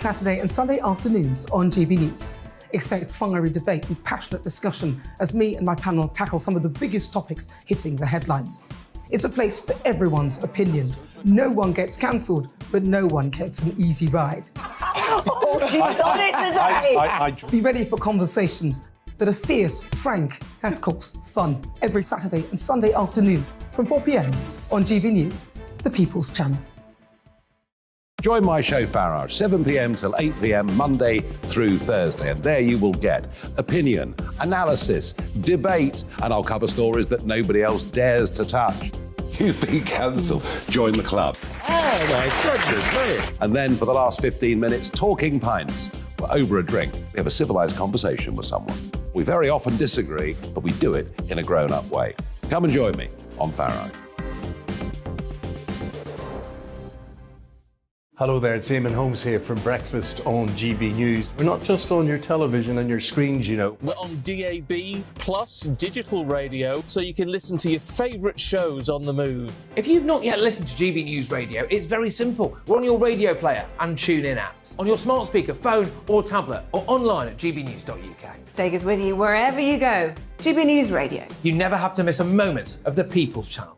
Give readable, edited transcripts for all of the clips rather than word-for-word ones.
Saturday and Sunday afternoons on GB News. Expect fiery debate and passionate discussion as me and my panel tackle some of the biggest topics hitting the headlines. It's a place for everyone's opinion. No one gets cancelled, but no one gets an easy ride. Oh, she's on it today! Be ready for conversations that are fierce, frank, and of course, fun. Every Saturday and Sunday afternoon from 4 p.m. on GB News, the People's Channel. Join my show Farage, 7 p.m. till 8 p.m. Monday through Thursday, and there you will get opinion, analysis, debate, and I'll cover stories that nobody else dares to touch. You've been cancelled. Join the club. Oh my goodness me. And then for the last 15 minutes, talking pints. We're over a drink. We have a civilised conversation with someone. We very often disagree, but we do it in a grown-up way. Come and join me on Farage. Hello there, it's Eamonn Holmes here from Breakfast on GB News. We're not just on your television and your screens, you know. We're on DAB plus digital radio, so you can listen to your favourite shows on the move. If you've not yet listened to GB News Radio, it's very simple. We're on your radio player and TuneIn apps, on your smart speaker, phone or tablet, or online at gbnews.uk. Take us with you wherever you go. GB News Radio. You never have to miss a moment of the People's Channel.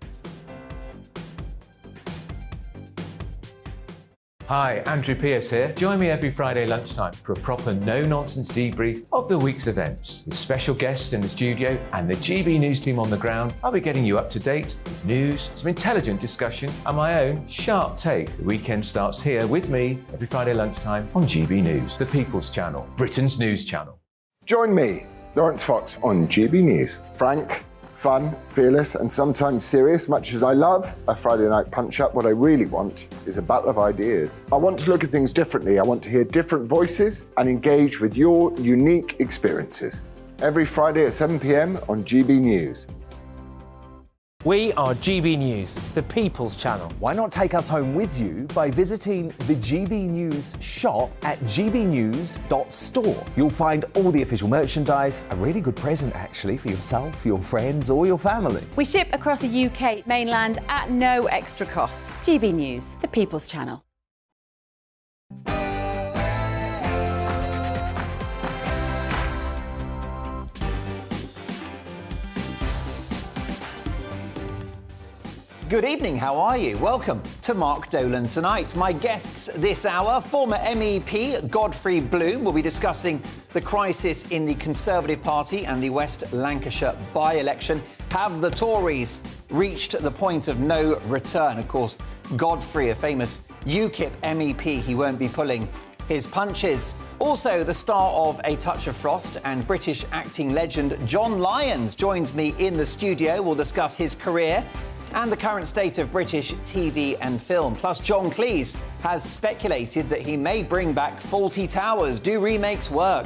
Hi, Andrew Pierce here. Join me every Friday lunchtime for a proper no-nonsense debrief of the week's events. With special guests in the studio and the GB News team on the ground, I'll be getting you up to date with news, some intelligent discussion and my own sharp take. The weekend starts here with me every Friday lunchtime on GB News, the People's Channel, Britain's news channel. Join me, Laurence Fox, on GB News. Frank, fun, fearless, and sometimes serious. Much as I love a Friday night punch-up, what I really want is a battle of ideas. I want to look at things differently. I want to hear different voices and engage with your unique experiences. Every Friday at 7 p.m. on GB News. We are GB News, the People's Channel. Why not take us home with you by visiting the GB News shop at gbnews.store. You'll find all the official merchandise, a really good present actually for yourself, your friends or your family. We ship across the UK mainland at no extra cost. GB News, the People's Channel. Good evening, how are you? Welcome to Mark Dolan Tonight. My guests this hour, former MEP Godfrey Bloom will be discussing the crisis in the Conservative Party and the West Lancashire by-election. Have the Tories reached the point of no return? Of course, Godfrey, a famous UKIP MEP, he won't be pulling his punches. Also, the star of A Touch of Frost and British acting legend John Lyons joins me in the studio. We'll discuss his career and the current state of British TV and film. Plus, John Cleese has speculated that he may bring back Fawlty Towers. Do remakes work?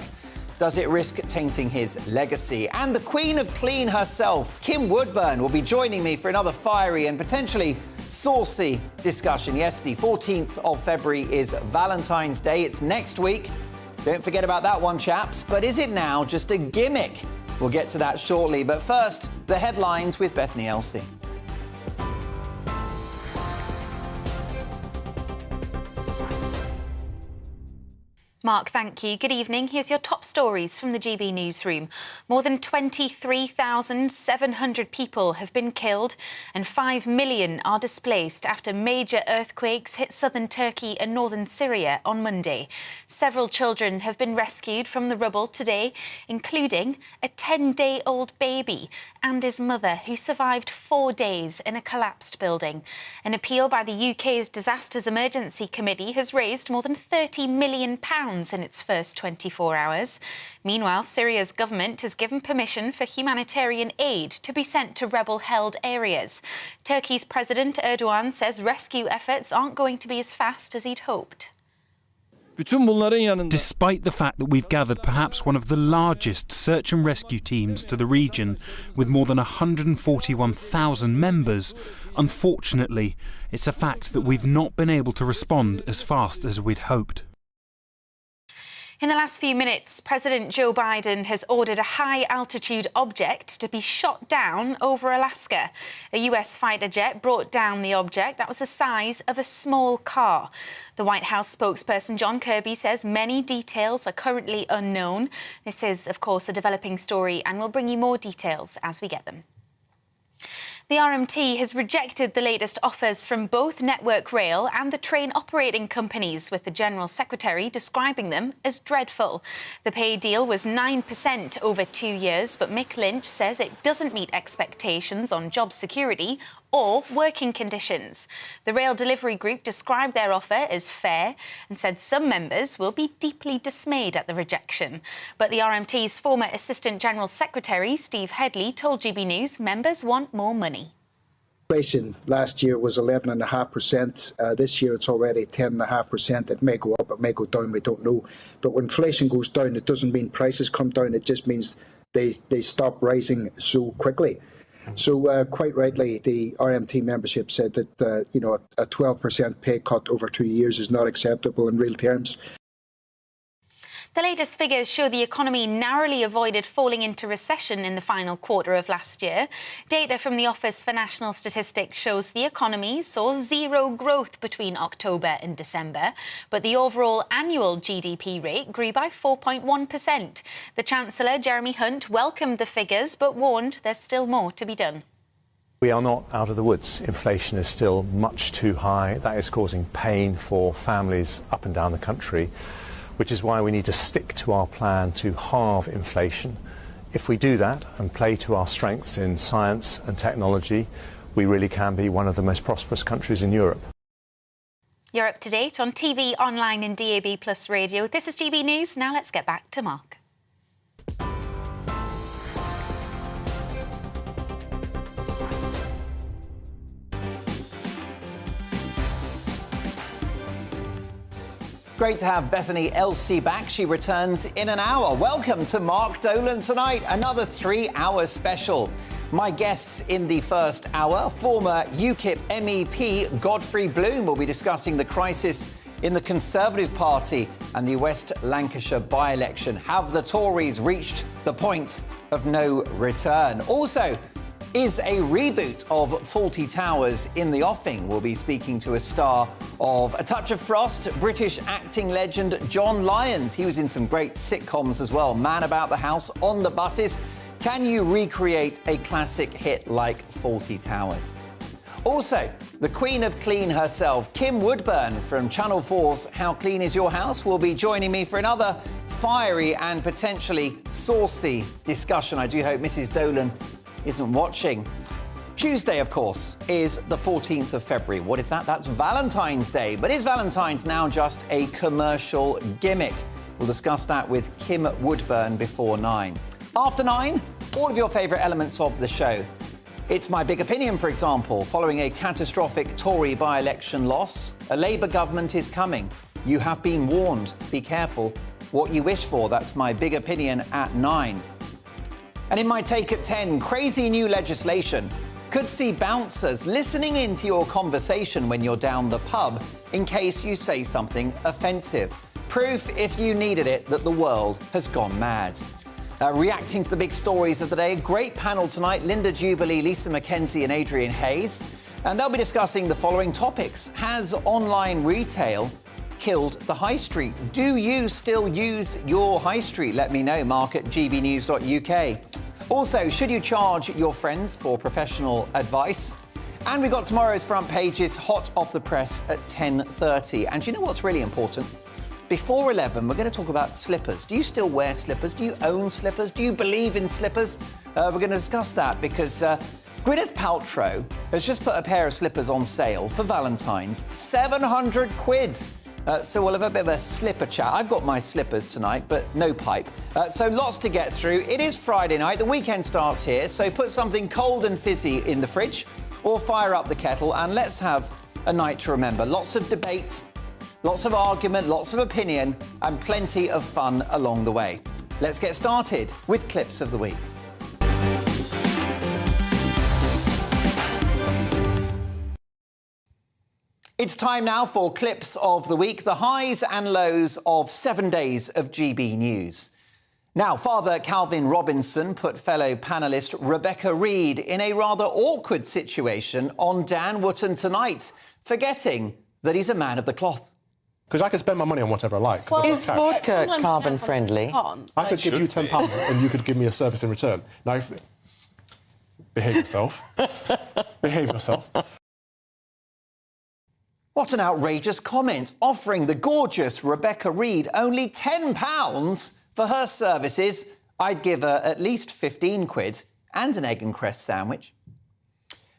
Does it risk tainting his legacy? And the Queen of Clean herself, Kim Woodburn, will be joining me for another fiery and potentially saucy discussion. Yes, the 14th of February is Valentine's Day. It's next week. Don't forget about that one, chaps. But is it now just a gimmick? We'll get to that shortly. But first, the headlines with Bethany Elsey. Mark, thank you. Good evening. Here's your top stories from the GB newsroom. More than 23,700 people have been killed and 5 million are displaced after major earthquakes hit southern Turkey and northern Syria on Monday. Several children have been rescued from the rubble today, including a 10-day-old baby and his mother, who survived 4 days in a collapsed building. An appeal by the UK's Disasters Emergency Committee has raised more than £30 million in its first 24 hours. Meanwhile, Syria's government has given permission for humanitarian aid to be sent to rebel-held areas. Turkey's President Erdogan says rescue efforts aren't going to be as fast as he'd hoped. Despite the fact that we've gathered perhaps one of the largest search and rescue teams to the region, with more than 141,000 members, unfortunately, it's a fact that we've not been able to respond as fast as we'd hoped. In the last few minutes, President Joe Biden has ordered a high-altitude object to be shot down over Alaska. A US fighter jet brought down the object that was the size of a small car. The White House spokesperson John Kirby says many details are currently unknown. This is, of course, a developing story, and we'll bring you more details as we get them. The RMT has rejected the latest offers from both Network Rail and the train operating companies, with the General Secretary describing them as dreadful. The pay deal was 9% over 2 years, but Mick Lynch says it doesn't meet expectations on job security or working conditions. The Rail Delivery Group described their offer as fair and said some members will be deeply dismayed at the rejection. But the RMT's former Assistant General Secretary, Steve Headley, told GB News members want more money. Inflation last year was 11.5%. This year it's already 10.5%. It may go up, it may go down, we don't know. But when inflation goes down, it doesn't mean prices come down, it just means they stop rising so quickly. So quite rightly, the RMT membership said that a 12% pay cut over 2 years is not acceptable in real terms. The latest figures show the economy narrowly avoided falling into recession in the final quarter of last year. Data from the Office for National Statistics shows the economy saw zero growth between October and December, but the overall annual GDP rate grew by 4.1%. The Chancellor, Jeremy Hunt, welcomed the figures but warned there's still more to be done. We are not out of the woods. Inflation is still much too high. That is causing pain for families up and down the country, which is why we need to stick to our plan to halve inflation. If we do that and play to our strengths in science and technology, we really can be one of the most prosperous countries in Europe. You're up to date on TV, online and DAB+ radio. This is GB News. Now let's get back to Mark. Great to have Bethany Elsie back. She returns in an hour. Welcome to Mark Dolan Tonight, another 3-hour special. My guests in the first hour, former UKIP MEP Godfrey Bloom will be discussing the crisis in the Conservative Party and the West Lancashire by-election. Have the Tories reached the point of no return? Also, is a reboot of Fawlty Towers in the offing? We'll be speaking to a star of A Touch of Frost, British acting legend John Lyons. He was in some great sitcoms as well. Man About the House, On the Buses. Can you recreate a classic hit like Fawlty Towers? Also, the Queen of Clean herself, Kim Woodburn from Channel 4's How Clean Is Your House, will be joining me for another fiery and potentially saucy discussion. I do hope Mrs. Dolan isn't watching. Tuesday, of course, is the 14th of February. What is that? That's Valentine's Day. But is Valentine's now just a commercial gimmick? We'll discuss that with Kim Woodburn before 9. After 9, all of your favourite elements of the show. It's My Big Opinion, for example. Following a catastrophic Tory by-election loss, a Labour government is coming. You have been warned. Be careful what you wish for. That's My Big Opinion at 9. And in my take at 10, crazy new legislation could see bouncers listening into your conversation when you're down the pub in case you say something offensive. Proof, if you needed it, that the world has gone mad. Reacting to the big stories of the day, great panel tonight, Linda Jubilee, Lisa McKenzie and Adrian Hayes. And they'll be discussing the following topics. Has online retail killed the high street? Do you still use your high street? Let me know, mark at gbnews.uk. Also, should you charge your friends for professional advice? And we've got tomorrow's front pages hot off the press at 10:30. And do you know what's really important? Before 11, we're going to talk about slippers. Do you still wear slippers? Do you own slippers? Do you believe in slippers? We're going to discuss that because Gwyneth Paltrow has just put a pair of slippers on sale for Valentine's, 700 quid. So we'll have a bit of a slipper chat. I've got my slippers tonight, but no pipe. So lots to get through. It is Friday night. The weekend starts here. So put something cold and fizzy in the fridge or fire up the kettle and let's have a night to remember. Lots of debate, lots of argument, lots of opinion and plenty of fun along the way. Let's get started with Clips of the Week. It's time now for Clips of the Week, the highs and lows of 7 days of GB News. Now, Father Calvin Robinson put fellow panellist Rebecca Reid in a rather awkward situation on Dan Wootton tonight, forgetting that he's a man of the cloth. Because I can spend my money on whatever I like. Well, is vodka carbon friendly? I could give you £10 and you could give me a service in return. Now, behave yourself. Behave yourself. What an outrageous comment, offering the gorgeous Rebecca Reid only £10 for her services. I'd give her at least 15 quid and an egg and cress sandwich.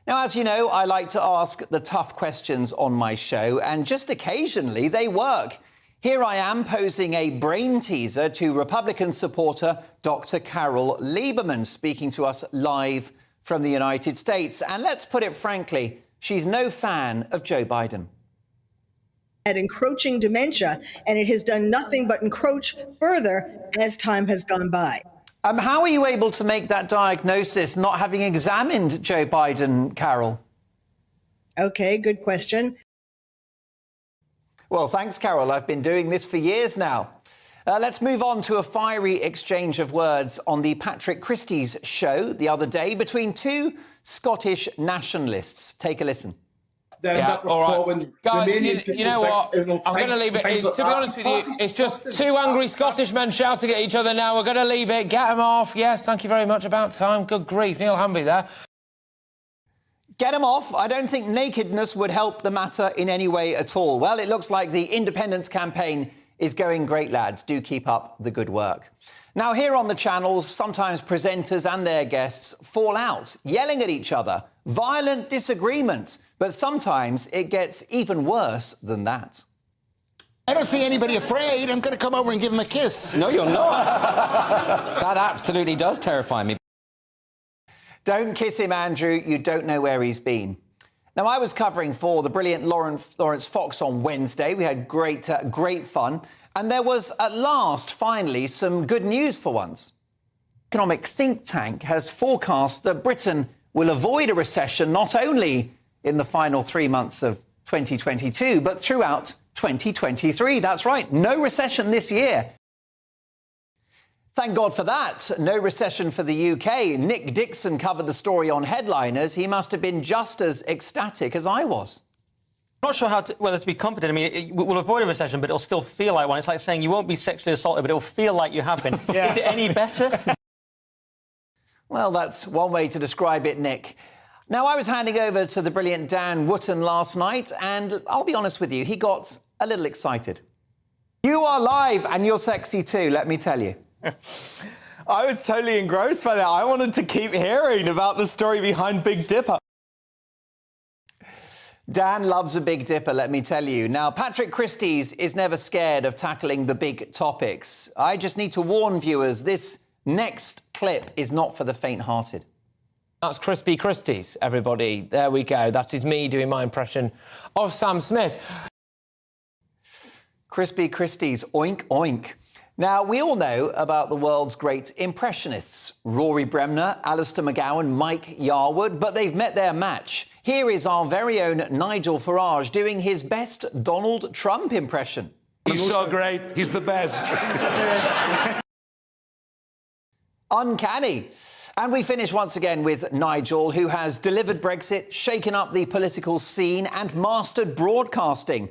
Now, as you know, I like to ask the tough questions on my show, and just occasionally they work. Here I am posing a brain teaser to Republican supporter Dr. Carol Lieberman, speaking to us live from the United States. And let's put it frankly, she's no fan of Joe Biden. At encroaching dementia, and it has done nothing but encroach further as time has gone by. How are you able to make that diagnosis not having examined Joe Biden, Carol? Okay, good question. Well, thanks, Carol. I've been doing this for years now. Let's move on to a fiery exchange of words on the Patrick Christys show the other day between two Scottish nationalists. Take a listen. Yeah, all right. Guys, you know what? I'm going to leave it. To be honest with you, it's just two angry Scottish men shouting at each other now. We're going to leave it. Get them off. Yes, thank you very much. About time. Good grief. Neil Humby there. Get them off. I don't think nakedness would help the matter in any way at all. Well, it looks like the independence campaign is going great, lads. Do keep up the good work. Now, here on the channel, sometimes presenters and their guests fall out, yelling at each other, violent disagreements. But sometimes it gets even worse than that. I don't see anybody afraid. I'm going to come over and give him a kiss. No, you're not. That absolutely does terrify me. Don't kiss him, Andrew. You don't know where he's been. Now, I was covering for the brilliant Laurence Fox on Wednesday. We had great fun. And there was, at last, finally, some good news for once. Economic think tank has forecast that Britain will avoid a recession not only in the final 3 months of 2022, but throughout 2023. That's right, no recession this year. Thank God for that. No recession for the UK. Nick Dixon covered the story on Headliners. He must have been just as ecstatic as I was. I'm not sure whether to be confident. I mean, we'll avoid a recession, but it'll still feel like one. It's like saying you won't be sexually assaulted, but it'll feel like you have been. Yeah. Is it any better? Well, that's one way to describe it, Nick. Now, I was handing over to the brilliant Dan Wootton last night, and I'll be honest with you, he got a little excited. You are live, and you're sexy too, let me tell you. I was totally engrossed by that. I wanted to keep hearing about the story behind Big Dipper. Dan loves a Big Dipper, let me tell you. Now, Patrick Christys is never scared of tackling the big topics. I just need to warn viewers, this next clip is not for the faint-hearted. That's Crispy Christys, everybody. There we go. That is me doing my impression of Sam Smith. Crispy Christys, oink, oink. Now, we all know about the world's great impressionists, Rory Bremner, Alistair McGowan, Mike Yarwood, but they've met their match. Here is our very own Nigel Farage doing his best Donald Trump impression. He's so great. He's the best. Uncanny. And we finish once again with Nigel, who has delivered Brexit, shaken up the political scene and mastered broadcasting.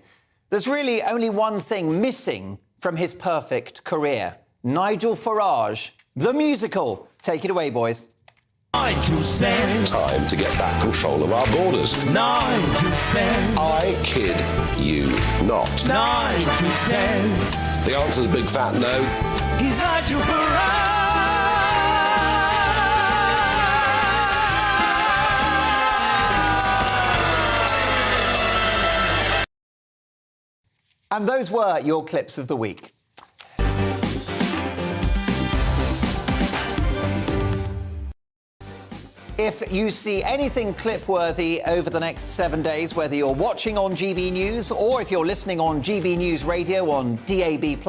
There's really only one thing missing from his perfect career. Nigel Farage, the musical. Take it away, boys. 9 to 10. Time to get back control of our borders. 9 to 10. I kid you not. 9 to 10. The answer's a big fat no. He's Nigel Farage. And those were your clips of the week. If you see anything clip-worthy over the next 7 days, whether you're watching on GB News or if you're listening on GB News Radio on DAB+,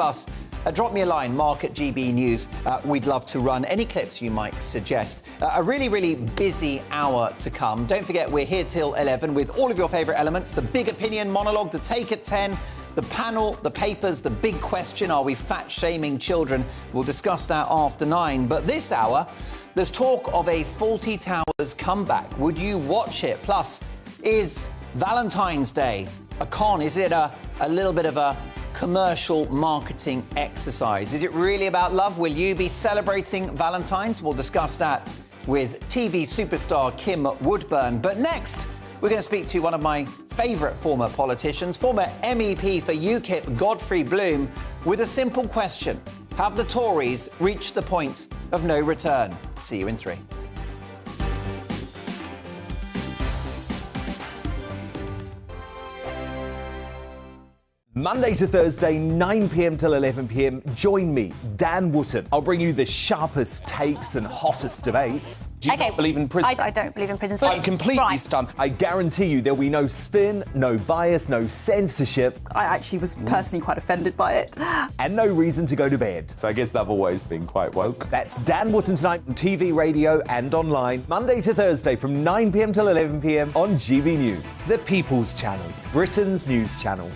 drop me a line, Mark at GB News. We'd love to run any clips you might suggest. A really, really busy hour to come. Don't forget, we're here till 11 with all of your favourite elements. The big opinion monologue, the take at 10, the panel, the papers, the big question, are we fat-shaming children? We'll discuss that after 9. But this hour, there's talk of a Fawlty Towers comeback. Would you watch it? Plus, is Valentine's Day a con? Is it a little bit of a commercial marketing exercise? Is it really about love? Will you be celebrating Valentine's? We'll discuss that with TV superstar Kim Woodburn. But next, we're going to speak to one of my favourite former politicians, former MEP for UKIP, Godfrey Bloom, with a simple question. Have the Tories reached the point of no return? See you in 3. Monday to Thursday, 9 p.m. till 11 p.m. Join me, Dan Wootton. I'll bring you the sharpest takes and hottest debates. Do you not believe in prisons? I don't believe in prisons. I'm completely stunned. I guarantee you there'll be no spin, no bias, no censorship. I actually was personally quite offended by it. And no reason to go to bed. So I guess they've always been quite woke. That's Dan Wootton tonight on TV, radio and online. Monday to Thursday from 9 p.m. till 11 p.m. on GB News. The People's Channel, Britain's news channel.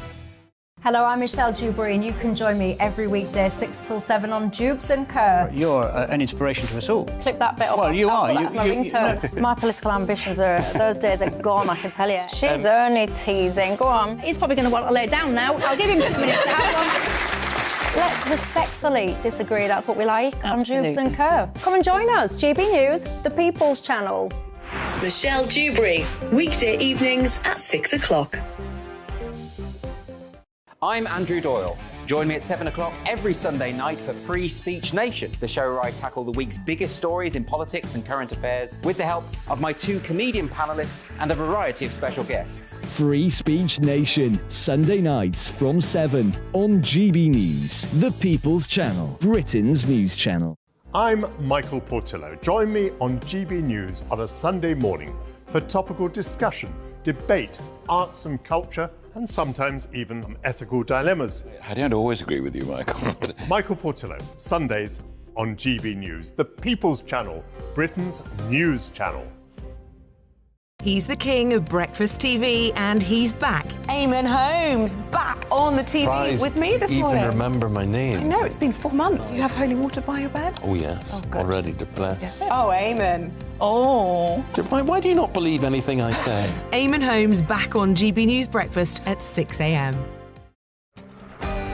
Hello, I'm Michelle Dewberry, and you can join me every weekday 6 till 7 on Dubes and Kerr. You're an inspiration to us all. Clip that bit up. Well, you are. That's my ringtone. My political ambitions are, those days are gone, I can tell you. She's only teasing. Go on. He's probably going to want to lay down now. I'll give him 2 minutes to have one. Let's respectfully disagree. That's what we like on Dubes and Kerr. Come and join us. GB News, the People's Channel. Michelle Dewberry, weekday evenings at 6 o'clock. I'm Andrew Doyle. Join me at 7 o'clock every Sunday night for Free Speech Nation, the show where I tackle the week's biggest stories in politics and current affairs with the help of my 2 comedian panellists and a variety of special guests. Free Speech Nation, Sunday nights from 7 on GB News, the People's Channel, Britain's news channel. I'm Michael Portillo. Join me on GB News on a Sunday morning for topical discussion, debate, arts and culture, and sometimes even ethical dilemmas. I don't always agree with you, Michael. Michael Portillo, Sundays on GB News, the People's Channel, Britain's news channel. He's the king of breakfast TV, and he's back. Eamonn Holmes, back on the TV with me this morning. Even remember my name. I know, it's been 4 months. You have holy water by your bed? Oh, yes. Already to bless. Yeah. Oh, Eamonn. Oh. Why do you not believe anything I say? Eamonn Holmes back on GB News Breakfast at 6 a.m.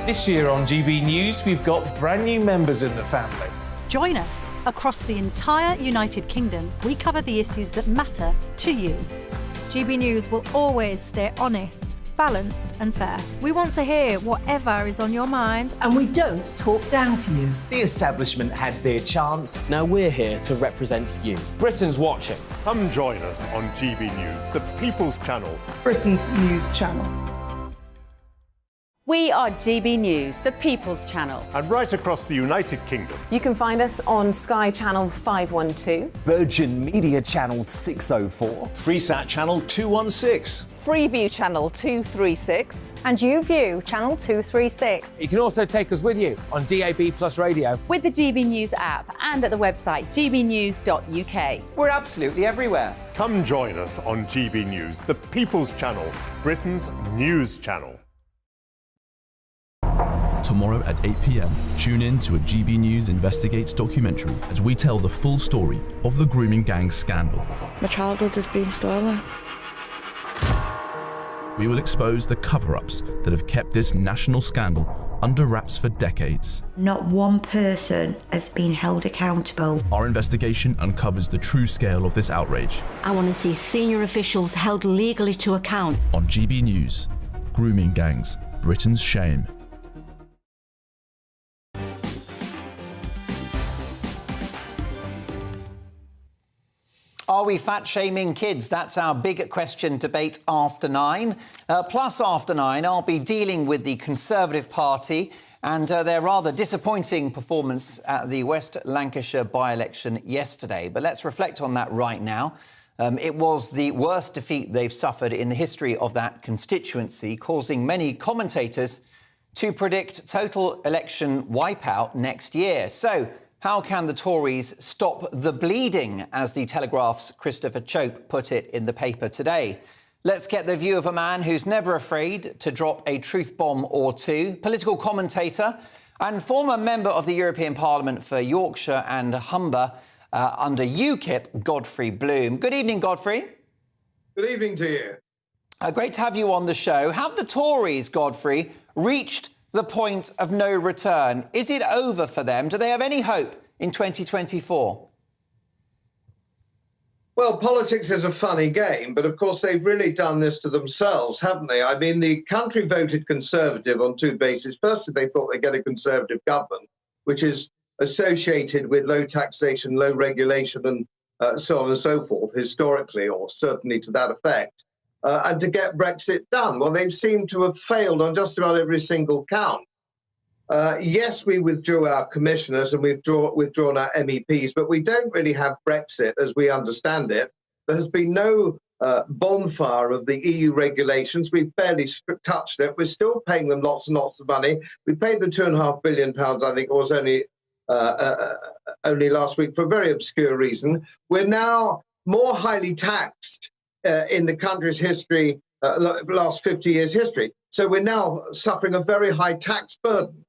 This year on GB News, we've got brand new members in the family. Join us. Across the entire United Kingdom, we cover the issues that matter to you. GB News will always stay honest, balanced and fair. We want to hear whatever is on your mind, and we don't talk down to you. The establishment had their chance. Now we're here to represent you. Britain's watching. Come join us on GB News, the People's Channel, Britain's news channel. We are GB News, the People's Channel. and right across the United Kingdom. You can find us on Sky Channel 512. Virgin Media Channel 604. Freesat Channel 216. Freeview Channel 236. And YouView Channel 236. You can also take us with you on DAB Plus Radio. With the GB News app and at the website gbnews.uk. We're absolutely everywhere. Come join us on GB News, the People's Channel, Britain's news channel. Tomorrow at 8 p.m, tune in to a GB News Investigates documentary as we tell the full story of the grooming gang scandal. My childhood has been stolen. We will expose the cover-ups that have kept this national scandal under wraps for decades. Not one person has been held accountable. Our investigation uncovers the true scale of this outrage. I want to see senior officials held legally to account. On GB News, grooming gangs, Britain's shame. Are we fat-shaming kids? That's our big question debate after 9. Plus after 9, I'll be dealing with the Conservative Party and their rather disappointing performance at the West Lancashire by-election yesterday. But let's reflect on that right now. It was the worst defeat they've suffered in the history of that constituency, causing many commentators to predict total election wipeout next year. So, how can the Tories stop the bleeding, as the Telegraph's Christopher Chope put it in the paper today? Let's get the view of a man who's never afraid to drop a truth bomb or two. Political commentator and former member of the European Parliament for Yorkshire and Humber under UKIP, Godfrey Bloom. Good evening, Godfrey. Good evening to you. Great to have you on the show. Have the Tories, Godfrey, reached the point of no return? Is it over for them? Do they have any hope in 2024? Well, politics is a funny game, but of course they've really done this to themselves, haven't they? I mean, the country voted Conservative on two bases. Firstly, they thought they'd get a Conservative government, which is associated with low taxation, low regulation, and so on and so forth, historically, or certainly to that effect, and to get Brexit done. Well, they've seemed to have failed on just about every single count. Yes, we withdrew our commissioners and we've withdrawn our MEPs, but we don't really have Brexit as we understand it. There has been no bonfire of the EU regulations. We've barely touched it. We're still paying them lots and lots of money. We paid them £2.5 billion, I think it was only last week, for a very obscure reason. We're now more highly taxed in the country's history, last 50 years history. So we're now suffering a very high tax burden.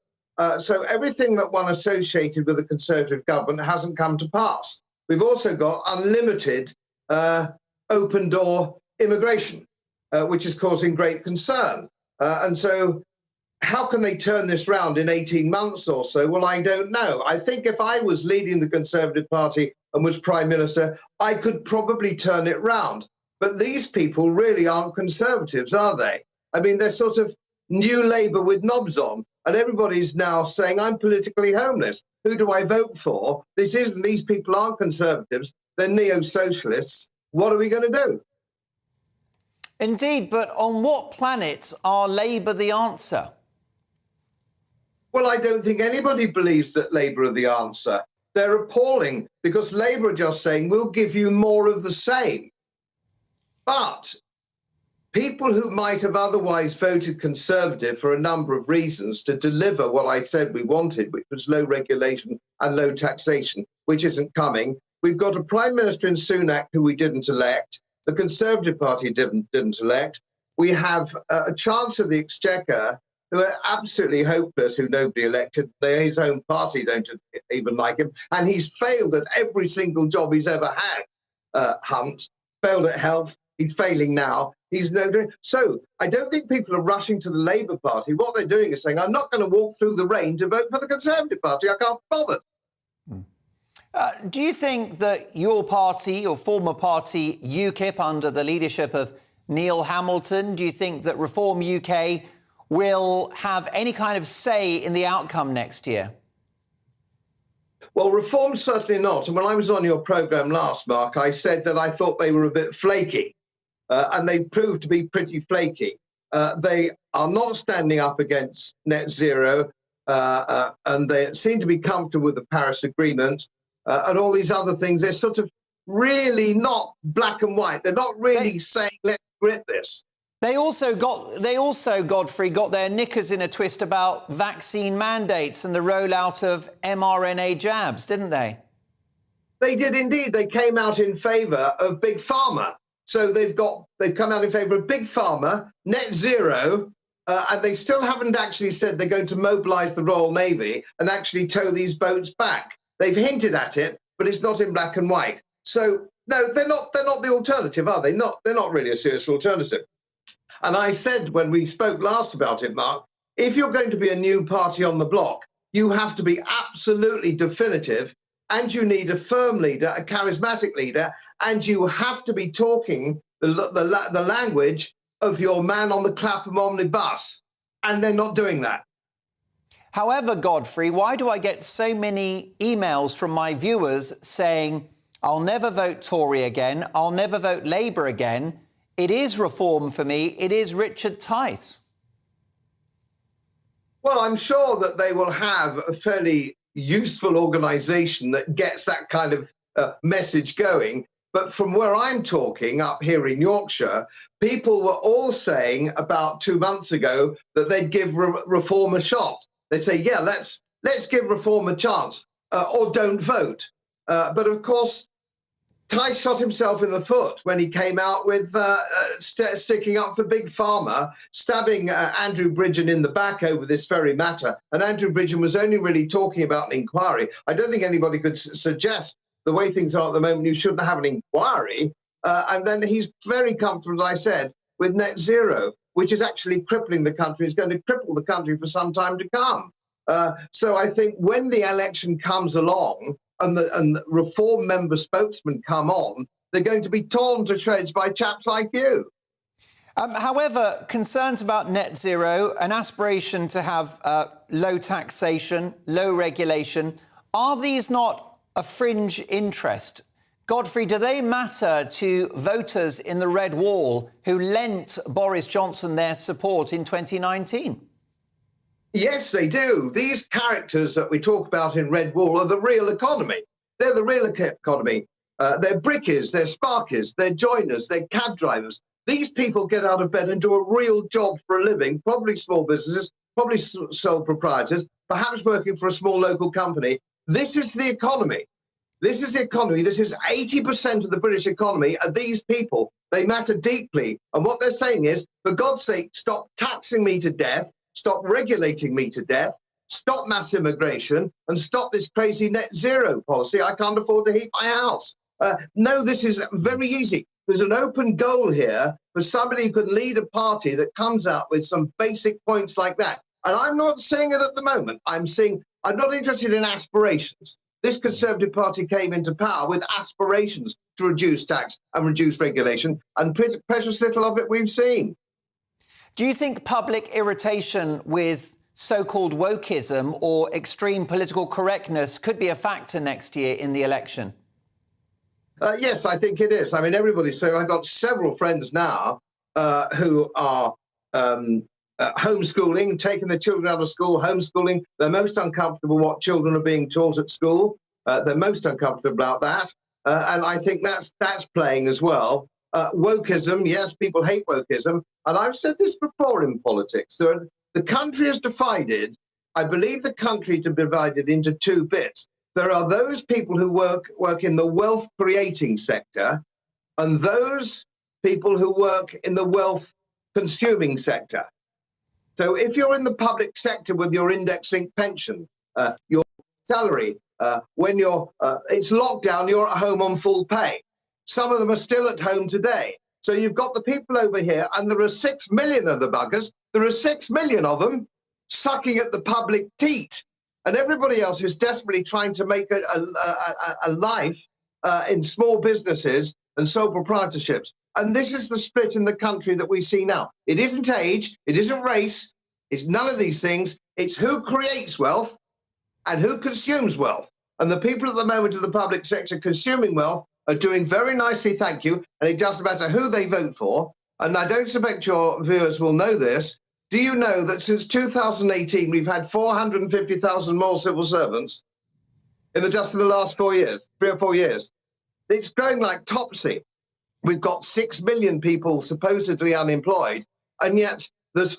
So everything that one associated with a Conservative government hasn't come to pass. We've also got unlimited open-door immigration, which is causing great concern. And so how can they turn this round in 18 months or so? Well, I don't know. I think if I was leading the Conservative Party and was Prime Minister, I could probably turn it round. But these people really aren't Conservatives, are they? I mean, they're sort of new Labour with knobs on, and everybody's now saying, I'm politically homeless. Who do I vote for? These people aren't Conservatives, they're neo-socialists. What are we going to do? Indeed, but on what planet are Labour the answer? Well, I don't think anybody believes that Labour are the answer. They're appalling, because Labour are just saying, we'll give you more of the same. But people who might have otherwise voted Conservative for a number of reasons to deliver what I said we wanted, which was low regulation and low taxation, which isn't coming. We've got a Prime Minister in Sunak who we didn't elect. The Conservative Party didn't elect. We have a Chancellor of the Exchequer who are absolutely hopeless, who nobody elected. His own party don't even like him. And he's failed at every single job he's ever had, Hunt. Failed at health. He's failing now. He's no good. So I don't think people are rushing to the Labour Party. What they're doing is saying, I'm not going to walk through the rain to vote for the Conservative Party. I can't bother. Do you think that your party, your former party, UKIP, under the leadership of Neil Hamilton, do you think that Reform UK will have any kind of say in the outcome next year? Well, Reform certainly not. And when I was on your programme last, Mark, I said that I thought they were a bit flaky. And they proved to be pretty flaky. They are not standing up against net zero, and they seem to be comfortable with the Paris Agreement and all these other things. They're sort of really not black and white. They're not really saying, let's grit this. They also, Godfrey, got their knickers in a twist about vaccine mandates and the rollout of mRNA jabs, didn't they? They did indeed. They came out in favour of Big Pharma. So they've come out in favour of Big Pharma, net zero, and they still haven't actually said they're going to mobilise the Royal Navy and actually tow these boats back. They've hinted at it, but it's not in black and white. So no, they're not the alternative, are they? They're not really a serious alternative. And I said when we spoke last about it, Mark, if you're going to be a new party on the block, you have to be absolutely definitive, and you need a firm leader, a charismatic leader, and you have to be talking the language of your man on the Clapham omnibus. And they're not doing that. However, Godfrey, why do I get so many emails from my viewers saying, I'll never vote Tory again, I'll never vote Labour again. It is Reform for me. It is Richard Tice. Well, I'm sure that they will have a fairly useful organisation that gets that kind of message going. But from where I'm talking, up here in Yorkshire, people were all saying about 2 months ago that they'd give reform a shot. They'd say, yeah, let's give reform a chance, or don't vote. But of course, Ty shot himself in the foot when he came out with sticking up for Big Pharma, stabbing Andrew Bridgen in the back over this very matter. And Andrew Bridgen was only really talking about an inquiry. I don't think anybody could suggest the way things are at the moment, you shouldn't have an inquiry. And then he's very comfortable, as I said, with net zero, which is actually crippling the country. It's going to cripple the country for some time to come. So I think when the election comes along, and the reform member spokesmen come on, they're going to be torn to shreds by chaps like you. However, concerns about net zero, an aspiration to have low taxation, low regulation, are these not a fringe interest? Godfrey, do they matter to voters in the Red Wall who lent Boris Johnson their support in 2019? Yes, they do. These characters that we talk about in Red Wall are the real economy. They're the real economy. They're brickies, they're sparkies, they're joiners, they're cab drivers. These people get out of bed and do a real job for a living, probably small businesses, probably sole proprietors, perhaps working for a small local company. This is the economy. This is the economy. This is 80% of the British economy are these people. They matter deeply. And what they're saying is, for God's sake, stop taxing me to death. Stop regulating me to death, stop mass immigration, and stop this crazy net zero policy. I can't afford to heat my house. No, this is very easy. There's an open goal here for somebody who can lead a party that comes out with some basic points like that. And I'm not saying it at the moment. I'm saying I'm not interested in aspirations. This Conservative Party came into power with aspirations to reduce tax and reduce regulation, and precious little of it we've seen. Do you think public irritation with so-called wokeism or extreme political correctness could be a factor next year in the election? Yes, I think it is. I mean, everybody's saying, I've got several friends now who are homeschooling, taking their children out of school, homeschooling. They're most uncomfortable what children are being taught at school. They're most uncomfortable about that. And I think that's playing as well. Wokeism, yes, people hate wokeism. And I've said this before in politics. The country is divided. I believe the country to be divided into two bits. There are those people who work in the wealth-creating sector and those people who work in the wealth-consuming sector. So if you're in the public sector with your index-linked pension, your salary, when it's lockdown, you're at home on full pay. Some of them are still at home today. So you've got the people over here, and there are 6 million of the buggers. There are 6 million of them sucking at the public teat. And everybody else is desperately trying to make a life in small businesses and sole proprietorships. And this is the split in the country that we see now. It isn't age, it isn't race, it's none of these things. It's who creates wealth and who consumes wealth. And the people at the moment in the public sector consuming wealth are doing very nicely, thank you, and it doesn't matter who they vote for. And I don't suspect your viewers will know this. Do you know that since 2018, we've had 450,000 more civil servants just in the last 4 years, 3 or 4 years? It's growing like topsy. We've got 6 million people supposedly unemployed, and yet there's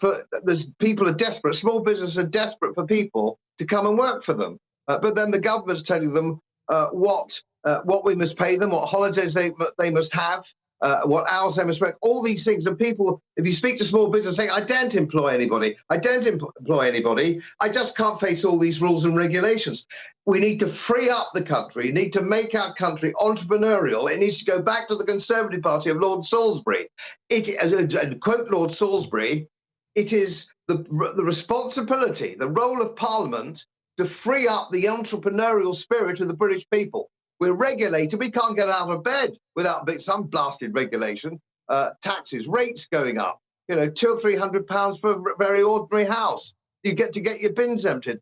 people are desperate. Small businesses are desperate for people to come and work for them. But then the government's telling them what we must pay them, what holidays they must have, what hours they must work, all these things. And people, if you speak to small business, say, I don't employ anybody. I don't employ anybody. I just can't face all these rules and regulations. We need to free up the country. We need to make our country entrepreneurial. It needs to go back to the Conservative Party of Lord Salisbury. And quote Lord Salisbury, it is the responsibility, the role of Parliament to free up the entrepreneurial spirit of the British people. We're regulated. We can't get out of bed without some blasted regulation. Taxes, rates going up. You know, £200 or £300 for a very ordinary house. You get to get your bins emptied.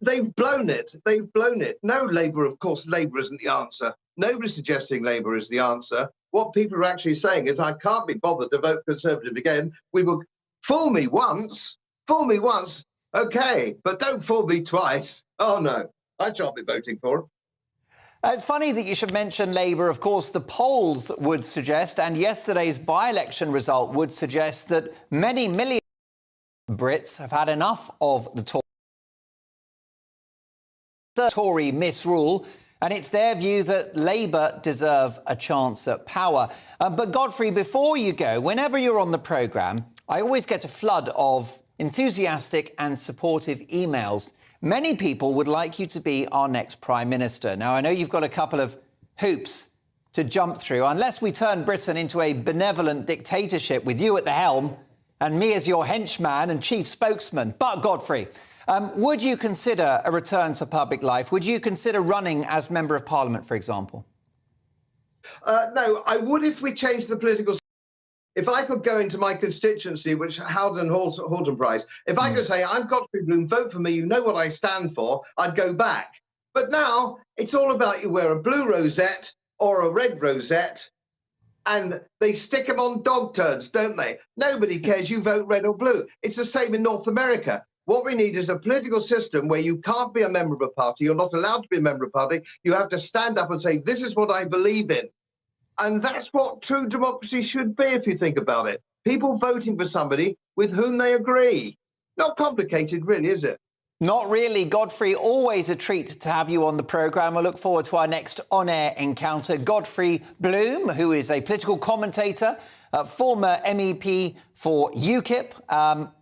They've blown it. They've blown it. No, Labour, of course, Labour isn't the answer. Nobody's suggesting Labour is the answer. What people are actually saying is, I can't be bothered to vote Conservative again. We will fool me once, okay, but don't fool me twice. Oh, no, I shan't be voting for them. It's funny that you should mention Labour. Of course, the polls would suggest, and yesterday's by-election result would suggest, that many millions of Brits have had enough of the Tory misrule, and it's their view that Labour deserve a chance at power. But Godfrey, before you go, whenever you're on the programme, I always get a flood of enthusiastic and supportive emails. Many people would like you to be our next Prime Minister. Now, I know you've got a couple of hoops to jump through. Unless we turn Britain into a benevolent dictatorship with you at the helm and me as your henchman and chief spokesman. But, Godfrey, would you consider a return to public life? Would you consider running as Member of Parliament, for example? No, I would if we changed the political system. If I could go into my constituency, which Howden Halton Prize, if I could say, I'm Godfrey Bloom, vote for me, you know what I stand for, I'd go back. But now it's all about you wear a blue rosette or a red rosette, and they stick them on dog turds, don't they? Nobody cares you vote red or blue. It's the same in North America. What we need is a political system where you can't be a member of a party, you're not allowed to be a member of a party, you have to stand up and say, this is what I believe in. And that's what true democracy should be, if you think about it. People voting for somebody with whom they agree. Not complicated, really, is it? Not really, Godfrey. Always a treat to have you on the programme. I look forward to our next on-air encounter. Godfrey Bloom, who is a political commentator, former MEP for UKIP.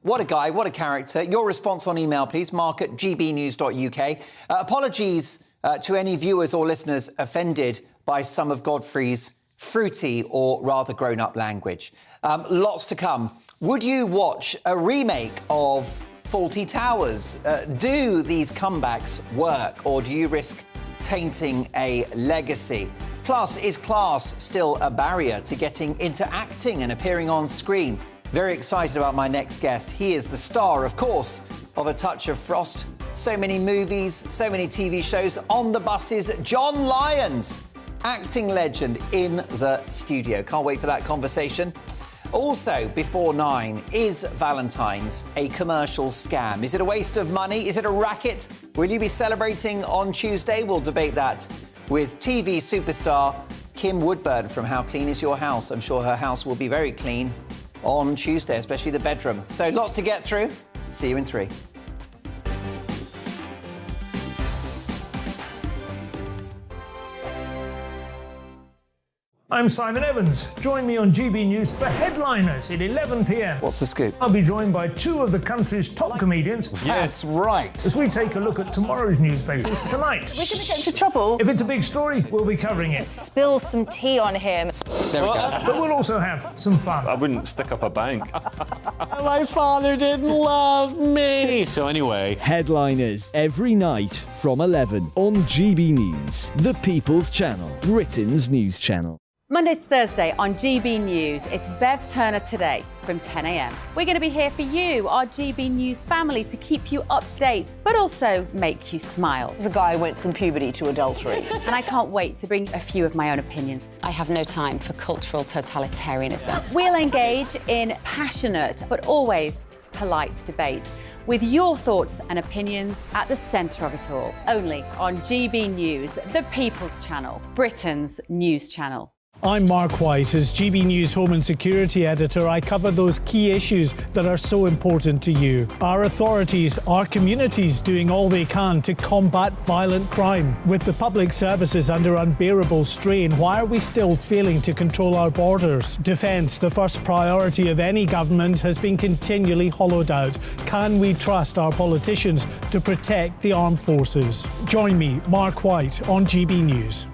What a guy, what a character. Your response on email, please, mark@gbnews.uk. Apologies to any viewers or listeners offended by some of Godfrey's fruity or rather grown-up language. Lots to come. Would you watch a remake of Fawlty Towers? Do these comebacks work, or do you risk tainting a legacy? Plus, is class still a barrier to getting into acting and appearing on screen? Very excited about my next guest. He is the star, of course, of A Touch of Frost. So many movies, so many TV shows, on the buses. John Lyons, acting legend, in the studio. Can't wait for that conversation. Also, before 9, is Valentine's a commercial scam? Is it a waste of money? Is it a racket? Will you be celebrating on Tuesday? We'll debate that with TV superstar Kim Woodburn from How Clean Is Your House? I'm sure her house will be very clean on Tuesday, especially the bedroom. So lots to get through. See you in 3. I'm Simon Evans. Join me on GB News for Headliners at 11 p.m. What's the scoop? I'll be joined by 2 of the country's top comedians. That's right. As we take a look at tomorrow's newspapers tonight. We're going to get into trouble. If it's a big story, we'll be covering it. Spill some tea on him. There we go. But we'll also have some fun. I wouldn't stick up a bank. My father didn't love me. So anyway. Headliners every night from 11 on GB News, the People's Channel, Britain's news channel. Monday to Thursday on GB News, it's Bev Turner Today from 10 a.m. We're going to be here for you, our GB News family, to keep you up to date, but also make you smile. The guy went from puberty to adultery. And I can't wait to bring a few of my own opinions. I have no time for cultural totalitarianism. We'll engage in passionate, but always polite debate, with your thoughts and opinions at the centre of it all. Only on GB News, the People's Channel, Britain's news channel. I'm Mark White. As GB News Home and Security Editor, I cover those key issues that are so important to you. Our authorities, our communities doing all they can to combat violent crime. With the public services under unbearable strain, why are we still failing to control our borders? Defence, the first priority of any government, has been continually hollowed out. Can we trust our politicians to protect the armed forces? Join me, Mark White, on GB News.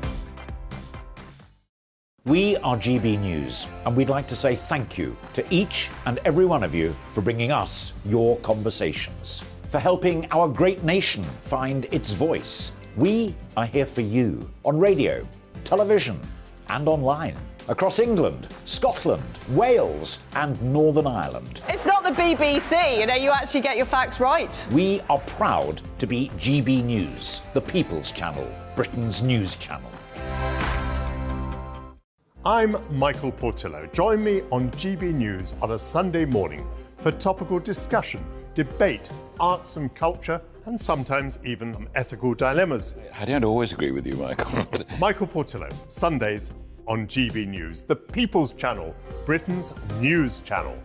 We are GB News, and we'd like to say thank you to each and every one of you for bringing us your conversations, for helping our great nation find its voice. We are here for you on radio, television, and online, across England, Scotland, Wales, and Northern Ireland. It's not the BBC, you actually get your facts right. We are proud to be GB News, the People's Channel, Britain's news channel. I'm Michael Portillo. Join me on GB News on a Sunday morning for topical discussion, debate, arts and culture, and sometimes even some ethical dilemmas. I don't always agree with you, Michael. Michael Portillo, Sundays on GB News, the People's Channel, Britain's news channel.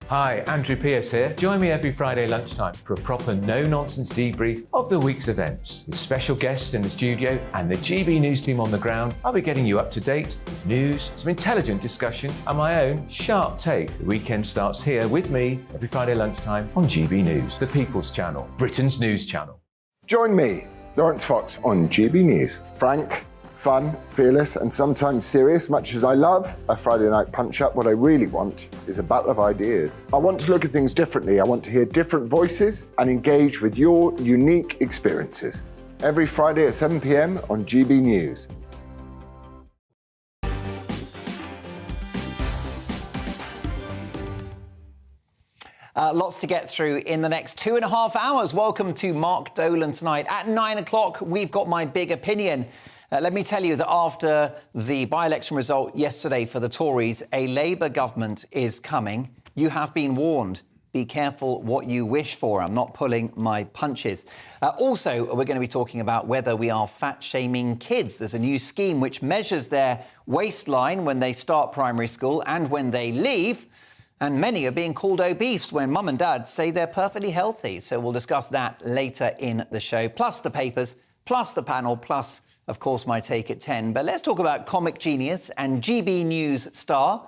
Hi, Andrew Pierce here. Join me every Friday lunchtime for a proper no-nonsense debrief of the week's events. With special guests in the studio and the GB News team on the ground, I'll be getting you up to date with news, some intelligent discussion, and my own sharp take. The weekend starts here with me every Friday lunchtime on GB News, the People's Channel, Britain's news channel. Join me, Laurence Fox, on GB News. Frank, fun, fearless, and sometimes serious. Much as I love a Friday night punch-up, what I really want is a battle of ideas. I want to look at things differently. I want to hear different voices and engage with your unique experiences. Every Friday at 7 p.m. on GB News. Lots to get through in the next 2.5 hours. Welcome to Mark Dolan tonight. At 9 o'clock, we've got My Big Opinion. Let me tell you that after the by-election result yesterday for the Tories, a Labour government is coming. You have been warned. Be careful what you wish for. I'm not pulling my punches. Also, we're going to be talking about whether we are fat-shaming kids. There's a new scheme which measures their waistline when they start primary school and when they leave. And many are being called obese when mum and dad say they're perfectly healthy. So we'll discuss that later in the show. Plus the papers, plus the panel, plus, of course, my take at 10. But let's talk about comic genius and GB News star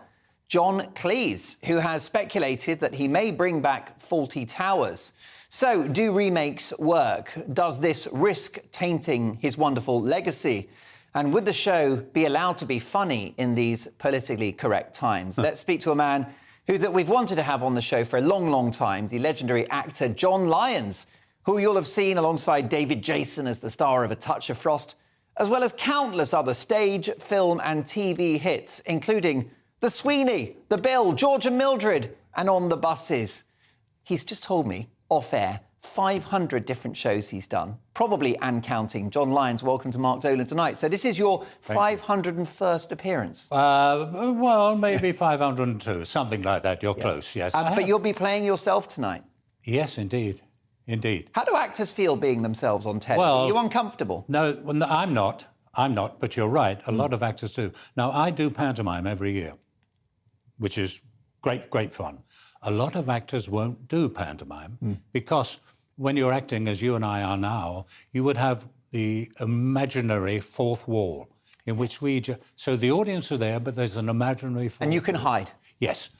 John Cleese, who has speculated that he may bring back Fawlty Towers. So, do remakes work? Does this risk tainting his wonderful legacy? And would the show be allowed to be funny in these politically correct times? Let's speak to a man that we've wanted to have on the show for a long, long time, the legendary actor John Lyons, who you'll have seen alongside David Jason as the star of A Touch of Frost, as well as countless other stage, film and TV hits, including The Sweeney, The Bill, George and Mildred, and On the Buses. He's just told me, off-air, 500 different shows he's done, probably and counting. John Lyons, welcome to Mark Dolan tonight. So this is your 501st appearance. Well, maybe 502, something like that. You're close, yes. But you'll be playing yourself tonight. Yes, indeed. Indeed. How do actors feel being themselves on telly? Well, are you uncomfortable? No, I'm not. But you're right. A lot of actors do. Now, I do pantomime every year, which is great fun. A lot of actors won't do pantomime because when you're acting, as you and I are now, you would have the imaginary fourth wall in which so the audience are there, but there's an imaginary fourth wall. And you can hide. Yes.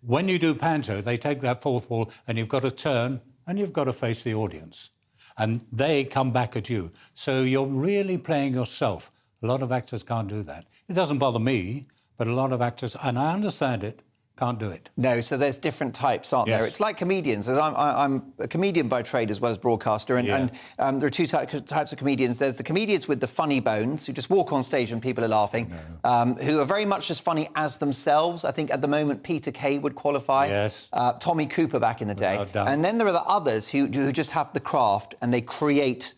When you do panto, they take that fourth wall and you've got to turn and you've got to face the audience. And they come back at you. So you're really playing yourself. A lot of actors can't do that. It doesn't bother me, but a lot of actors, and I understand it, can't do it. No, so there's different types, aren't there? It's like comedians. I'm a comedian by trade as well as broadcaster, and there are two types of comedians. There's the comedians with the funny bones, who just walk on stage when people are laughing, who are very much as funny as themselves. I think at the moment Peter Kay would qualify. Yes. Tommy Cooper back in the day. And then there are the others who just have the craft and they create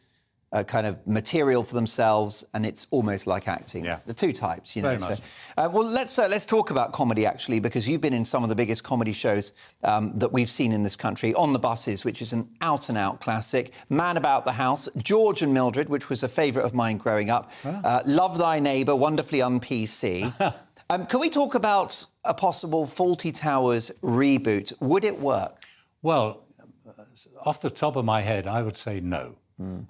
a kind of material for themselves, and it's almost like acting. It's the two types, you know. So, well, let's talk about comedy actually, because you've been in some of the biggest comedy shows that we've seen in this country. On the Buses, which is an out-and-out classic. Man About the House, George and Mildred, which was a favourite of mine growing up. Love Thy Neighbour, wonderfully un-PC. Can we talk about a possible Fawlty Towers reboot? Would it work? Well, off the top of my head, I would say no.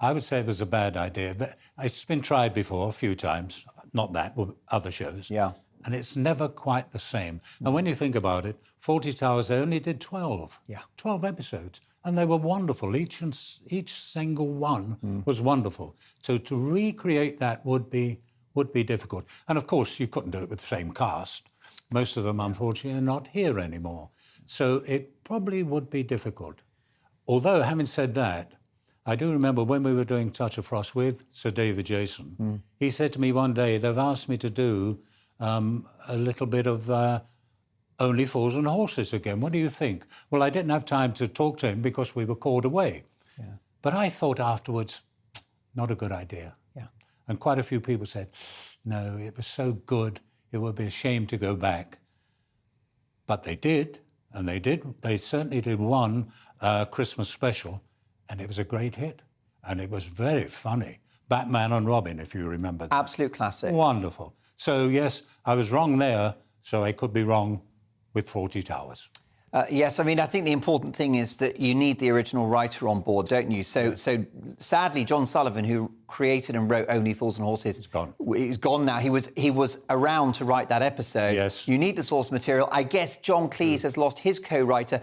I would say it was a bad idea. It's been tried before a few times, not that, but other shows. Yeah. And it's never quite the same. And when you think about it, Fawlty Towers, they only did 12. Yeah. 12 episodes. And they were wonderful. Each single one was wonderful. So to recreate that would be difficult. And of course, you couldn't do it with the same cast. Most of them, unfortunately, are not here anymore. So it probably would be difficult. Although, having said that, I do remember when we were doing Touch of Frost with Sir David Jason, he said to me one day, they've asked me to do a little bit of Only Fools and Horses again. What do you think? Well, I didn't have time to talk to him because we were called away. Yeah. But I thought afterwards, not a good idea. Yeah. And quite a few people said, no, it was so good, it would be a shame to go back. But they did, and they did. They certainly did one Christmas special, and it was a great hit. And it was very funny. Batman and Robin, if you remember that. Absolute classic. Wonderful. So, yes, I was wrong there, so I could be wrong with 40 Towers. Yes, I mean, I think the important thing is that you need the original writer on board, don't you? So sadly, John Sullivan, who created and wrote Only Fools and Horses... He's gone. He's gone now. He was around to write that episode. Yes. You need the source material. I guess John Cleese has lost his co-writer,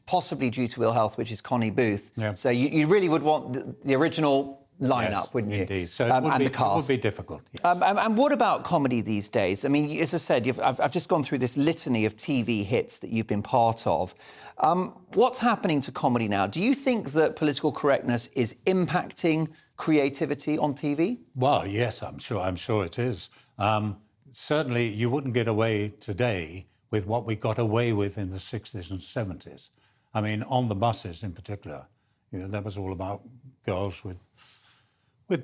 possibly due to ill health, which is Connie Booth. Yeah. So you really would want the original lineup, wouldn't you? Indeed. So and the cast. It would be difficult. Yes. And what about comedy these days? I mean, as I said, I've just gone through this litany of TV hits that you've been part of. What's happening to comedy now? Do you think that political correctness is impacting creativity on TV? Well, yes, I'm sure it is. Certainly, you wouldn't get away today with what we got away with in the 60s and 70s. I mean, on the buses in particular, that was all about girls with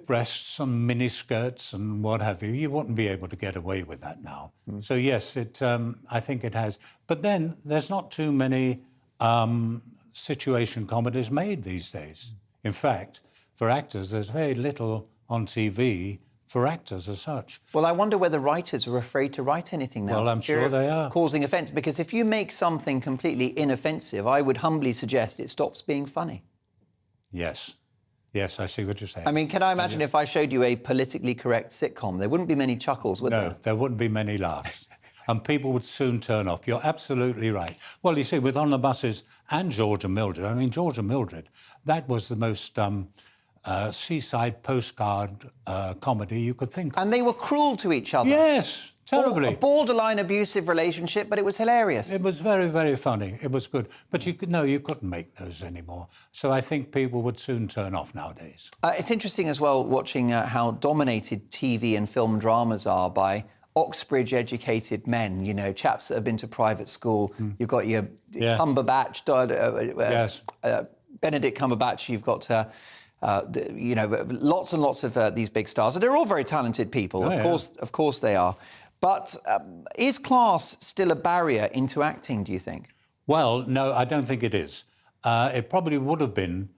breasts and mini skirts and what have you. You wouldn't be able to get away with that now. So yes, I think it has. But then there's not too many situation comedies made these days. In fact, for actors, there's very little on TV for actors as such. Well, I wonder whether writers are afraid to write anything now. Well, I'm sure they are. Causing offence, because if you make something completely inoffensive, I would humbly suggest it stops being funny. Yes. Yes, I see what you're saying. I mean, can I imagine if I showed you a politically correct sitcom, there wouldn't be many chuckles, would there? No, there wouldn't be many laughs. And people would soon turn off. You're absolutely right. Well, you see, with On the Buses and George and Mildred, I mean, George and Mildred, that was the most seaside postcard comedy you could think of. And they were cruel to each other. Yes, terribly. A borderline abusive relationship, but it was hilarious. It was very, very funny. It was good. But you couldn't make those anymore. So I think people would soon turn off nowadays. It's interesting as well watching how dominated TV and film dramas are by Oxbridge-educated men, chaps that have been to private school. You've got your Cumberbatch, Benedict Cumberbatch. You've got... lots and lots of these big stars. And they're all very talented people. Of course they are. But is class still a barrier into acting, do you think? Well, no, I don't think it is. It probably would have been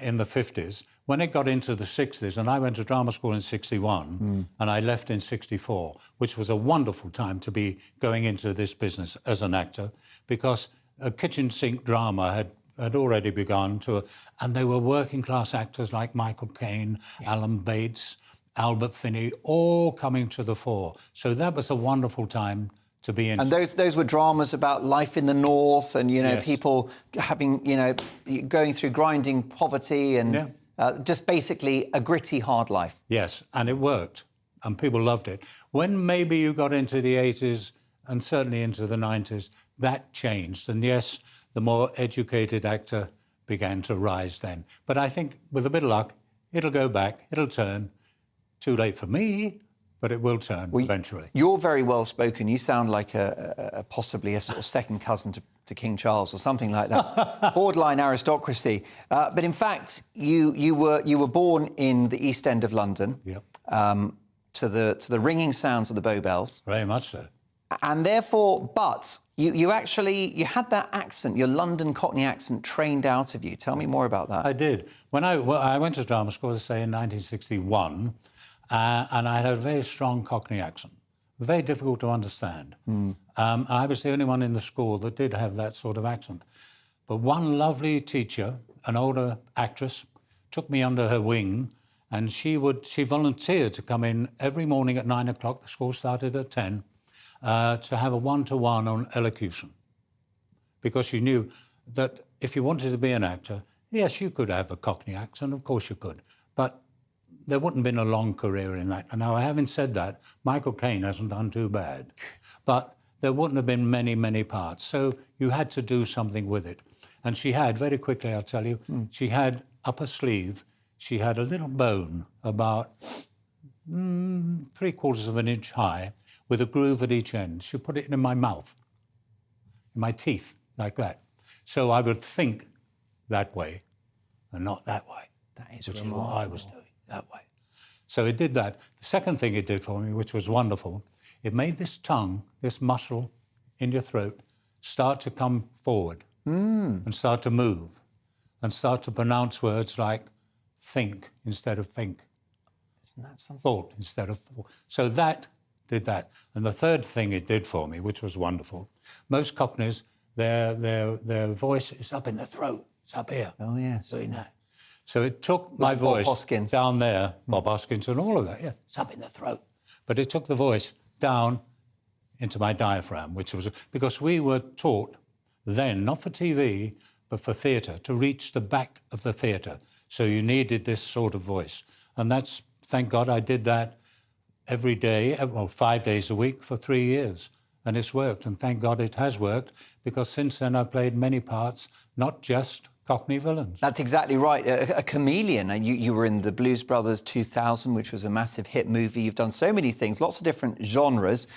in the 50s. When it got into the 60s, and I went to drama school in 61, and I left in 64, which was a wonderful time to be going into this business as an actor, because a kitchen sink drama had already begun and they were working class actors like Michael Caine, Alan Bates, Albert Finney, all coming to the fore. So that was a wonderful time to be in. And those were dramas about life in the north and, people having, going through grinding poverty and just basically a gritty, hard life. Yes, and it worked and people loved it. When maybe you got into the 80s and certainly into the 90s, that changed. And yes, the more educated actor began to rise then. But I think with a bit of luck, it'll go back, it'll turn. Too late for me, but it will turn eventually. You're very well spoken. You sound like possibly a sort of second cousin to King Charles or something like that. Borderline aristocracy. But in fact, you were born in the East End of London. Yep. To the ringing sounds of the Bow Bells. Very much so. And therefore, but you had that accent, your London Cockney accent, trained out of you. Tell me more about that. I did. When I went to drama school, as I say, in 1961, and I had a very strong Cockney accent, very difficult to understand. I was the only one in the school that did have that sort of accent. But one lovely teacher, an older actress, took me under her wing, and she volunteered to come in every morning at 9 o'clock. The school started at 10. To have a one-to-one on elocution. Because she knew that if you wanted to be an actor, yes, you could have a Cockney accent, of course you could, but there wouldn't have been a long career in that. And now, having said that, Michael Caine hasn't done too bad, but there wouldn't have been many, many parts. So you had to do something with it. And she had, very quickly, I'll tell you, she had up her sleeve, she had a little bone about 3/4 of an inch high, with a groove at each end. She put it in my mouth, in my teeth, like that. So I would think that way and not that way. That is which remarkable. is what I was doing, that way. So it did that. The second thing it did for me, which was wonderful, it made this tongue, this muscle in your throat, start to come forward and start to move. and start to pronounce words like think instead of think. Isn't that something? Thought instead of thought. So that did that. And the third thing it did for me, which was wonderful, most Cockneys, their voice is up in the throat. It's up here. Oh, yes. Doing that. So it took my voice down there, Bob Hoskins and all of that, yeah, it's up in the throat. But it took the voice down into my diaphragm, which was, because we were taught then, not for TV, but for theatre, to reach the back of the theatre. So you needed this sort of voice. And that's, thank God I did that every day, well, 5 days a week for 3 years. And it's worked, and thank God it has worked, because since then I've played many parts, not just Cockney villains. That's exactly right. A chameleon. You were in the Blues Brothers 2000, which was a massive hit movie. You've done so many things, lots of different genres.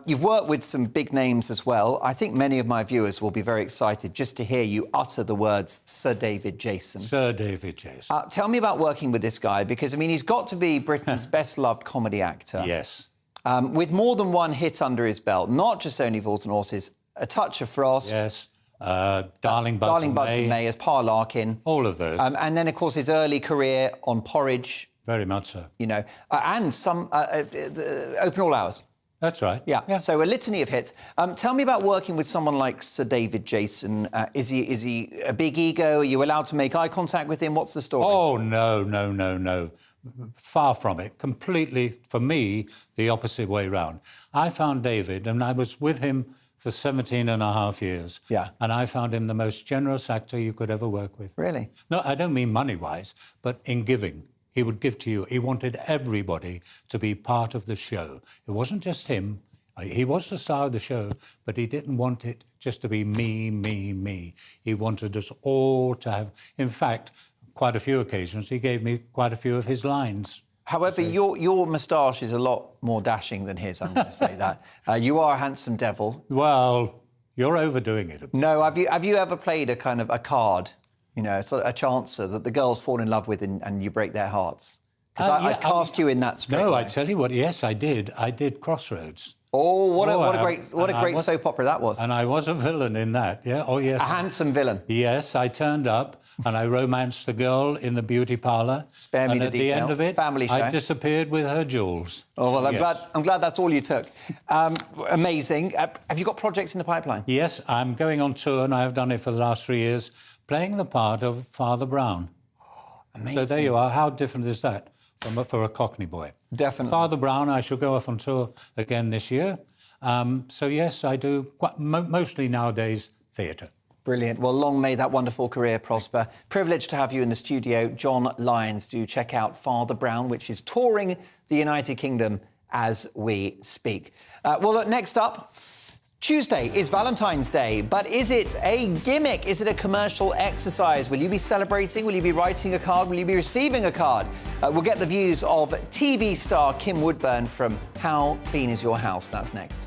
You've worked with some big names as well. I think many of my viewers will be very excited just to hear you utter the words Sir David Jason. Sir David Jason. Tell me about working with this guy, because, I mean, he's got to be Britain's best-loved comedy actor. Yes. With more than one hit under his belt, not just Only Fools and Horses, A Touch of Frost. Yes. Darling Buds and May as Pa Larkin. All of those. And then, of course, his early career on Porridge. Very much so. You know, and some Open All Hours. That's right. Yeah. So a litany of hits. Tell me about working with someone like Sir David Jason. Is he a big ego? Are you allowed to make eye contact with him? What's the story? Oh, no. Far from it. Completely, for me, the opposite way round. I found David, and I was with him for 17 and a half years. Yeah. And I found him the most generous actor you could ever work with. Really? No, I don't mean money-wise, but in giving. He would give to you. He wanted everybody to be part of the show. It wasn't just him. He was the star of the show, but he didn't want it just to be me. He wanted us all to have... In fact, quite a few occasions, he gave me quite a few of his lines. However, your moustache is a lot more dashing than his, I'm going to say that. You are a handsome devil. Well, you're overdoing it. No, have you ever played a kind of a card, you know, sort of a chancer that the girls fall in love with and you break their hearts? Because I cast you in that straight way. I tell you what, yes, I did. I did Crossroads. Oh, what a great soap opera that was. And I was a villain in that, yeah. Oh, yes. A handsome villain. Yes, I turned up and I romanced the girl in the beauty parlour. Spare me and the at details. the end of it, Family show. I disappeared with her jewels. Oh, well, Yes. I'm glad that's all you took. Amazing. Have you got projects in the pipeline? Yes, I'm going on tour, and I have done it for the last 3 years, playing the part of Father Brown. Amazing. So there you are. How different is that for a Cockney boy? Definitely. Father Brown, I shall go off on tour again this year. So, yes, I do mostly nowadays theatre. Brilliant. Well, long may that wonderful career prosper. Privileged to have you in the studio. John Lyons. Do check out Father Brown, which is touring the United Kingdom as we speak. Well, look, next up, Tuesday is Valentine's Day, but is it a gimmick? Is it a commercial exercise? Will you be celebrating? Will you be writing a card? Will you be receiving a card? We'll get the views of TV star Kim Woodburn from How Clean Is Your House? That's next.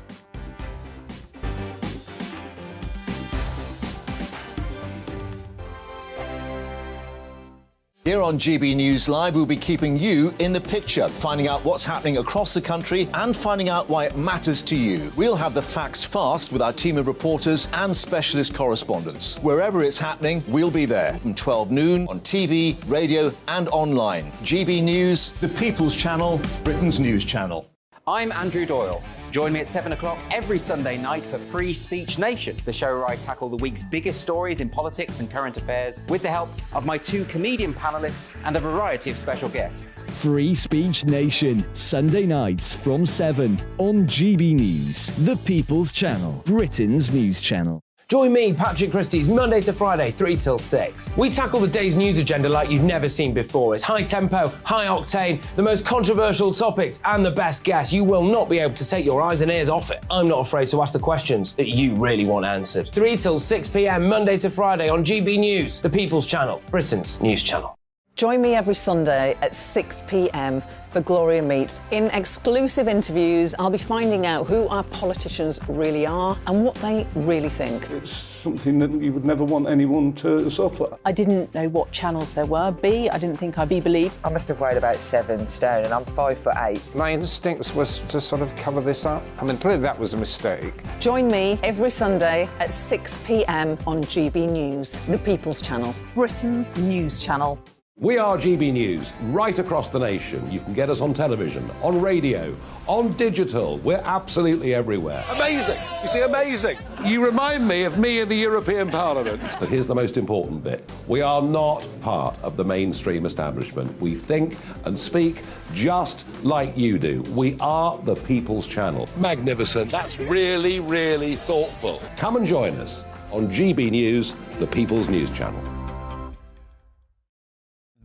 Here on GB News Live, we'll be keeping you in the picture, finding out what's happening across the country and finding out why it matters to you. We'll have the facts fast with our team of reporters and specialist correspondents. Wherever it's happening, we'll be there from 12 noon on TV, radio and online. GB News, the People's Channel, Britain's news channel. I'm Andrew Doyle. Join me at 7 o'clock every Sunday night for Free Speech Nation, the show where I tackle the week's biggest stories in politics and current affairs with the help of my 2 comedian panellists and a variety of special guests. Free Speech Nation, Sunday nights from 7 on GB News, the People's Channel, Britain's news channel. Join me, Patrick Christys, Monday to Friday, 3 till 6. We tackle the day's news agenda like you've never seen before. It's high tempo, high octane, the most controversial topics and the best guests. You will not be able to take your eyes and ears off it. I'm not afraid to ask the questions that you really want answered. 3 till 6 p.m, Monday to Friday on GB News, the People's Channel, Britain's news channel. Join me every Sunday at 6 p.m. for Gloria Meets. In exclusive interviews, I'll be finding out who our politicians really are and what they really think. It's something that you would never want anyone to suffer. I didn't know what channels there were. B, I didn't think I'd be believed. I must have weighed about 7 stone and I'm 5'8". My instincts was to sort of cover this up. I mean, clearly that was a mistake. Join me every Sunday at 6 p.m. on GB News, the People's Channel, Britain's news channel. We are GB News, right across the nation. You can get us on television, on radio, on digital. We're absolutely everywhere. Amazing. You see, amazing. You remind me of me in the European Parliament. But here's the most important bit. We are not part of the mainstream establishment. We think and speak just like you do. We are the People's Channel. Magnificent. That's really, really thoughtful. Come and join us on GB News, the People's News Channel.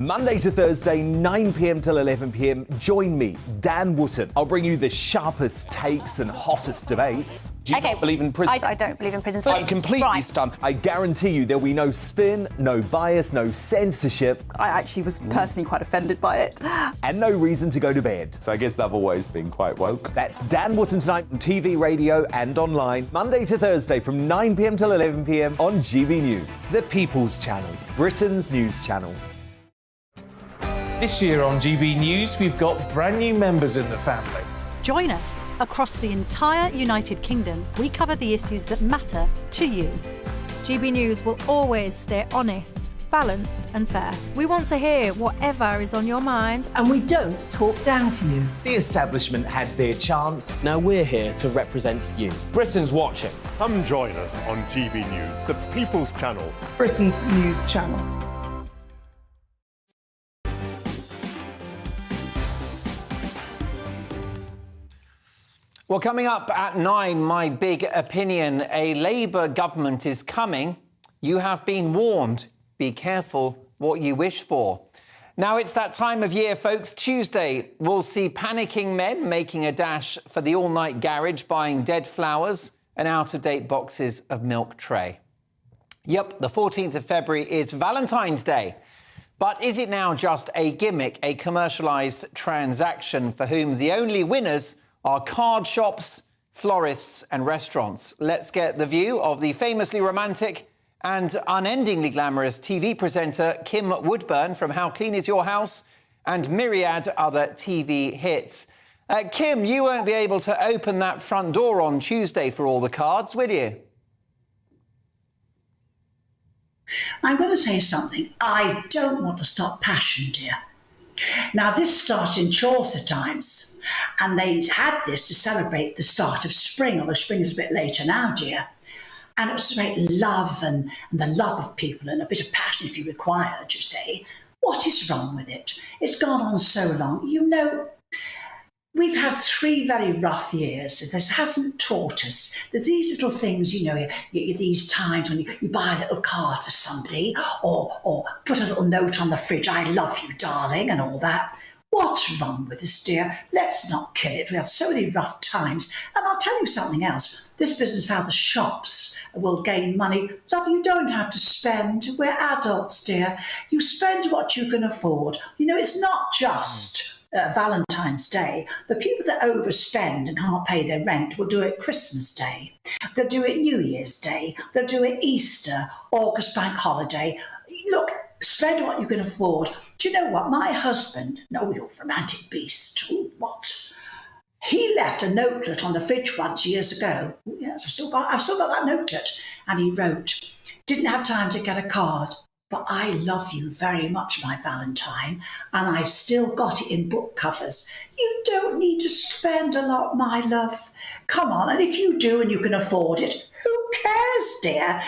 Monday to Thursday, 9 p.m. till 11 p.m. Join me, Dan Wootton. I'll bring you the sharpest takes and hottest debates. Do you not believe in prisons? I don't believe in prisons. I'm completely stunned. I guarantee you there'll be no spin, no bias, no censorship. I actually was personally quite offended by it. And no reason to go to bed. So I guess they've always been quite woke. That's Dan Wootton tonight on TV, radio and online. Monday to Thursday from 9 p.m. till 11 p.m. on GB News. The People's Channel, Britain's news channel. This year on GB News, we've got brand new members in the family. Join us. Across the entire United Kingdom, we cover the issues that matter to you. GB News will always stay honest, balanced and fair. We want to hear whatever is on your mind. And we don't talk down to you. The establishment had their chance. Now we're here to represent you. Britain's watching. Come join us on GB News, the People's Channel. Britain's news channel. Well, coming up at 9, my big opinion, a Labour government is coming. You have been warned. Be careful what you wish for. Now, it's that time of year, folks. Tuesday, we'll see panicking men making a dash for the all-night garage, buying dead flowers and out-of-date boxes of milk tray. Yep, the 14th of February is Valentine's Day. But is it now just a gimmick, a commercialised transaction for whom the only winners are card shops, florists and restaurants? Let's get the view of the famously romantic and unendingly glamorous TV presenter Kim Woodburn from How Clean Is Your House and myriad other TV hits. Kim, you won't be able to open that front door on Tuesday for all the cards, will you? I'm going to say something. I don't want to stop passion, dear. Now, this started in Chaucer times, and they had this to celebrate the start of spring, although spring is a bit later now, dear. And it was to celebrate love and the love of people and a bit of passion if you required, you say. What is wrong with it? It's gone on so long. You know, we've had 3 very rough years. This hasn't taught us that these little things, you know, these times when you buy a little card for somebody or put a little note on the fridge, I love you, darling, and all that. What's wrong with us, dear? Let's not kill it. We had so many rough times. And I'll tell you something else. This business of how the shops will gain money. Love, you don't have to spend. We're adults, dear. You spend what you can afford. You know, it's not just Valentine's Day. The people that overspend and can't pay their rent will do it Christmas Day. They'll do it New Year's Day. They'll do it Easter, August bank holiday. Look, spend what you can afford. Do you know what? My husband, no, you're a romantic beast. Ooh, what? He left a notelet on the fridge once years ago. Ooh, yes, I've still got that notelet. And he wrote, didn't have time to get a card, but I love you very much, my Valentine, and I've still got it in book covers. You don't need to spend a lot, my love. Come on, and if you do and you can afford it, who cares, dear?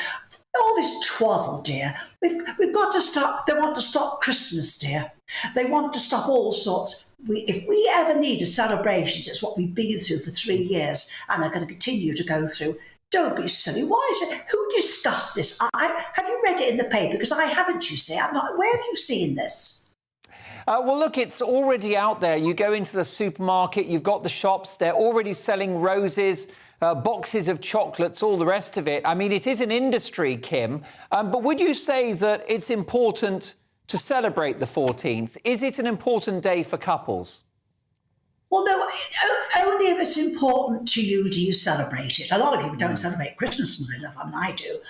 All this twaddle, dear. We've got to stop. They want to stop Christmas, dear. They want to stop all sorts. If we ever needed celebrations, it's what we've been through for 3 years and are going to continue to go through. Don't be silly. Why is it? Who discussed this? Have you read it in the paper? Because I haven't, you see. I'm not. Where have you seen this? Well, look, it's already out there. You go into the supermarket, you've got the shops, they're already selling roses, boxes of chocolates, all the rest of it. I mean, it is an industry, Kim. But would you say that it's important to celebrate the 14th? Is it an important day for couples? Well, no, only if it's important to you do you celebrate it. A lot of people don't celebrate Christmas, my love. I mean, I do.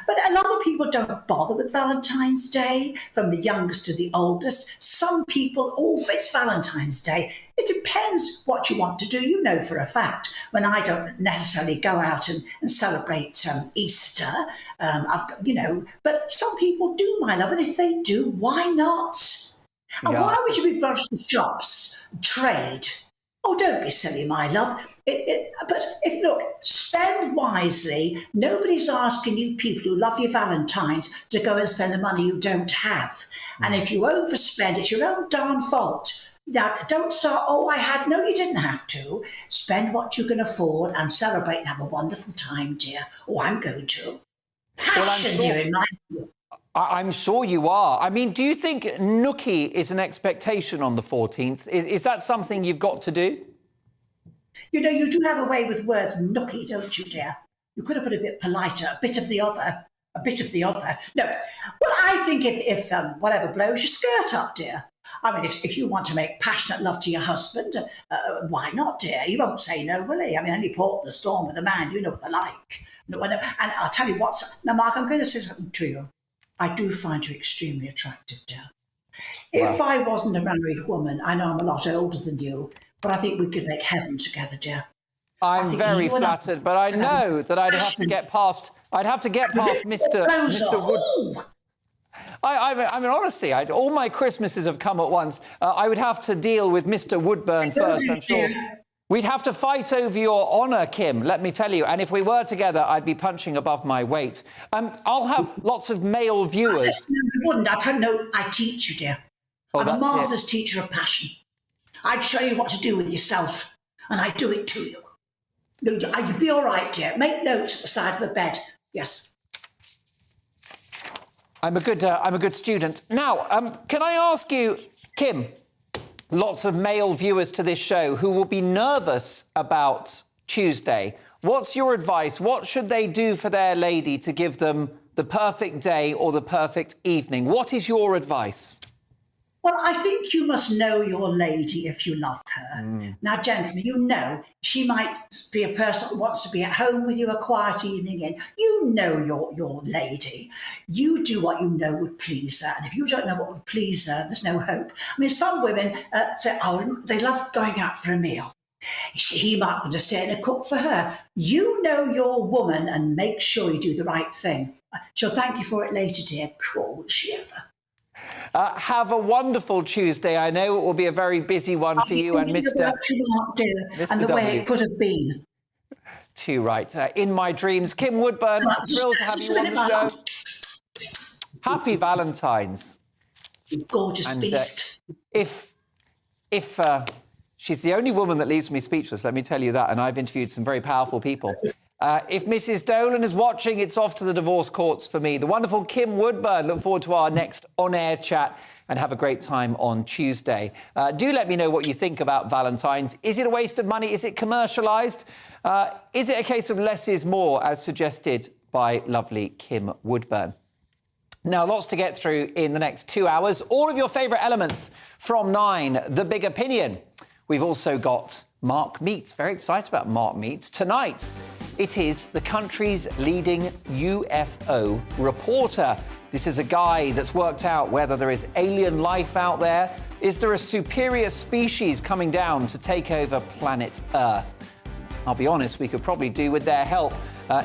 But a lot of people don't bother with Valentine's Day, from the youngest to the oldest. Some people, it's Valentine's Day. It depends what you want to do. You know for a fact, when I don't necessarily go out and celebrate Easter, but some people do, my love. And if they do, why not? And why would you be rushed to shops, trade? Oh, don't be silly, my love. Look, spend wisely. Nobody's asking you people who love your Valentines to go and spend the money you don't have. And if you overspend, it's your own darn fault. Now, don't start, no, you didn't have to. Spend what you can afford and celebrate and have a wonderful time, dear. Oh, I'm going to. Passion, dear, in my view. I'm sure you are. I mean, do you think nookie is an expectation on the 14th? Is that something you've got to do? You know, you do have a way with words, nookie, don't you, dear? You could have put a bit politer, a bit of the other. No. Well, I think if whatever blows your skirt up, dear. I mean, if you want to make passionate love to your husband, why not, dear? He won't say no, will he? I mean, only port in the storm with a man, you know what they're like. And I'll tell you what. Now, Mark, I'm going to say something to you. I do find you extremely attractive, dear. If I wasn't a married woman, I know I'm a lot older than you, but I think we could make heaven together, dear. I'm very flattered, but I know that I'd have to get past Mr. Wood. I mean, honestly, all my Christmases have come at once. I would have to deal with Mr. Woodburn first, I'm sure. We'd have to fight over your honour, Kim, let me tell you. And if we were together, I'd be punching above my weight. I'll have lots of male viewers. No, you wouldn't. I teach you, dear. I'm a marvellous teacher of passion. I'd show you what to do with yourself, and I'd do it to you. You'd be all right, dear. Make notes at the side of the bed. Yes. I'm a good student. Now, can I ask you, Kim, lots of male viewers to this show who will be nervous about Tuesday. What's your advice? What should they do for their lady to give them the perfect day or the perfect evening? What is your advice? Well, I think you must know your lady if you love her. Now, gentlemen, you know she might be a person who wants to be at home with you a quiet evening in. You know your lady. You do what you know would please her. And if you don't know what would please her, there's no hope. I mean, some women say, they love going out for a meal. He might want to stay and cook for her. You know your woman and make sure you do the right thing. She'll thank you for it later, dear. Cool, will she ever? Have a wonderful Tuesday. I know it will be a very busy one for you and Mr. And the way it could have been. Too right. In my dreams, Kim Woodburn, thrilled to have you on the show. Happy Valentine's. You gorgeous beast. If she's the only woman that leaves me speechless, let me tell you that, and I've interviewed some very powerful people. If Mrs. Dolan is watching, it's off to the divorce courts for me. The wonderful Kim Woodburn. Look forward to our next on-air chat and have a great time on Tuesday. Do let me know what you think about Valentine's. Is it a waste of money? Is it commercialised? Is it a case of less is more, as suggested by lovely Kim Woodburn? Now, lots to get through in the next 2 hours. All of your favourite elements from 9, The Big Opinion. We've also got Mark Meets. Very excited about Mark Meets. Tonight, it is the country's leading UFO reporter. This is a guy that's worked out whether there is alien life out there. Is there a superior species coming down to take over planet Earth? I'll be honest, we could probably do with their help.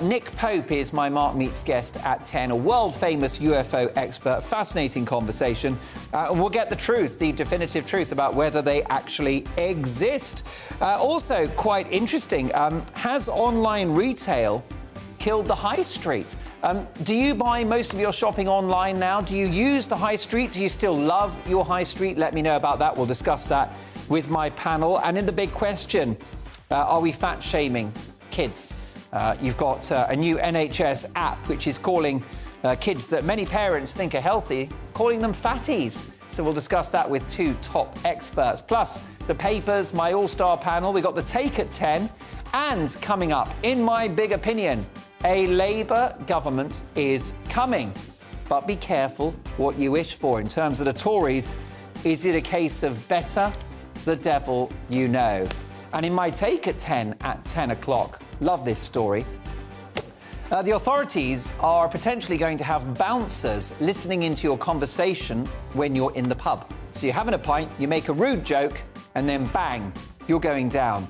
Nick Pope is my Mark Meets guest at 10, a world-famous UFO expert. Fascinating conversation. And we'll get the truth, the definitive truth about whether they actually exist. Also, quite interesting, has online retail killed the high street? Do you buy most of your shopping online now? Do you use the high street? Do you still love your high street? Let me know about that. We'll discuss that with my panel. And in the big question, are we fat-shaming kids? You've got a new NHS app which is calling kids that many parents think are healthy, calling them fatties. So we'll discuss that with 2 top experts. Plus, the papers, my all-star panel. We've got the take at 10. And coming up, in my big opinion, a Labour government is coming. but be careful what you wish for. In terms of the Tories, is it a case of better the devil you know? And in my take at 10 o'clock, love this story. The authorities are potentially going to have bouncers listening into your conversation when you're in the pub. So you're having a pint, you make a rude joke, and then bang, you're going down.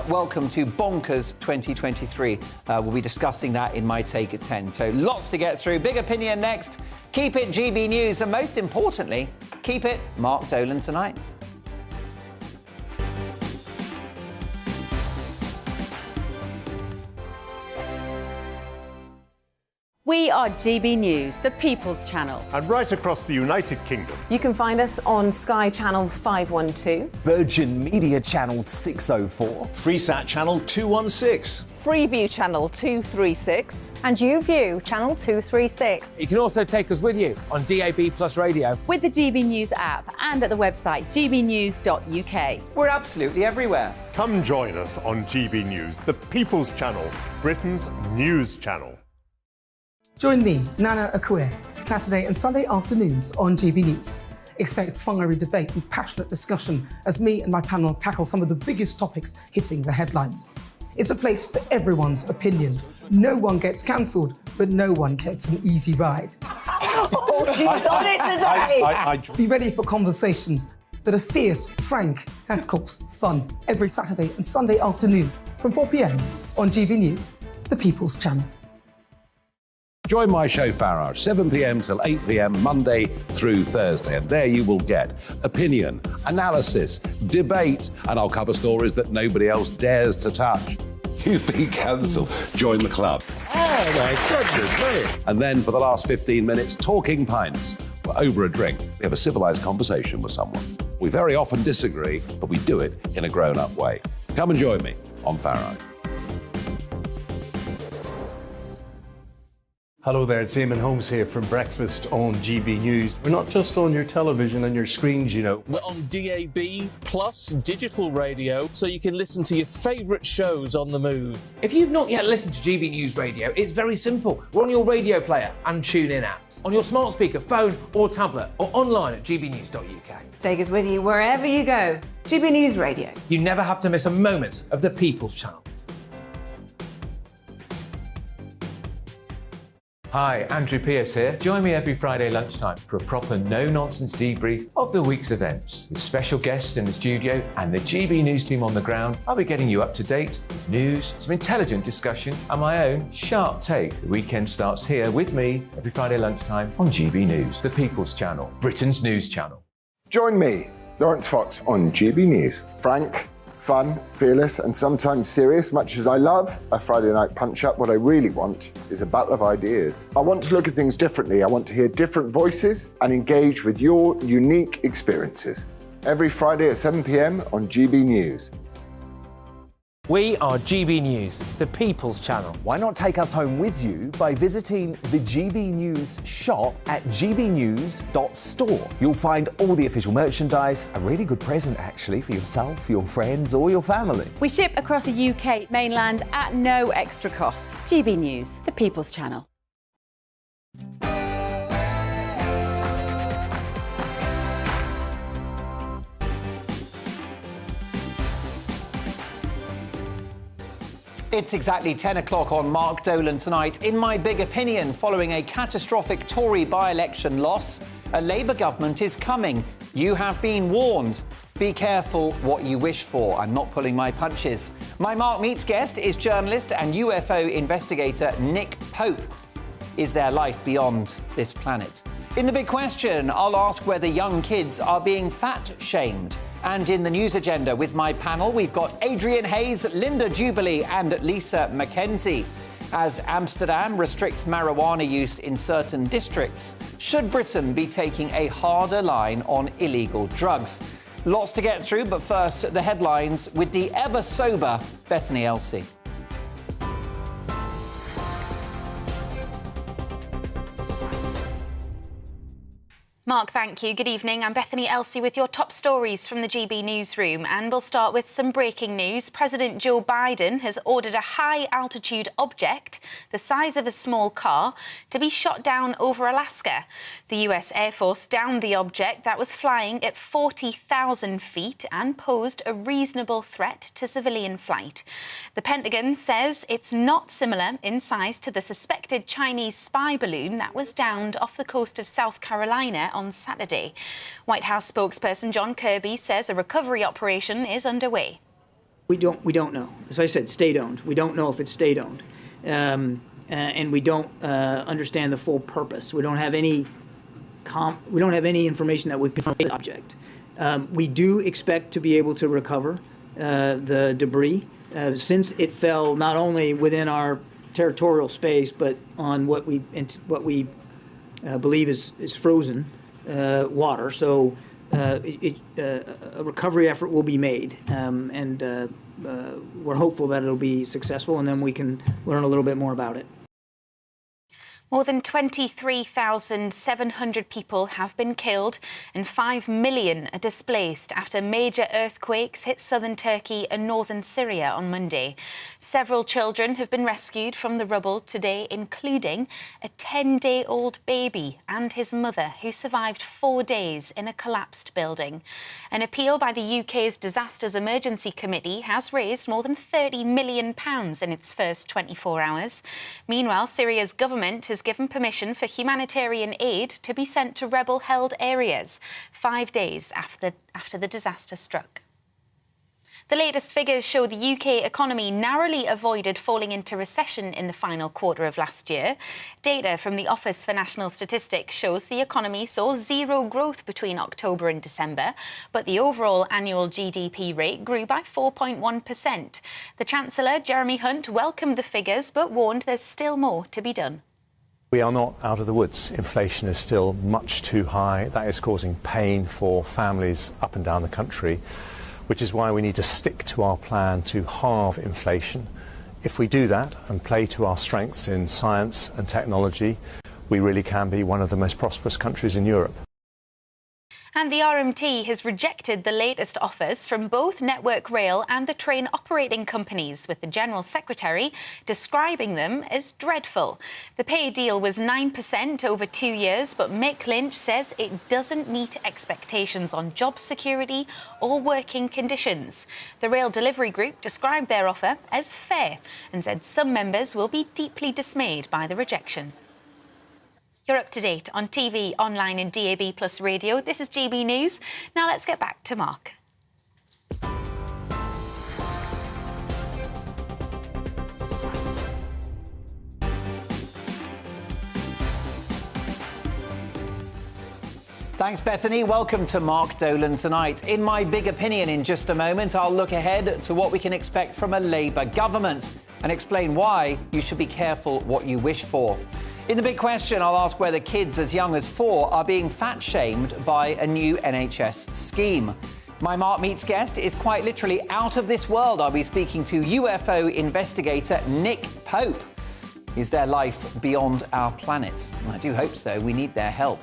Welcome to Bonkers 2023. We'll be discussing that in my take at 10. So lots to get through. Big opinion next. Keep it GB News. And most importantly, keep it Mark Dolan tonight. We are GB News, the People's Channel. And right across the United Kingdom. You can find us on Sky Channel 512. Virgin Media Channel 604. Freesat Channel 216. Freeview Channel 236. And YouView Channel 236. You can also take us with you on DAB Plus Radio. With the GB News app and at the website gbnews.uk. We're absolutely everywhere. Come join us on GB News, the People's Channel, Britain's news channel. Join me, Nana Akue, Saturday and Sunday afternoons on GB News. Expect fiery debate and passionate discussion as me and my panel tackle some of the biggest topics hitting the headlines. It's a place for everyone's opinion. No one gets cancelled, but no one gets an easy ride. Oh, she's on it today! Be ready for conversations that are fierce, frank, and of course, fun. Every Saturday and Sunday afternoon from 4 p.m. on GB News, the People's Channel. Join my show Farage, 7 p.m. till 8 p.m. Monday through Thursday. And there you will get opinion, analysis, debate, and I'll cover stories that nobody else dares to touch. You've been cancelled. Join the club. Oh, my goodness me. And then for the last 15 minutes, talking pints. We're over a drink. We have a civilised conversation with someone. We very often disagree, but we do it in a grown-up way. Come and join me on Farage. Hello there, it's Eamonn Holmes here from Breakfast on GB News. We're not just on your television and your screens, you know. We're on DAB plus digital radio, so you can listen to your favourite shows on the move. If you've not yet listened to GB News Radio, it's very simple. We're on your radio player and tune-in apps, on your smart speaker, phone or tablet, or online at gbnews.uk. Take us with you wherever you go. GB News Radio. You never have to miss a moment of the People's Channel. Hi, Andrew Pearce here. Join me every Friday lunchtime for a proper no-nonsense debrief of the week's events. With special guests in the studio and the GB News team on the ground, I'll be getting you up to date with news, some intelligent discussion and my own sharp take. The weekend starts here with me every Friday lunchtime on GB News, the People's Channel, Britain's news channel. Join me, Laurence Fox, on GB News. Frank, fun, fearless, and sometimes serious. Much as I love a Friday night punch-up, what I really want is a battle of ideas. I want to look at things differently. I want to hear different voices and engage with your unique experiences. Every Friday at 7 p.m. on GB News. We are GB News, the People's Channel. Why not take us home with you by visiting the GB News shop at gbnews.store. You'll find all the official merchandise, a really good present actually for yourself, your friends or your family. We ship across the UK mainland at no extra cost. GB News, the People's Channel. It's exactly 10 o'clock on Mark Dolan tonight. In my big opinion, following a catastrophic Tory by-election loss, a Labour government is coming. You have been warned. Be careful what you wish for. I'm not pulling my punches. My Mark Meets guest is journalist and UFO investigator Nick Pope. Is there life beyond this planet? In the big question, I'll ask whether young kids are being fat-shamed. And in the news agenda with my panel, we've got Adrian Hayes, Linda Dewberry and Lisa McKenzie. As Amsterdam restricts marijuana use in certain districts, should Britain be taking a harder line on illegal drugs? Lots to get through, but first, the headlines with the ever-sober Bethany Elsey. Mark, thank you. Good evening. I'm Bethany Elsey with your top stories from the GB newsroom, and we'll start with some breaking news. President Joe Biden has ordered a high-altitude object the size of a small car to be shot down over Alaska. The US Air Force downed the object that was flying at 40,000 feet and posed a reasonable threat to civilian flight. The Pentagon says it's not similar in size to the suspected Chinese spy balloon that was downed off the coast of South Carolina on Saturday. White House spokesperson John Kirby says a recovery operation is underway. We don't know. As I said, state-owned. We don't know if it's state-owned, and we don't understand the full purpose. We don't have any information that would confirm the object. We do expect to be able to recover the debris since it fell not only within our territorial space but on what we believe is frozen water. So a recovery effort will be made, and we're hopeful that it'll be successful, and then we can learn a little bit more about it. More than 23,700 people have been killed and 5 million are displaced after major earthquakes hit southern Turkey and northern Syria on Monday. Several children have been rescued from the rubble today, including a 10-day-old baby and his mother, who survived 4 days in a collapsed building. An appeal by the UK's Disasters Emergency Committee has raised more than £30 million in its first 24 hours. Meanwhile, Syria's government has given permission for humanitarian aid to be sent to rebel-held areas 5 days after the disaster struck. The latest figures show the UK economy narrowly avoided falling into recession in the final quarter of last year. Data from the Office for National Statistics shows the economy saw zero growth between October and December, but the overall annual GDP rate grew by 4.1%. The Chancellor, Jeremy Hunt, welcomed the figures but warned there's still more to be done. We are not out of the woods. Inflation is still much too high. That is causing pain for families up and down the country, which is why we need to stick to our plan to halve inflation. If we do that and play to our strengths in science and technology, we really can be one of the most prosperous countries in Europe. And the RMT has rejected the latest offers from both Network Rail and the train operating companies, with the General Secretary describing them as dreadful. The pay deal was 9% over 2 years, but Mick Lynch says it doesn't meet expectations on job security or working conditions. The Rail Delivery Group described their offer as fair and said some members will be deeply dismayed by the rejection. You're up to date on TV, online and DAB+ radio. This is GB News. Now let's get back to Mark. Thanks, Bethany. Welcome to Mark Dolan Tonight. In my big opinion in just a moment, I'll look ahead to what we can expect from a Labour government and explain why you should be careful what you wish for. In the big question, I'll ask whether kids as young as 4 are being fat-shamed by a new NHS scheme. My Mark Meets guest is quite literally out of this world. I'll be speaking to UFO investigator Nick Pope. Is there life beyond our planet? I do hope so. We need their help.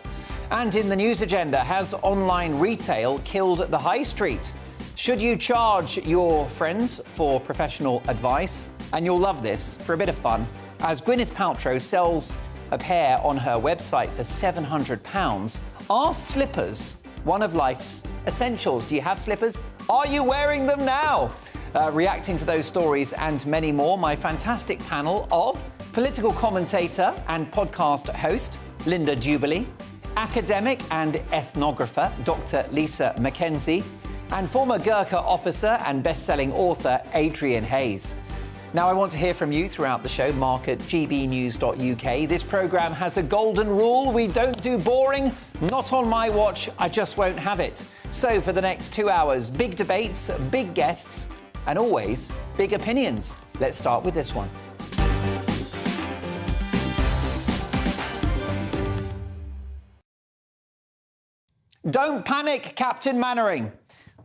And in the news agenda, has online retail killed the high street? Should you charge your friends for professional advice? And you'll love this, for a bit of fun, as Gwyneth Paltrow sells a pair on her website for £700. Are slippers one of life's essentials? Do you have slippers? Are you wearing them now? Reacting to those stories and many more, my fantastic panel of political commentator and podcast host Linda Dewberry, academic and ethnographer Dr. Lisa Mackenzie, and former Gurkha officer and best-selling author Adrian Hayes. Now, I want to hear from you throughout the show, mark at gbnews.uk. This programme has a golden rule. We don't do boring. Not on my watch. I just won't have it. So for the next 2 hours, big debates, big guests, and always big opinions. Let's start with this one. Don't panic, Captain Mannering.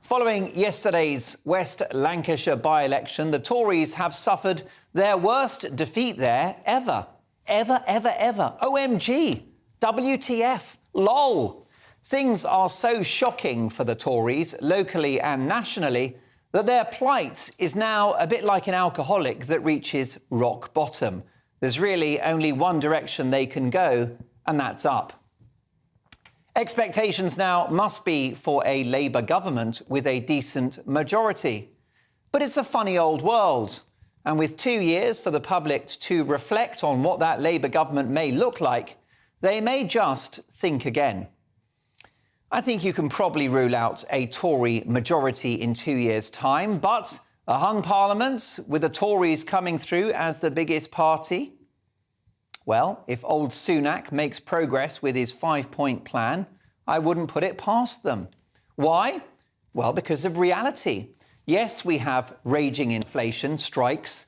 Following yesterday's West Lancashire by-election, the Tories have suffered their worst defeat there ever. Ever. OMG. WTF. LOL. Things are so shocking for the Tories, locally and nationally, that their plight is now a bit like an alcoholic that reaches rock bottom. There's really only one direction they can go, and that's up. Expectations now must be for a Labour government with a decent majority. But it's a funny old world. And with 2 years for the public to reflect on what that Labour government may look like, they may just think again. I think you can probably rule out a Tory majority in 2 years' time, but a hung parliament with the Tories coming through as the biggest party? Well, if old Sunak makes progress with his 5-point plan, I wouldn't put it past them. Why? Well, because of reality. Yes, we have raging inflation, strikes,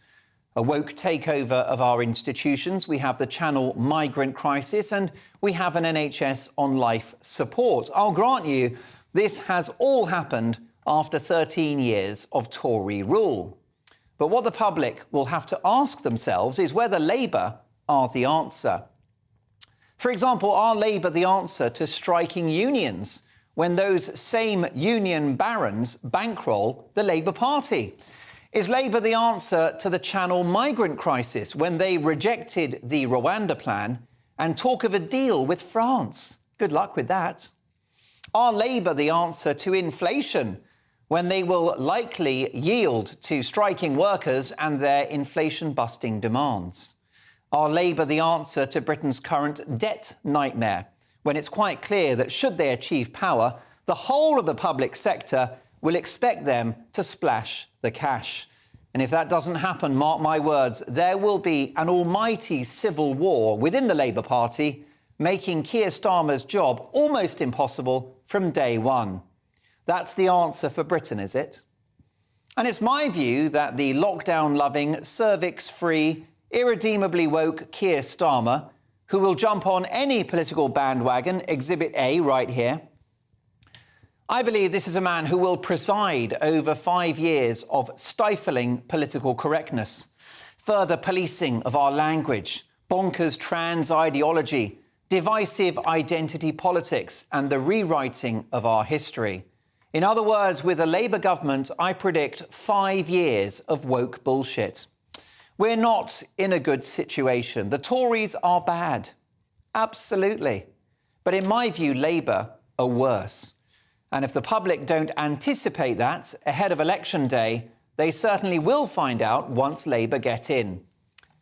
a woke takeover of our institutions, we have the Channel migrant crisis, and we have an NHS on life support. I'll grant you, this has all happened after 13 years of Tory rule. But what the public will have to ask themselves is whether Labour are the answer. For example, are Labour the answer to striking unions when those same union barons bankroll the Labour Party? Is Labour the answer to the Channel migrant crisis when they rejected the Rwanda plan and talk of a deal with France? Good luck with that. Are Labour the answer to inflation when they will likely yield to striking workers and their inflation-busting demands? Are Labour the answer to Britain's current debt nightmare, when it's quite clear that should they achieve power, the whole of the public sector will expect them to splash the cash? And if that doesn't happen, mark my words, there will be an almighty civil war within the Labour Party, making Keir Starmer's job almost impossible from day one. That's the answer for Britain, is it? And it's my view that the lockdown-loving, cervix-free, irredeemably woke Keir Starmer, who will jump on any political bandwagon, Exhibit A right here, I believe this is a man who will preside over 5 years of stifling political correctness, further policing of our language, bonkers trans ideology, divisive identity politics, and the rewriting of our history. In other words, with a Labour government, I predict 5 years of woke bullshit. We're not in a good situation. The Tories are bad. Absolutely. But in my view, Labour are worse. And if the public don't anticipate that ahead of election day, they certainly will find out once Labour get in.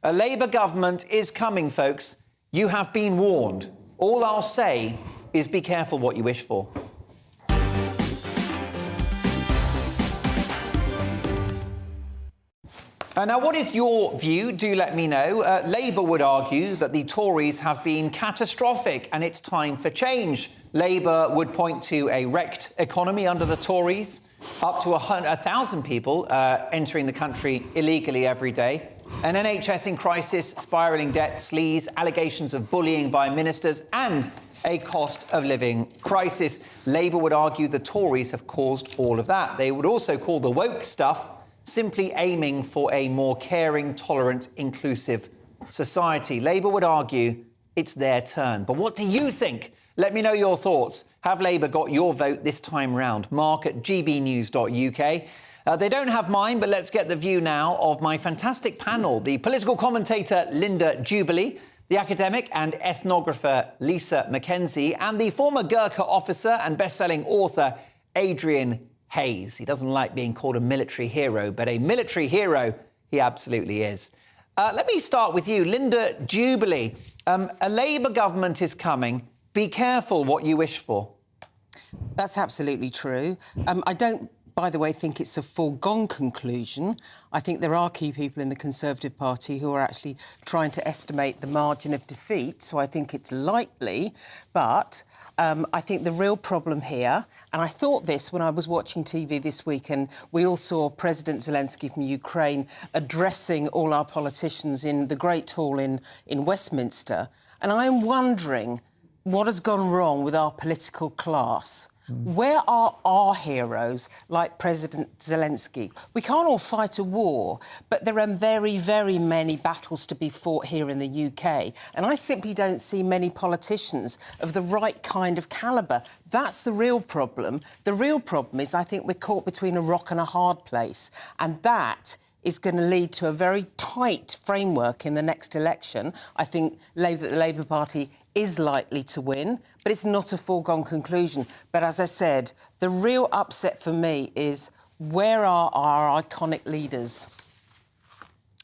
A Labour government is coming, folks. You have been warned. All I'll say is be careful what you wish for. Now, what is your view? Do let me know. Labour would argue that the Tories have been catastrophic and it's time for change. Labour would point to a wrecked economy under the Tories, up to 1,000 people entering the country illegally every day, an NHS in crisis, spiralling debt, sleaze, allegations of bullying by ministers, and a cost of living crisis. Labour would argue the Tories have caused all of that. They would also call the woke stuff simply aiming for a more caring, tolerant, inclusive society. Labour would argue it's their turn. But what do you think? Let me know your thoughts. Have Labour got your vote this time round? Mark at gbnews.uk. They don't have mine, but let's get the view now of my fantastic panel. The political commentator Linda Dewberry, the academic and ethnographer Lisa Mackenzie, and the former Gurkha officer and best-selling author Adrian Hayes. He doesn't like being called a military hero, but a military hero he absolutely is. Let me start with you, Linda Dewberry. A Labour government is coming. Be careful what you wish for. That's absolutely true. I don't, by the way, think it's a foregone conclusion. I think there are key people in the Conservative Party who are actually trying to estimate the margin of defeat, so I think it's likely. But I think the real problem here, and I thought this when I was watching TV this week, and we all saw President Zelensky from Ukraine addressing all our politicians in the Great Hall in Westminster, and I'm wondering what has gone wrong with our political class. Where are our heroes, like President Zelensky? We can't all fight a war, but there are very, very many battles to be fought here in the UK, and I simply don't see many politicians of the right kind of calibre. That's the real problem. The real problem is I think we're caught between a rock and a hard place, and that is going to lead to a very tight framework in the next election. I think the Labour Party is likely to win, but it's not a foregone conclusion. But as I said, the real upset for me is where are our iconic leaders?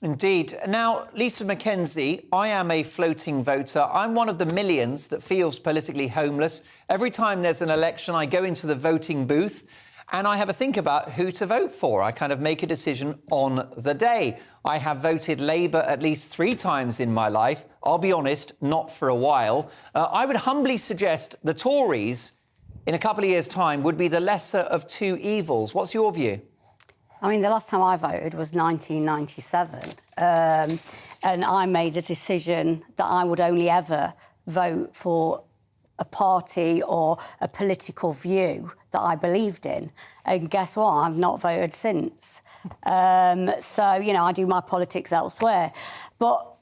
Indeed. Now, Lisa Mackenzie, I am a floating voter. I'm one of the millions that feels politically homeless. Every time there's an election, I go into the voting booth and I have a think about who to vote for. I kind of make a decision on the day. I have voted Labour at least 3 times in my life. I'll be honest, not for a while. I would humbly suggest the Tories, in a couple of years' time, would be the lesser of 2 evils. What's your view? I mean, the last time I voted was 1997, and I made a decision that I would only ever vote for a party or a political view that I believed in. And guess what? I've not voted since. So, you know, I do my politics elsewhere. But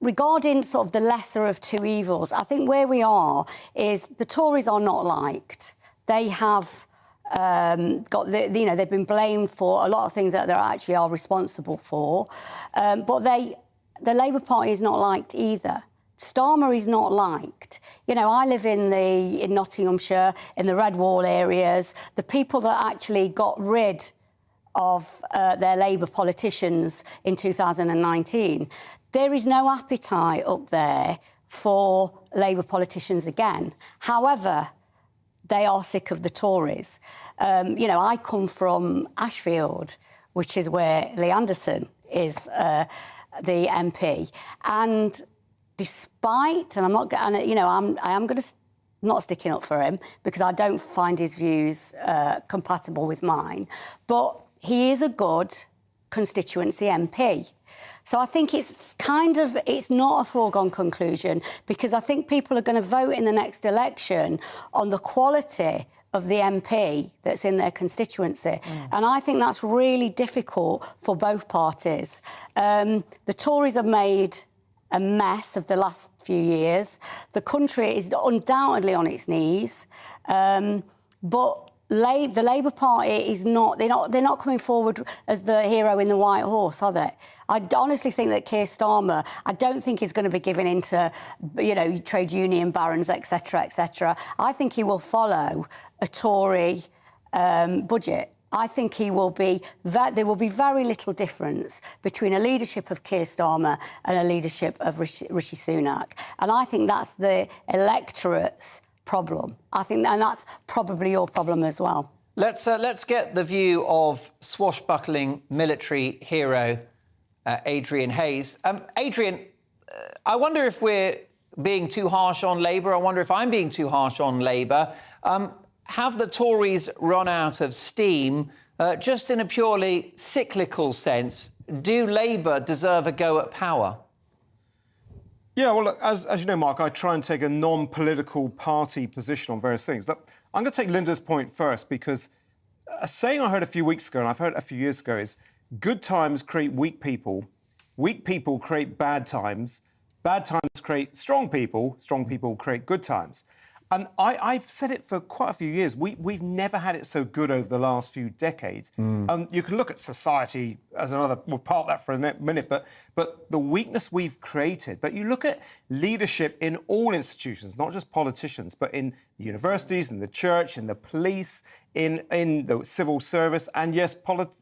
regarding sort of the lesser of 2 evils, I think where we are is the Tories are not liked. They have they've been blamed for a lot of things that they actually are responsible for. But the Labour Party is not liked either. Starmer is not liked. You know, I live in Nottinghamshire, in the Red Wall areas. The people that actually got rid of their Labour politicians in 2019, there is no appetite up there for Labour politicians again. However, they are sick of the Tories. You know, I come from Ashfield, which is where Lee Anderson is the MP, and despite, and I'm not, you know, I am going to not sticking up for him because I don't find his views compatible with mine, but he is a good constituency MP. So I think it's not a foregone conclusion because I think people are going to vote in the next election on the quality of the MP that's in their constituency. And I think that's really difficult for both parties. The Tories have made a mess of the last few years. The country is undoubtedly on its knees, but the Labour Party is not. They're not coming forward as the hero in the white horse, are they? I honestly think that Keir Starmer, I don't think he's going to be giving in to, you know, trade union barons, etc., etc. I think he will follow a Tory budget. I think there will be very little difference between a leadership of Keir Starmer and a leadership of Rishi Sunak. And I think that's the electorate's problem. I think, and that's probably your problem as well. Let's get the view of swashbuckling military hero Adrian Hayes. Adrian, I wonder if we're being too harsh on Labour. I wonder if I'm being too harsh on Labour. Have the Tories run out of steam? Just in a purely cyclical sense, do Labour deserve a go at power? Yeah, well, look, as you know, Mark, I try and take a non-political party position on various things. Look, I'm going to take Linda's point first because a saying I heard a few weeks ago, and I've heard a few years ago, is good times create weak people create bad times create strong people create good times. And I've said it for quite a few years. We've never had it so good over the last few decades. You can look at society as another. We'll park that for a minute, but the weakness we've created. But you look at leadership in all institutions, not just politicians, but in the universities, in the church, in the police, in the civil service, and yes,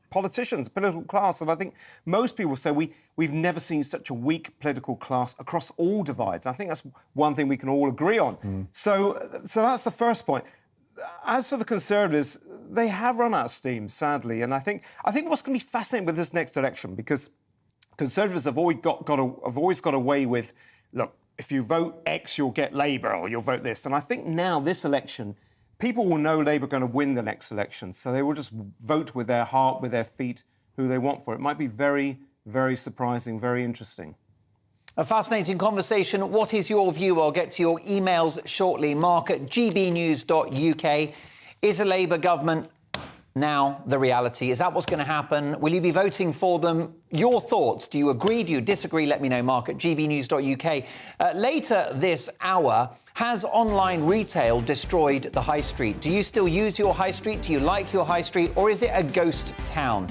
politicians, political class. And I think most people say we've never seen such a weak political class across all divides. I think that's one thing we can all agree on. So that's the first point. As for the Conservatives, they have run out of steam, sadly. And I think what's going to be fascinating with this next election, because Conservatives have always got away with, look, if you vote X, you'll get Labour, or you'll vote this. And I think now this election, people will know Labour are going to win the next election, so they will just vote with their heart, with their feet, who they want for it. It might be very, very surprising, very interesting. A fascinating conversation. What is your view? I'll get to your emails shortly. Mark at gbnews.uk. Is a Labour government now the reality? Is that what's going to happen? Will you be voting for them? Your thoughts. Do you agree? Do you disagree? Let me know, Mark, at gbnews.uk. Later this hour, has online retail destroyed the high street? Do you still use your high street? Do you like your high street? Or is it a ghost town?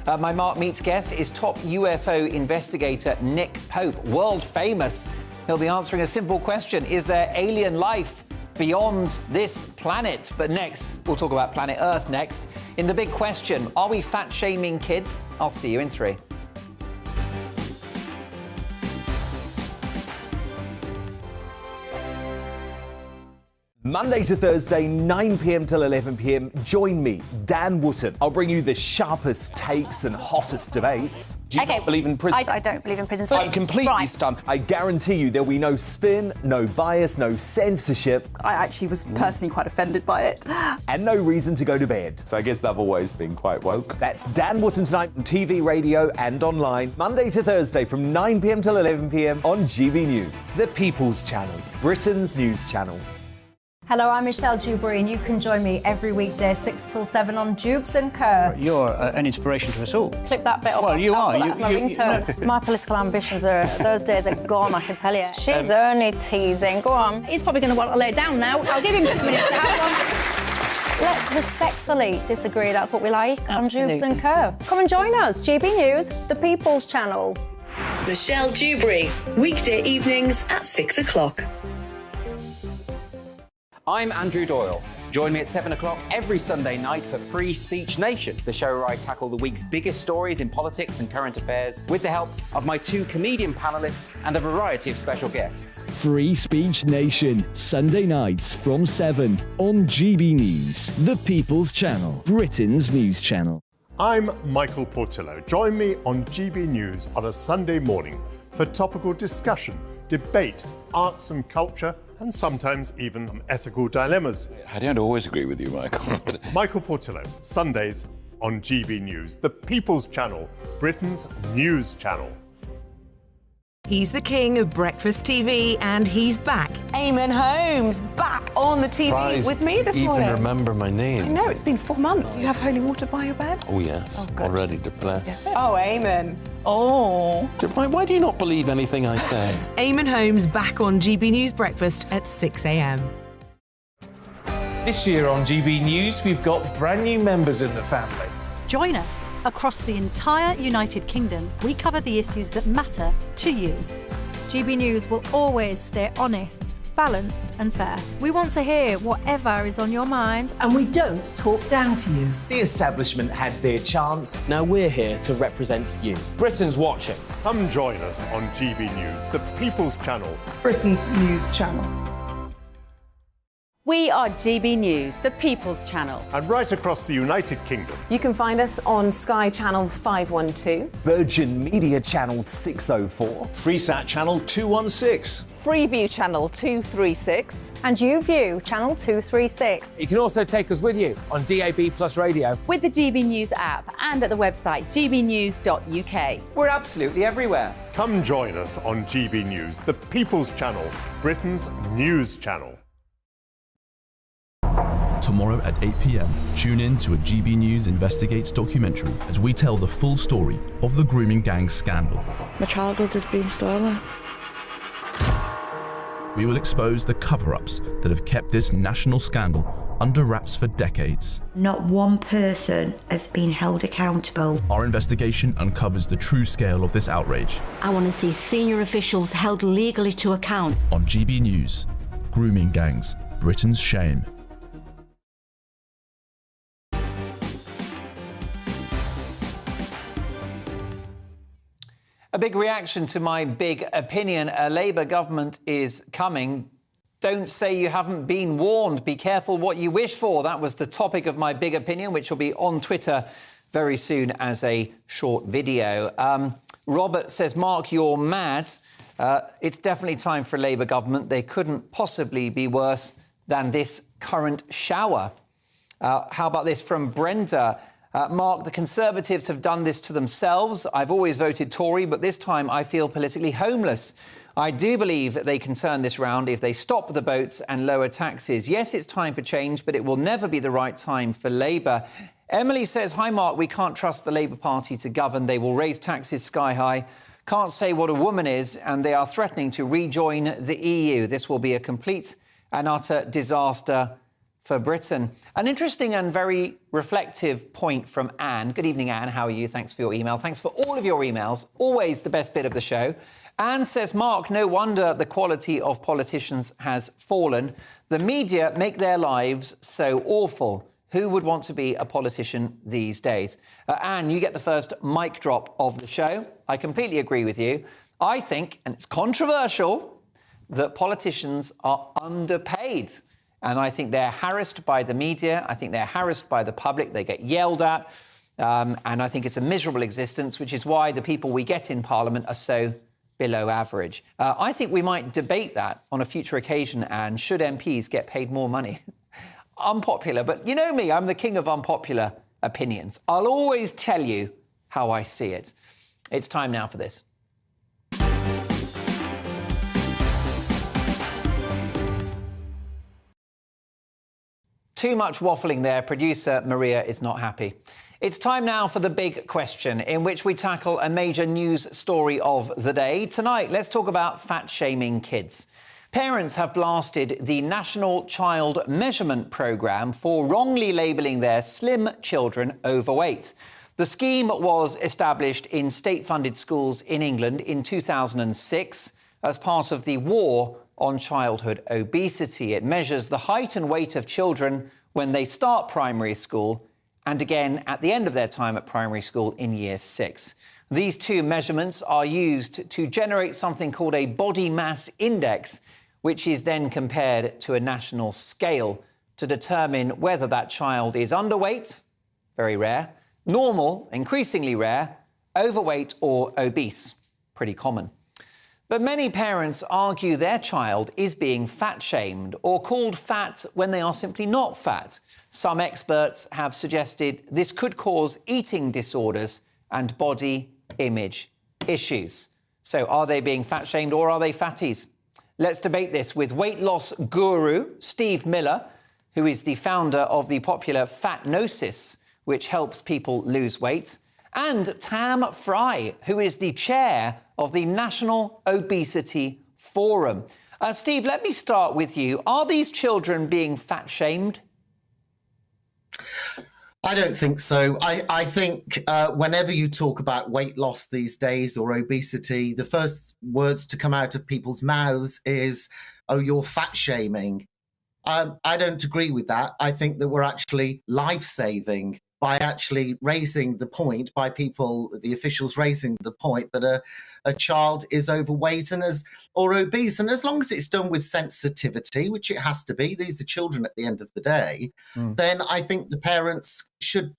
My Mark Meets guest is top UFO investigator Nick Pope, world famous. He'll be answering a simple question. Is there alien life beyond this planet? But next, we'll talk about planet Earth next. In the big question, are we fat-shaming kids? I'll see you in 3. Monday to Thursday, 9 p.m. till 11 p.m. Join me, Dan Wootton. I'll bring you the sharpest takes and hottest debates. Do you not believe in prisons? I don't believe in prisons. I'm completely stunned. I guarantee you there'll be no spin, no bias, no censorship. I actually was personally quite offended by it. And no reason to go to bed. So I guess they've always been quite woke. That's Dan Wootton tonight on TV, radio and online. Monday to Thursday from 9 p.m. till 11 p.m. on GB News, the People's Channel, Britain's news channel. Hello, I'm Michelle Dewberry, and you can join me every weekday 6 till 7 on Jubes and Kerr. You're an inspiration to us all. Click that bit up. Well, you are. That's my ringtone. My political ambitions are, those days are gone, I can tell you. She's only teasing. Go on. He's probably going to want to lay down now. I'll give him 2 minutes to have one. Let's respectfully disagree. That's what we like on Jubes and Kerr. Come and join us. GB News, the People's Channel. Michelle Dewberry, weekday evenings at 6 o'clock. I'm Andrew Doyle. Join me at 7 o'clock every Sunday night for Free Speech Nation, the show where I tackle the week's biggest stories in politics and current affairs with the help of my 2 comedian panellists and a variety of special guests. Free Speech Nation, Sunday nights from 7 on GB News, the People's Channel, Britain's news channel. I'm Michael Portillo. Join me on GB News on a Sunday morning for topical discussion, debate, arts and culture, and sometimes even ethical dilemmas. I don't always agree with you, Michael. Michael Portillo, Sundays on GB News, the People's Channel, Britain's news channel. He's the king of breakfast TV, and he's back. Eamonn Holmes, back on the TV Surprised with me this morning. Even remember my name. I know, it's been 4 months. You have holy water by your bed? Oh, yes. Oh, good. Already to bless. Oh, Eamonn. Oh. Why do you not believe anything I say? Eamonn Holmes back on GB News Breakfast at 6 a.m. This year on GB News, we've got brand new members in the family. Join us. Across the entire United Kingdom, we cover the issues that matter to you. GB News will always stay honest, balanced and fair. We want to hear whatever is on your mind. And we don't talk down to you. The establishment had their chance. Now we're here to represent you. Britain's watching. Come join us on GB News, the People's Channel, Britain's news channel. We are GB News, the People's Channel. and right across the United Kingdom. You can find us on Sky Channel 512. Virgin Media Channel 604. Freesat Channel 216. Freeview Channel 236. And YouView, Channel 236. You can also take us with you on DAB Plus Radio. With the GB News app and at the website gbnews.uk. We're absolutely everywhere. Come join us on GB News, the People's Channel, Britain's news channel. Tomorrow at 8 p.m, tune in to a GB News Investigates documentary as we tell the full story of the grooming gang scandal. My childhood had been stolen. We will expose the cover-ups that have kept this national scandal under wraps for decades. Not one person has been held accountable. Our investigation uncovers the true scale of this outrage. I want to see senior officials held legally to account. On GB News, Grooming Gangs, Britain's Shame. A big reaction to my big opinion. A Labour government is coming. Don't say you haven't been warned. Be careful what you wish for. That was the topic of my big opinion, which will be on Twitter very soon as a short video. Robert says, Mark, you're mad. It's definitely time for a Labour government. They couldn't possibly be worse than this current shower. How about this from Brenda? Mark, the Conservatives have done this to themselves. I've always voted Tory, but this time I feel politically homeless. I do believe they can turn this round if they stop the boats and lower taxes. Yes, it's time for change, but it will never be the right time for Labour. Emily says, hi, Mark, we can't trust the Labour Party to govern. They will raise taxes sky high. Can't say what a woman is, and they are threatening to rejoin the EU. This will be a complete and utter disaster for Britain. An interesting and very reflective point from Anne. Good evening, Anne. How are you? Thanks for your email. Thanks for all of your emails. Always the best bit of the show. Anne says, Mark, no wonder the quality of politicians has fallen. The media make their lives so awful. Who would want to be a politician these days? Anne, you get the first mic drop of the show. I completely agree with you. I think, and it's controversial, that politicians are underpaid. And I think they're harassed by the media. I think they're harassed by the public. They get yelled at. And I think it's a miserable existence, which is why the people we get in Parliament are so below average. I think we might debate that on a future occasion, Anne. Should MPs get paid more money? Unpopular, but you know me, I'm the king of unpopular opinions. I'll always tell you how I see it. It's time now for this. Too much waffling there. Producer Maria is not happy. It's time now for the big question, in which we tackle a major news story of the day. Tonight, let's talk about fat-shaming kids. Parents have blasted the National Child Measurement Programme for wrongly labelling their slim children overweight. The scheme was established in state-funded schools in England in 2006 as part of the war on childhood obesity. It measures the height and weight of children when they start primary school and again at the end of their time at primary school in year 6. These two measurements are used to generate something called a body mass index, which is then compared to a national scale to determine whether that child is underweight, very rare, normal, increasingly rare, overweight or obese, pretty common. But many parents argue their child is being fat-shamed or called fat when they are simply not fat. Some experts have suggested this could cause eating disorders and body image issues. So are they being fat-shamed or are they fatties? Let's debate this with weight loss guru Steve Miller, who is the founder of the popular Fatnosis, which helps people lose weight, and Tam Fry, who is the chair of the National Obesity Forum. Steve, let me start with you. Are these children being fat-shamed? I don't think so. I think whenever you talk about weight loss these days or obesity, the first words to come out of people's mouths is, oh, you're fat-shaming. I don't agree with that. I think that we're actually life-saving by actually raising the point, by people, the officials raising the point that a child is overweight or obese. And as long as it's done with sensitivity, which it has to be, these are children at the end of the day, then I think the parents should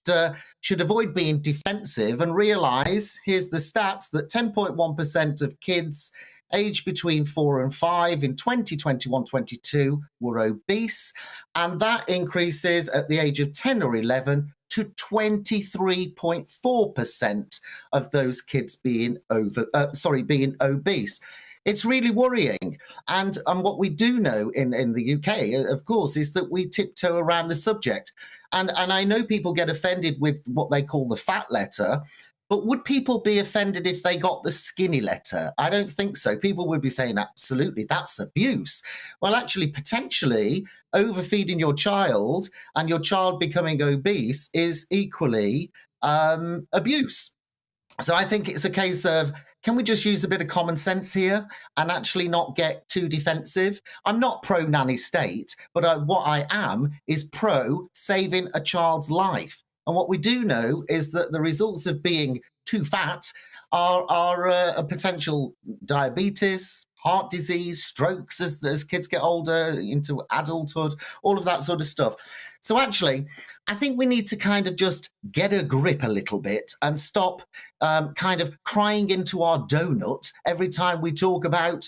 avoid being defensive and realise, here's the stats, that 10.1% of kids aged between 4 and 5 in 2021-22 were obese, and that increases at the age of 10 or 11 to 23.4% of those kids being obese. It's really worrying. And what we do know in the UK, of course, is that we tiptoe around the subject. And I know people get offended with what they call the fat letter, but would people be offended if they got the skinny letter? I don't think so. People would be saying, absolutely, that's abuse. Well, actually, potentially, overfeeding your child and your child becoming obese is equally abuse. So I think it's a case of, can we just use a bit of common sense here and actually not get too defensive? I'm not pro-nanny state, but what I am is pro-saving a child's life. And what we do know is that the results of being too fat are a potential diabetes, heart disease, strokes as kids get older into adulthood, all of that sort of stuff. So actually, I think we need to kind of just get a grip a little bit and stop kind of crying into our donut every time we talk about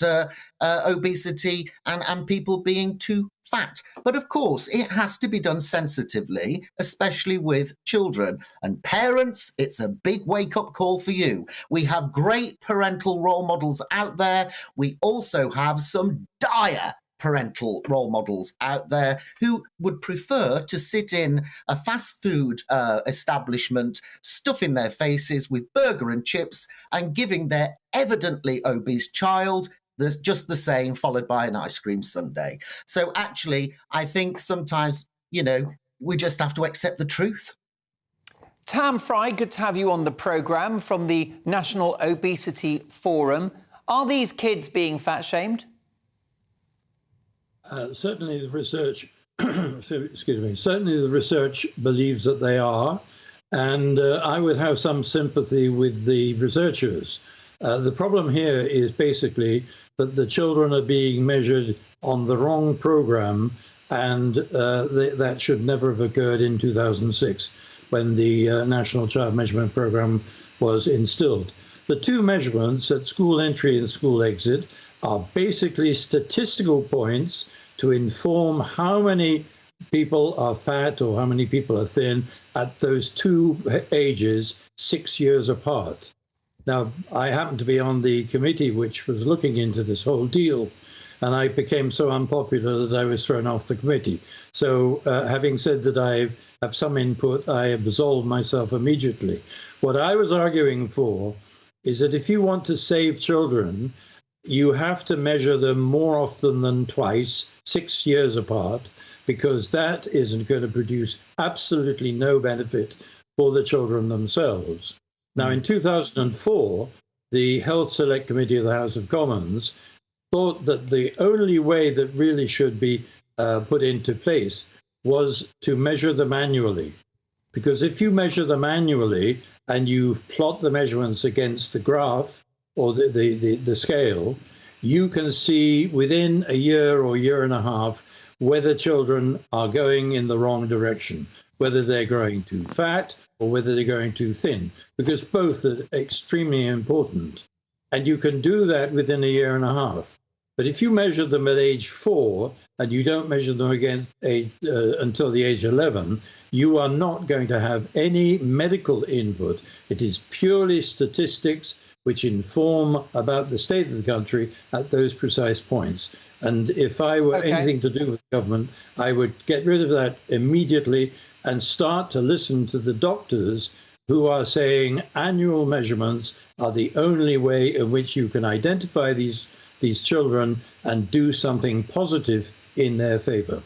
obesity and people being too fat. But of course, it has to be done sensitively, especially with children. And parents, it's a big wake-up call for you. We have great parental role models out there. We also have some dire parental role models out there who would prefer to sit in a fast food establishment, stuffing their faces with burger and chips and giving their evidently obese child just the same, followed by an ice cream sundae. So actually, I think sometimes, we just have to accept the truth. Tam Fry, good to have you on the programme from the National Obesity Forum. Are these kids being fat-shamed? Certainly the research, certainly the research believes that they are, and I would have some sympathy with the researchers. The problem here is basically that the children are being measured on the wrong program, and that should never have occurred in 2006 when the National Child Measurement Program was instilled. The two measurements at school entry and school exit are basically statistical points to inform how many people are fat or how many people are thin at those two ages 6 years apart. Now, I happen to be on the committee which was looking into this whole deal, and I became so unpopular that I was thrown off the committee. So having said that I have some input, I absolved myself immediately. What I was arguing for is that if you want to save children, you have to measure them more often than twice, 6 years apart, because that isn't going to produce absolutely no benefit for the children themselves. Now, in 2004, the Health Select Committee of the House of Commons thought that the only way that really should be put into place was to measure them annually. Because if you measure them annually and you plot the measurements against the graph or the scale, you can see within a year or year and a half whether children are going in the wrong direction, whether they're growing too fat or whether they're going too thin, because both are extremely important. And you can do that within a year and a half. But if you measure them at age 4 and you don't measure them again until the age 11, you are not going to have any medical input. It is purely statistics which inform about the state of the country at those precise points. And if I were anything to do with government, I would get rid of that immediately and start to listen to the doctors who are saying annual measurements are the only way in which you can identify these children and do something positive in their favour.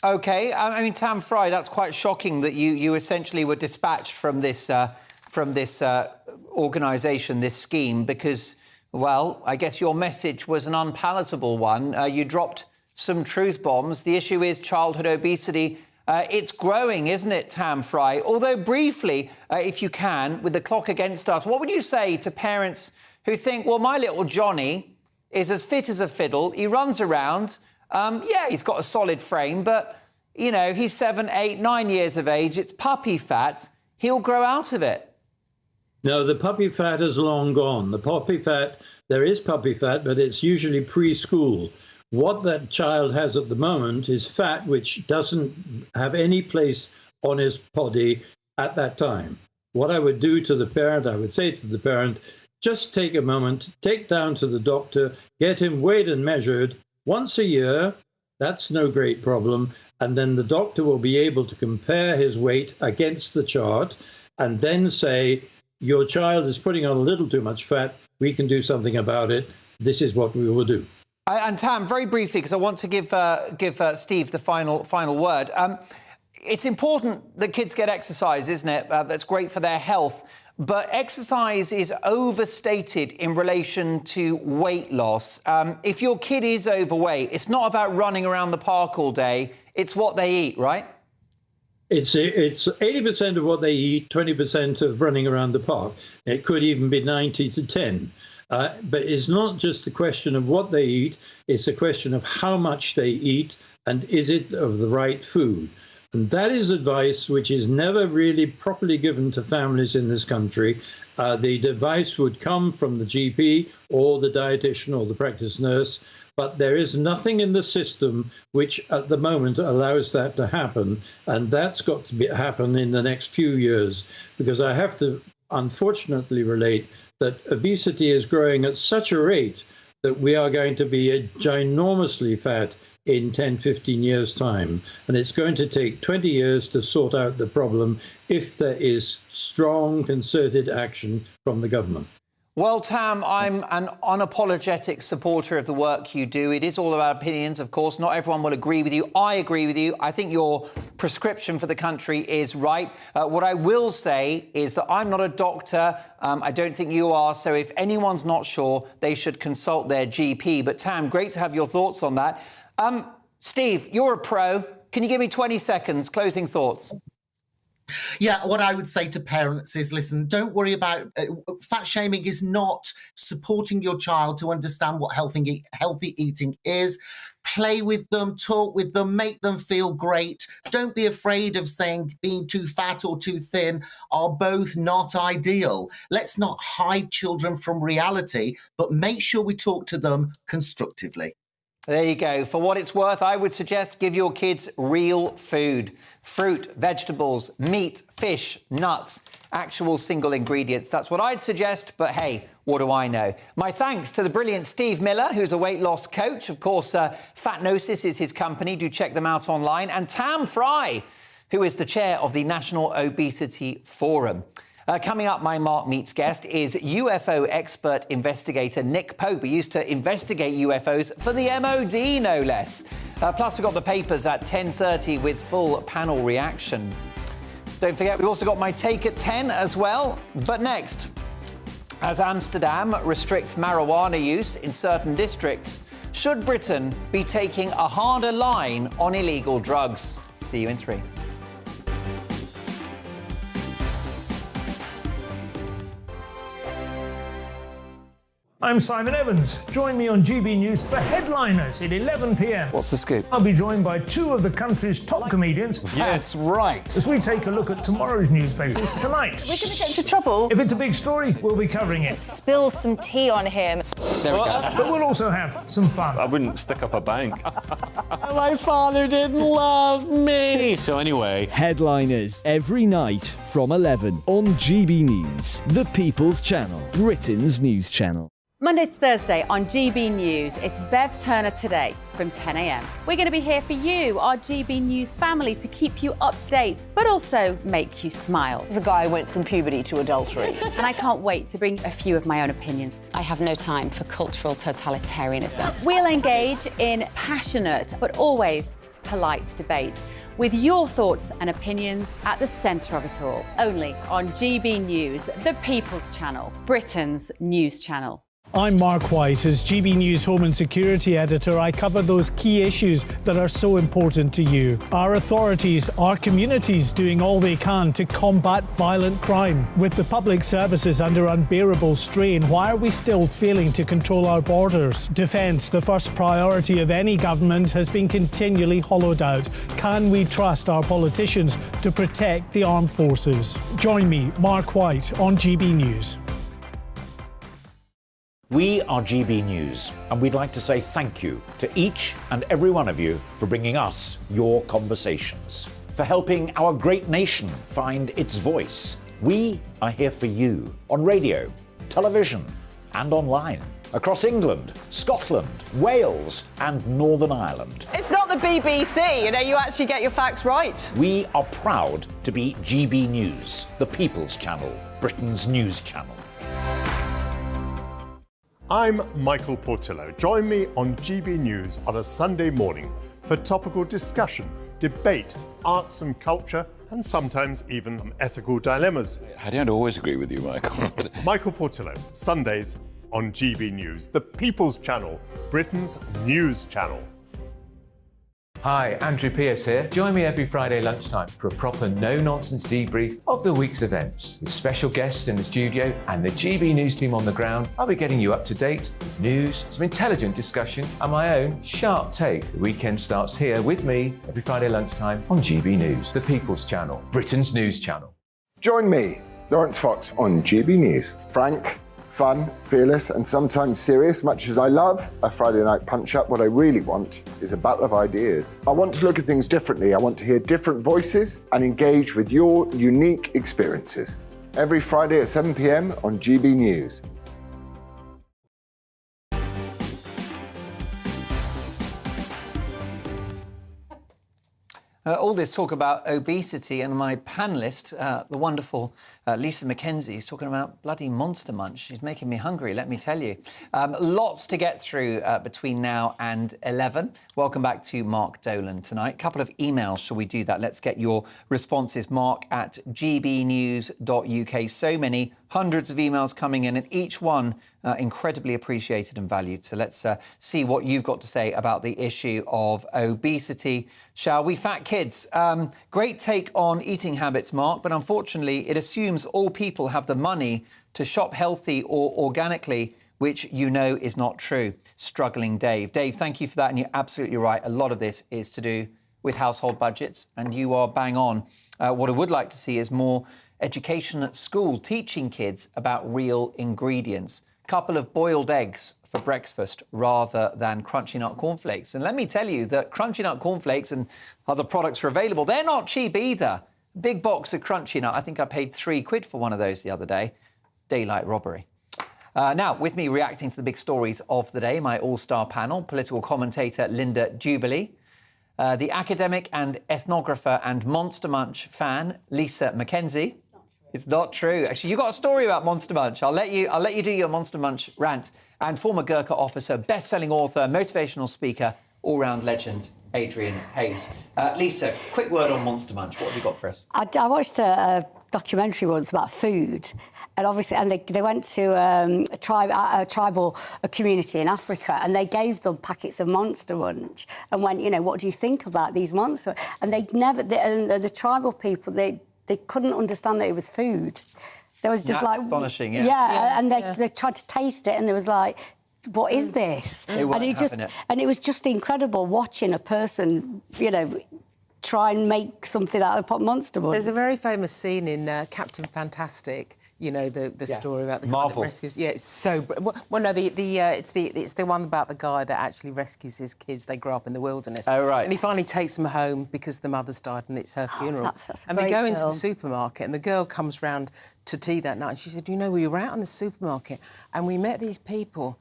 OK, I mean, Tam Fry, that's quite shocking that you essentially were dispatched from this organisation, this scheme, because, well, I guess your message was an unpalatable one. You dropped some truth bombs. The issue is childhood obesity. It's growing, isn't it, Tam Fry? Although briefly, if you can, with the clock against us, what would you say to parents who think, well, my little Johnny is as fit as a fiddle, he runs around, yeah, he's got a solid frame, but, you know, he's 7, 8, 9 years of age, it's puppy fat, he'll grow out of it. No, the puppy fat is long gone. The puppy fat, there is puppy fat, but it's usually preschool. What that child has at the moment is fat which doesn't have any place on his body at that time. What I would do to the parent, I would say to the parent, just take a moment, take down to the doctor, get him weighed and measured once a year. That's no great problem. And then the doctor will be able to compare his weight against the chart and then say, your child is putting on a little too much fat. We can do something about it. This is what we will do. And Tam, very briefly, because I want to give Steve the final word. It's important that kids get exercise, isn't it? That's great for their health. But exercise is overstated in relation to weight loss. If your kid is overweight, it's not about running around the park all day. It's what they eat, right? It's 80% of what they eat, 20% of running around the park. It could even be 90 to 10. But it's not just a question of what they eat, it's a question of how much they eat and is it of the right food. And that is advice which is never really properly given to families in this country. The advice would come from the GP or the dietitian or the practice nurse, but there is nothing in the system which at the moment allows that to happen. And that's got to happen in the next few years, because I have to unfortunately relate that obesity is growing at such a rate that we are going to be ginormously fat in 10, 15 years' time. And it's going to take 20 years to sort out the problem if there is strong, concerted action from the government. Well, Tam, I'm an unapologetic supporter of the work you do. It is all about opinions, of course. Not everyone will agree with you. I agree with you. I think your prescription for the country is right. What I will say is that I'm not a doctor. I don't think you are. So if anyone's not sure, they should consult their GP. But Tam, great to have your thoughts on that. Steve, you're a pro. Can you give me 20 seconds? Closing thoughts. Yeah, what I would say to parents is, listen, don't worry about fat shaming is not supporting your child to understand what healthy eating is. Play with them, talk with them, make them feel great. Don't be afraid of saying being too fat or too thin are both not ideal. Let's not hide children from reality, but make sure we talk to them constructively. There you go. For what it's worth, I would suggest give your kids real food. Fruit, vegetables, meat, fish, nuts, actual single ingredients. That's what I'd suggest, but hey, what do I know? My thanks to the brilliant Steve Miller, who's a weight loss coach. Of course, Fatnosis is his company. Do check them out online. And Tam Fry, who is the chair of the National Obesity Forum. Coming up, my Mark Meets guest is UFO expert investigator Nick Pope. He used to investigate UFOs for the MOD, no less. Plus, we've got the papers at 10:30 with full panel reaction. Don't forget, we've also got my take at 10 as well. But next, as Amsterdam restricts marijuana use in certain districts, should Britain be taking a harder line on illegal drugs? See you in 3. I'm Simon Evans. Join me on GB News for Headliners at 11 p.m. What's the scoop? I'll be joined by 2 of the country's top comedians. That's right. As we take a look at tomorrow's newspapers tonight. We're going to get into trouble. If it's a big story, we'll be covering it. Spill some tea on him. There we go. But we'll also have some fun. I wouldn't stick up a bank. My father didn't love me. So anyway. Headliners every night from 11 on GB News, the People's Channel, Britain's news channel. Monday to Thursday on GB News, it's Bev Turner Today from 10 a.m. We're going to be here for you, our GB News family, to keep you up to date, but also make you smile. The guy went from puberty to adultery. And I can't wait to bring a few of my own opinions. I have no time for cultural totalitarianism. We'll engage in passionate, but always polite debate, with your thoughts and opinions at the centre of it all. Only on GB News, the People's Channel, Britain's news channel. I'm Mark White. As GB News Home and Security Editor, I cover those key issues that are so important to you. Our authorities, our communities doing all they can to combat violent crime. With the public services under unbearable strain, why are we still failing to control our borders? Defence, the first priority of any government, has been continually hollowed out. Can we trust our politicians to protect the armed forces? Join me, Mark White, on GB News. We are GB News, and we'd like to say thank you to each and every one of you for bringing us your conversations, for helping our great nation find its voice. We are here for you on radio, television, and online, across England, Scotland, Wales, and Northern Ireland. It's not the BBC, you actually get your facts right. We are proud to be GB News, the People's Channel, Britain's news channel. I'm Michael Portillo. Join me on GB News on a Sunday morning for topical discussion, debate, arts and culture, and sometimes even ethical dilemmas. I don't always agree with you, Michael. Michael Portillo, Sundays on GB News, the People's Channel, Britain's news channel. Hi, Andrew Pierce here. Join me every Friday lunchtime for a proper no-nonsense debrief of the week's events. With special guests in the studio and the GB News team on the ground, I'll be getting you up to date with news, some intelligent discussion and my own sharp take. The weekend starts here with me every Friday lunchtime on GB News, the People's Channel, Britain's news channel. Join me, Laurence Fox, on GB News. Frank, fun, fearless, and sometimes serious. Much as I love a Friday night punch-up, what I really want is a battle of ideas. I want to look at things differently. I want to hear different voices and engage with your unique experiences. Every Friday at 7 p.m. on GB News. All this talk about obesity, and my panellist, the wonderful Lisa Mackenzie, is talking about bloody Monster Munch. She's making me hungry, let me tell you. Lots to get through between now and 11. Welcome back to Mark Dolan tonight. A couple of emails, shall we do that? Let's get your responses. mark@gbnews.uk. So many, hundreds of emails coming in, and each one incredibly appreciated and valued. So let's see what you've got to say about the issue of obesity. Shall we? Fat kids. Great take on eating habits, Mark, but unfortunately it assumes all people have the money to shop healthy or organically, which you know is not true. Struggling Dave. Dave, thank you for that, and you're absolutely right. A lot of this is to do with household budgets, and you are bang on. What I would like to see is more education at school, teaching kids about real ingredients. Couple of boiled eggs for breakfast rather than Crunchy Nut cornflakes. And let me tell you that Crunchy Nut cornflakes and other products are available. They're not cheap either. Big box of Crunchy Nut. I think I paid £3 for one of those the other day. Daylight robbery. Now, with me reacting to the big stories of the day, my all-star panel, political commentator Linda Dewberry, the academic and ethnographer and Monster Munch fan, Lisa Mackenzie. It's not true. Actually, you got a story about Monster Munch. I'll let you do your Monster Munch rant. And former Gurkha officer, best-selling author, motivational speaker, all-round legend, Adrian Hayes. Lisa, quick word on Monster Munch. What have you got for us? I watched a documentary once about food, and obviously, they went to a tribal community in Africa, and they gave them packets of Monster Munch, and went, you know, what do you think about these monster? And the tribal people, they couldn't understand that it was food. There was just That's astonishing, yeah. Yeah, and they tried to taste it, and there was like, what is this? And it was just incredible watching a person, you know, try and make something out of Monster Munch. There's a very famous scene in Captain Fantastic. You know the story about the guy that rescues. Yeah, it's so. Well, no, it's the one about the guy that actually rescues his kids. They grow up in the wilderness. Oh right. And he finally takes them home because the mother's died and it's her funeral. That's and they go into the supermarket, and the girl comes round to tea that night, and she said, "You know, we were out in the supermarket and we met these people,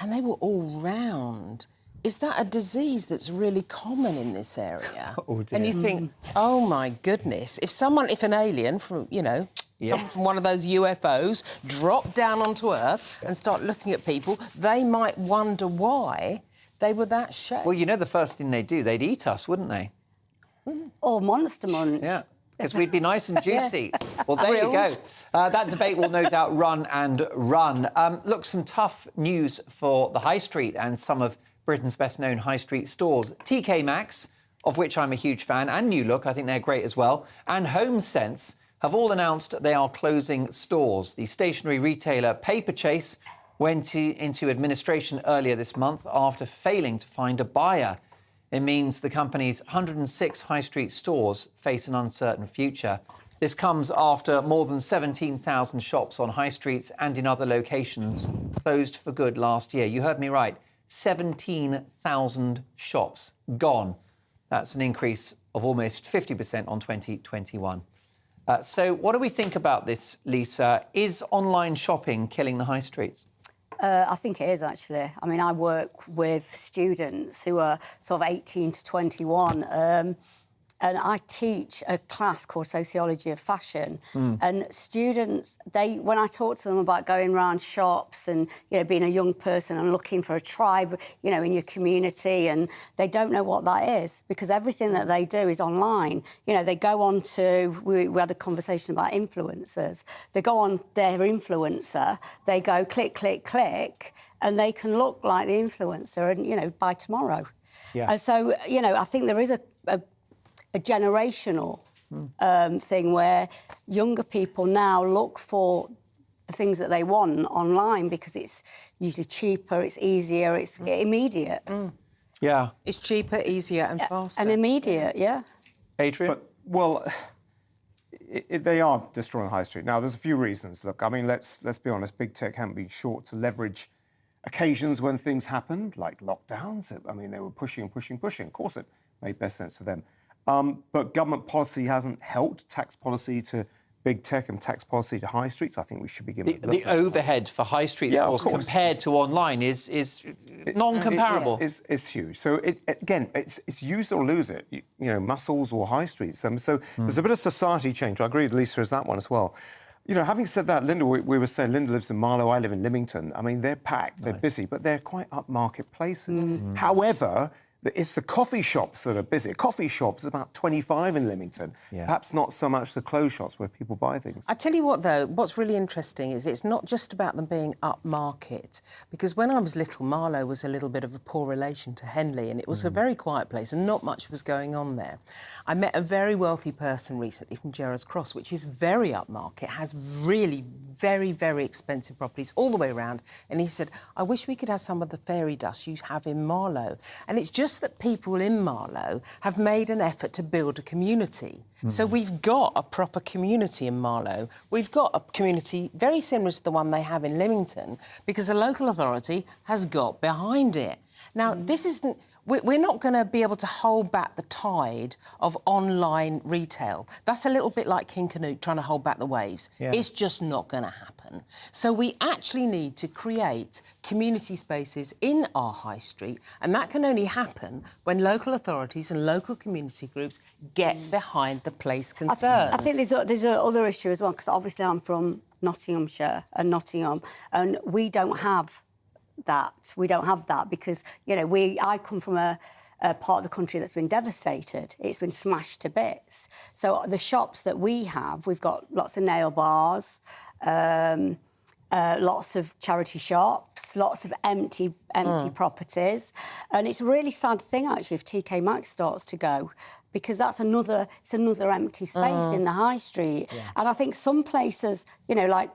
and they were all round. Is that a disease that's really common in this area?" Oh, dear. And you think, oh my goodness, if an alien from, you know, someone from one of those UFOs dropped down onto Earth and start looking at people, they might wonder why they were that shaped. Well, you know, the first thing they'd do, they'd eat us, wouldn't they? Or Monster Munch. Yeah. Because we'd be nice and juicy. Well, there you go. That debate will no doubt run and run. Look, some tough news for the high street and some of Britain's best-known high street stores. TK Maxx, of which I'm a huge fan, and New Look, I think they're great as well, and HomeSense have all announced they are closing stores. The stationery retailer Paperchase went into administration earlier this month after failing to find a buyer. It means the company's 106 high street stores face an uncertain future. This comes after more than 17,000 shops on high streets and in other locations closed for good last year. You heard me right. 17,000 shops gone. That's an increase of almost 50% on 2021. So what do we think about this, Lisa? Is online shopping killing the high streets? I think it is, actually. I mean, I work with students who are sort of 18 to 21, and I teach a class called Sociology of Fashion. And students, when I talk to them about going around shops and, you know, being a young person and looking for a tribe, you know, in your community, and they don't know what that is because everything that they do is online. You know, they go on to, we had a conversation about influencers. They go on their influencer, they go click, click, click, and they can look like the influencer and, you know, by tomorrow. Yeah. So, you know, I think there is a generational thing where younger people now look for the things that they want online because it's usually cheaper, it's easier, it's immediate. Yeah. It's cheaper, easier and faster. And immediate, yeah. Adrian? Well, they are destroying high street. Now, there's a few reasons. Look, I mean, let's be honest, big tech haven't been short to leverage occasions when things happened, like lockdowns. I mean, they were pushing. Of course, it made best sense to them. But government policy hasn't helped, tax policy to big tech and tax policy to high streets. I think we should be giving the overhead for high street stores compared to online is non-comparable. It's huge. So it's use or lose it. You know, muscles or high streets. So there's a bit of society change. I agree with Lisa as that one as well. You know, having said that, Linda, we were saying Linda lives in Marlow, I live in Lymington. I mean, they're packed, they're busy, but they're quite upmarket places. However, it's the coffee shops that are busy. Coffee shops, about 25 in Lymington. Perhaps not so much the clothes shops where people buy things. I tell you what, though, what's really interesting is it's not just about them being upmarket, because when I was little, Marlow was a little bit of a poor relation to Henley, and it was a very quiet place and not much was going on there. I met a very wealthy person recently from Gerrards Cross, which is very upmarket, has really very, very expensive properties all the way around, and he said, I wish we could have some of the fairy dust you have in Marlow. And it's just that people in Marlow have made an effort to build a community. So we've got a proper community in Marlow. We've got a community very similar to the one they have in Lymington because the local authority has got behind it. Now, this isn't... We're not going to be able to hold back the tide of online retail. That's a little bit like King Canute trying to hold back the waves. Yeah. It's just not going to happen. So we actually need to create community spaces in our high street, and that can only happen when local authorities and local community groups get behind the place concerned. I think there's a other issue as well, because obviously I'm from Nottinghamshire and Nottingham, and we don't have that. We don't have that because, you know, I come from a part of the country that's been devastated. It's been smashed to bits. So the shops that we have, we've got lots of nail bars, lots of charity shops, lots of empty properties. And it's a really sad thing, actually, if TK Maxx starts to go, because it's another empty space in the high street. Yeah. And I think some places, you know, like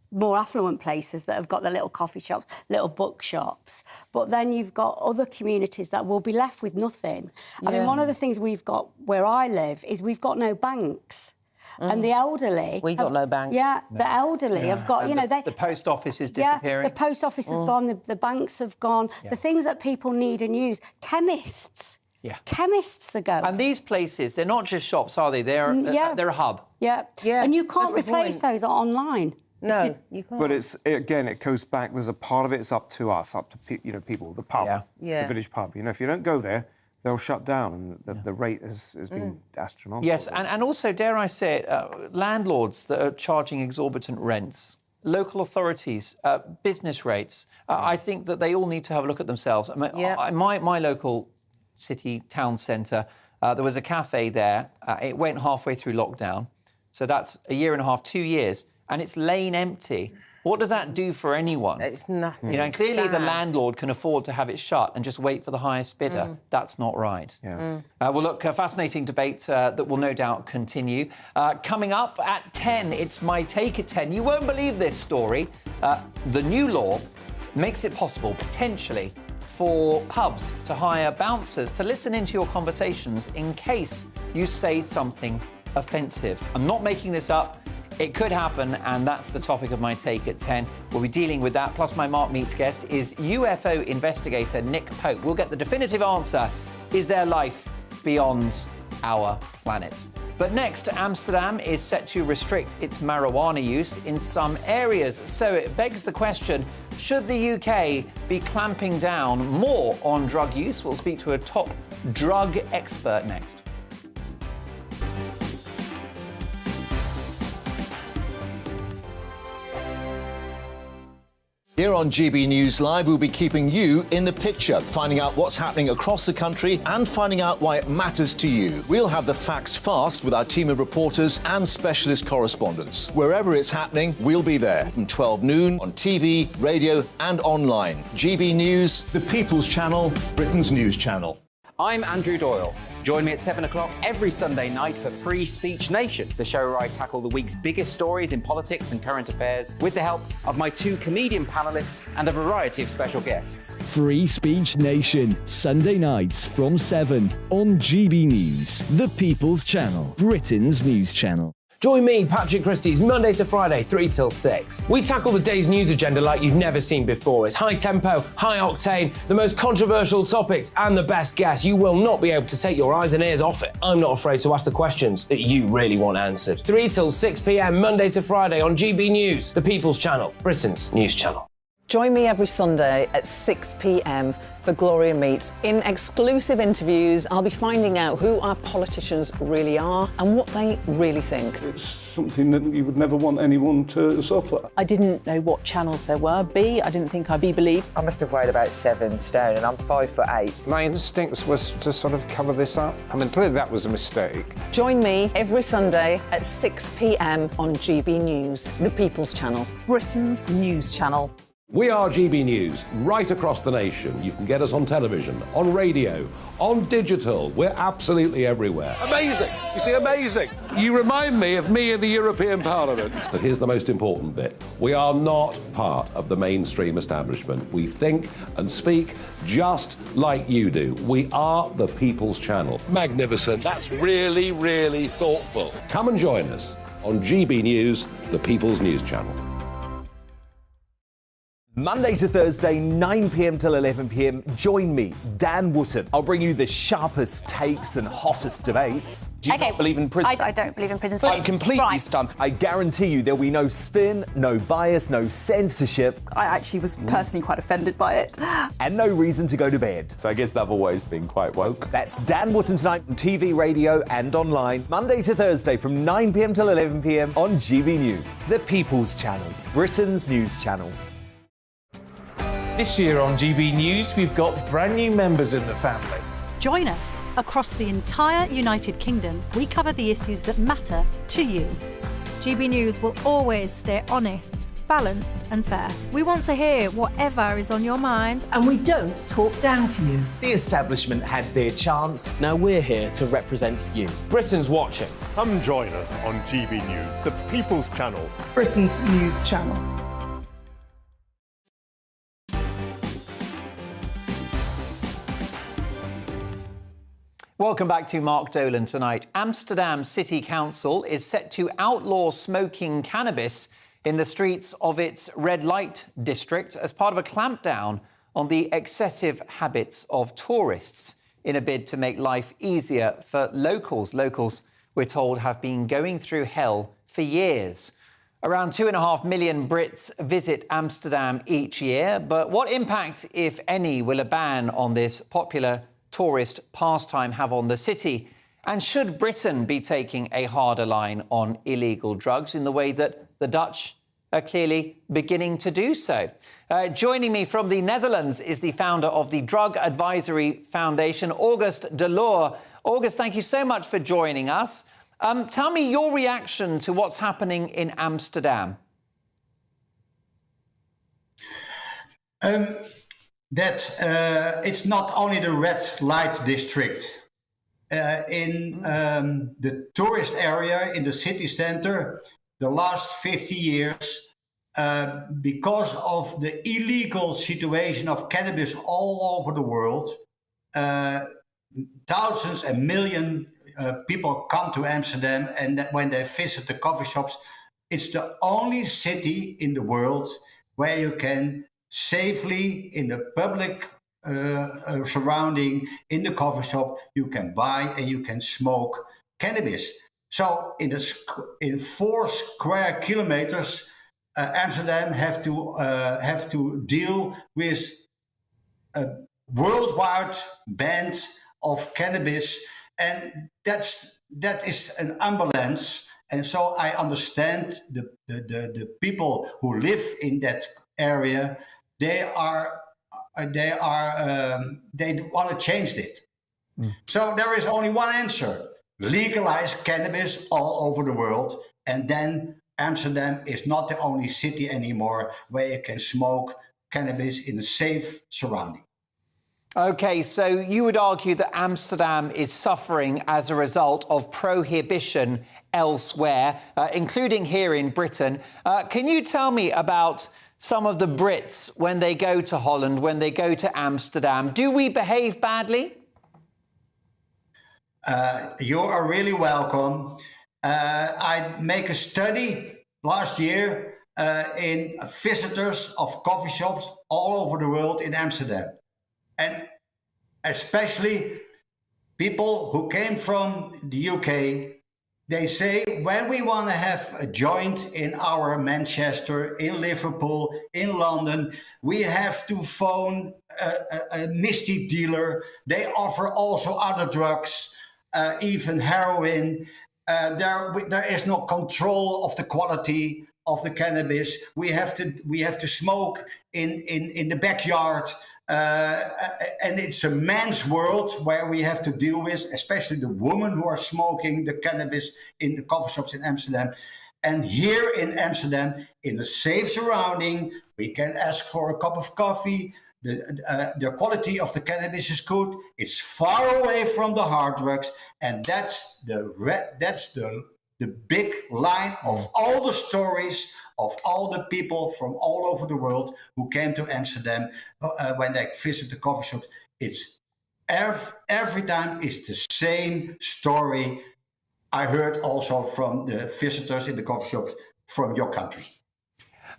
more affluent places that have got the little coffee shops, little bookshops. But then you've got other communities that will be left with nothing. I mean, one of the things we've got where I live is we've got no banks. And the elderly... We got no banks. Yeah, the elderly have got, you know... The post office is disappearing. Yeah, the post office has gone, the banks have gone. The things that people need and use. Chemists. Yeah. Chemists are going. And these places, they're not just shops, are they? They're a hub. Yeah. And you can't replace those online. No, you can't. But it goes back. There's a part of it's up to us, up to people, the pub, the village pub. You know, if you don't go there, they'll shut down, and the rate has been astronomical. Yes, and also, dare I say it, landlords that are charging exorbitant rents, local authorities, business rates. I think that they all need to have a look at themselves. I mean, my local city town centre, there was a cafe there. It went halfway through lockdown, so that's a year and a half, 2 years. And it's laying empty. What does that do for anyone? It's nothing. You know, clearly the landlord can afford to have it shut and just wait for the highest bidder. That's not right. Yeah. Well, look, a fascinating debate that will no doubt continue. Coming up at 10, it's My Take at 10. You won't believe this story. The new law makes it possible, potentially, for pubs to hire bouncers to listen into your conversations in case you say something offensive. I'm not making this up. It could happen, and that's the topic of My Take at 10. We'll be dealing with that. Plus, my Mark Meets guest is UFO investigator Nick Pope. We'll get the definitive answer. Is there life beyond our planet? But next, Amsterdam is set to restrict its marijuana use in some areas. So it begs the question, should the UK be clamping down more on drug use? We'll speak to a top drug expert next. Here on GB News Live, we'll be keeping you in the picture, finding out what's happening across the country and finding out why it matters to you. We'll have the facts fast with our team of reporters and specialist correspondents. Wherever it's happening, we'll be there from 12 noon on TV, radio and online. GB News, the People's Channel, Britain's news channel. I'm Andrew Doyle. Join me at 7 o'clock every Sunday night for Free Speech Nation, the show where I tackle the week's biggest stories in politics and current affairs with the help of my 2 comedian panellists and a variety of special guests. Free Speech Nation, Sunday nights from 7 on GB News, the People's Channel, Britain's news channel. Join me, Patrick Christys, Monday to Friday, 3 till 6. We tackle the day's news agenda like you've never seen before. It's high tempo, high octane, the most controversial topics, and the best guests. You will not be able to take your eyes and ears off it. I'm not afraid to ask the questions that you really want answered. 3 till 6 p.m, Monday to Friday on GB News, the People's Channel, Britain's news channel. Join me every Sunday at 6 p.m. for Gloria Meets. In exclusive interviews, I'll be finding out who our politicians really are and what they really think. It's something that you would never want anyone to suffer. I didn't know what channels there were. I didn't think I'd be believed. I must have weighed about 7 stone and I'm 5'8". My instincts was to sort of cover this up. I mean, clearly that was a mistake. Join me every Sunday at 6 p.m. on GB News, the People's Channel, Britain's news channel. We are GB News, right across the nation. You can get us on television, on radio, on digital. We're absolutely everywhere. Amazing. You see, amazing. You remind me of me in the European Parliament. But here's the most important bit. We are not part of the mainstream establishment. We think and speak just like you do. We are the People's Channel. Magnificent. That's really, really thoughtful. Come and join us on GB News, the People's News Channel. Monday to Thursday, 9 p.m. till 11 p.m, join me, Dan Wootton. I'll bring you the sharpest takes and hottest debates. Do you not believe in prison? I don't believe in prisons. I'm completely stunned. I guarantee you there'll be no spin, no bias, no censorship. I actually was personally quite offended by it. And no reason to go to bed. So I guess they've always been quite woke. That's Dan Wootton tonight on TV, radio and online. Monday to Thursday from 9 p.m. till 11 p.m. on GB News. The People's Channel, Britain's news channel. This year on GB News, we've got brand new members in the family. Join us. Across the entire United Kingdom, we cover the issues that matter to you. GB News will always stay honest, balanced and fair. We want to hear whatever is on your mind. And we don't talk down to you. The establishment had their chance. Now we're here to represent you. Britain's watching. Come join us on GB News, the People's Channel, Britain's news channel. Welcome back to Mark Dolan tonight. Amsterdam City Council is set to outlaw smoking cannabis in the streets of its red light district as part of a clampdown on the excessive habits of tourists in a bid to make life easier for locals. Locals, we're told, have been going through hell for years. Around 2.5 million Brits visit Amsterdam each year, but what impact, if any, will a ban on this popular tourist pastime have on the city? And should Britain be taking a harder line on illegal drugs in the way that the Dutch are clearly beginning to do so? Joining me from the Netherlands is the founder of the Drug Advisory Foundation, August Delore. August, thank you so much for joining us. Tell me your reaction to what's happening in Amsterdam. It's not only the red light district. In the tourist area in the city center, the last 50 years, because of the illegal situation of cannabis all over the world, thousands and millions people come to Amsterdam, and when they visit the coffee shops, it's the only city in the world where you can safely, in the public surrounding, in the coffee shop, you can buy and you can smoke cannabis. So in 4 square kilometers, Amsterdam have to deal with a worldwide ban of cannabis, and that is an imbalance. And so I understand the people who live in that area. They want to change it. So there is only one answer: legalize cannabis all over the world, and then Amsterdam is not the only city anymore where you can smoke cannabis in a safe surrounding. Okay, so you would argue that Amsterdam is suffering as a result of prohibition elsewhere, including here in Britain. Can you tell me about some of the Brits when they go to Holland, when they go to Amsterdam? Do we behave badly? You are really welcome. I make a study last year in visitors of coffee shops all over the world in Amsterdam. And especially people who came from the UK, they say when we want to have a joint in our Manchester, in Liverpool, in London, we have to phone a mystic dealer. They offer also other drugs, even heroin. There is no control of the quality of the cannabis. We have to smoke in the backyard. And it's a man's world where we have to deal with, especially the women who are smoking the cannabis in the coffee shops in Amsterdam. And here in Amsterdam, in a safe surrounding, we can ask for a cup of coffee. The quality of the cannabis is good. It's far away from the hard drugs, and that's the big line of all the stories of all the people from all over the world who came to Amsterdam when they visit the coffee shop. It's every time it's the same story. I heard also from the visitors in the coffee shops from your country.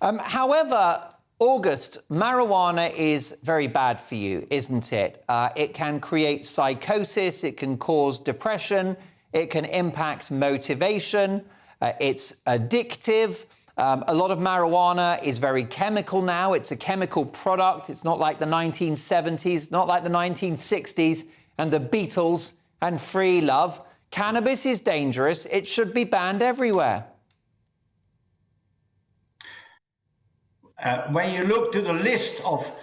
However, August, marijuana is very bad for you, isn't it? It can create psychosis, it can cause depression, it can impact motivation, it's addictive. A lot of marijuana is very chemical now. It's a chemical product. It's not like the 1970s, not like the 1960s and the Beatles and free love. Cannabis is dangerous. It should be banned everywhere. When you look to the list of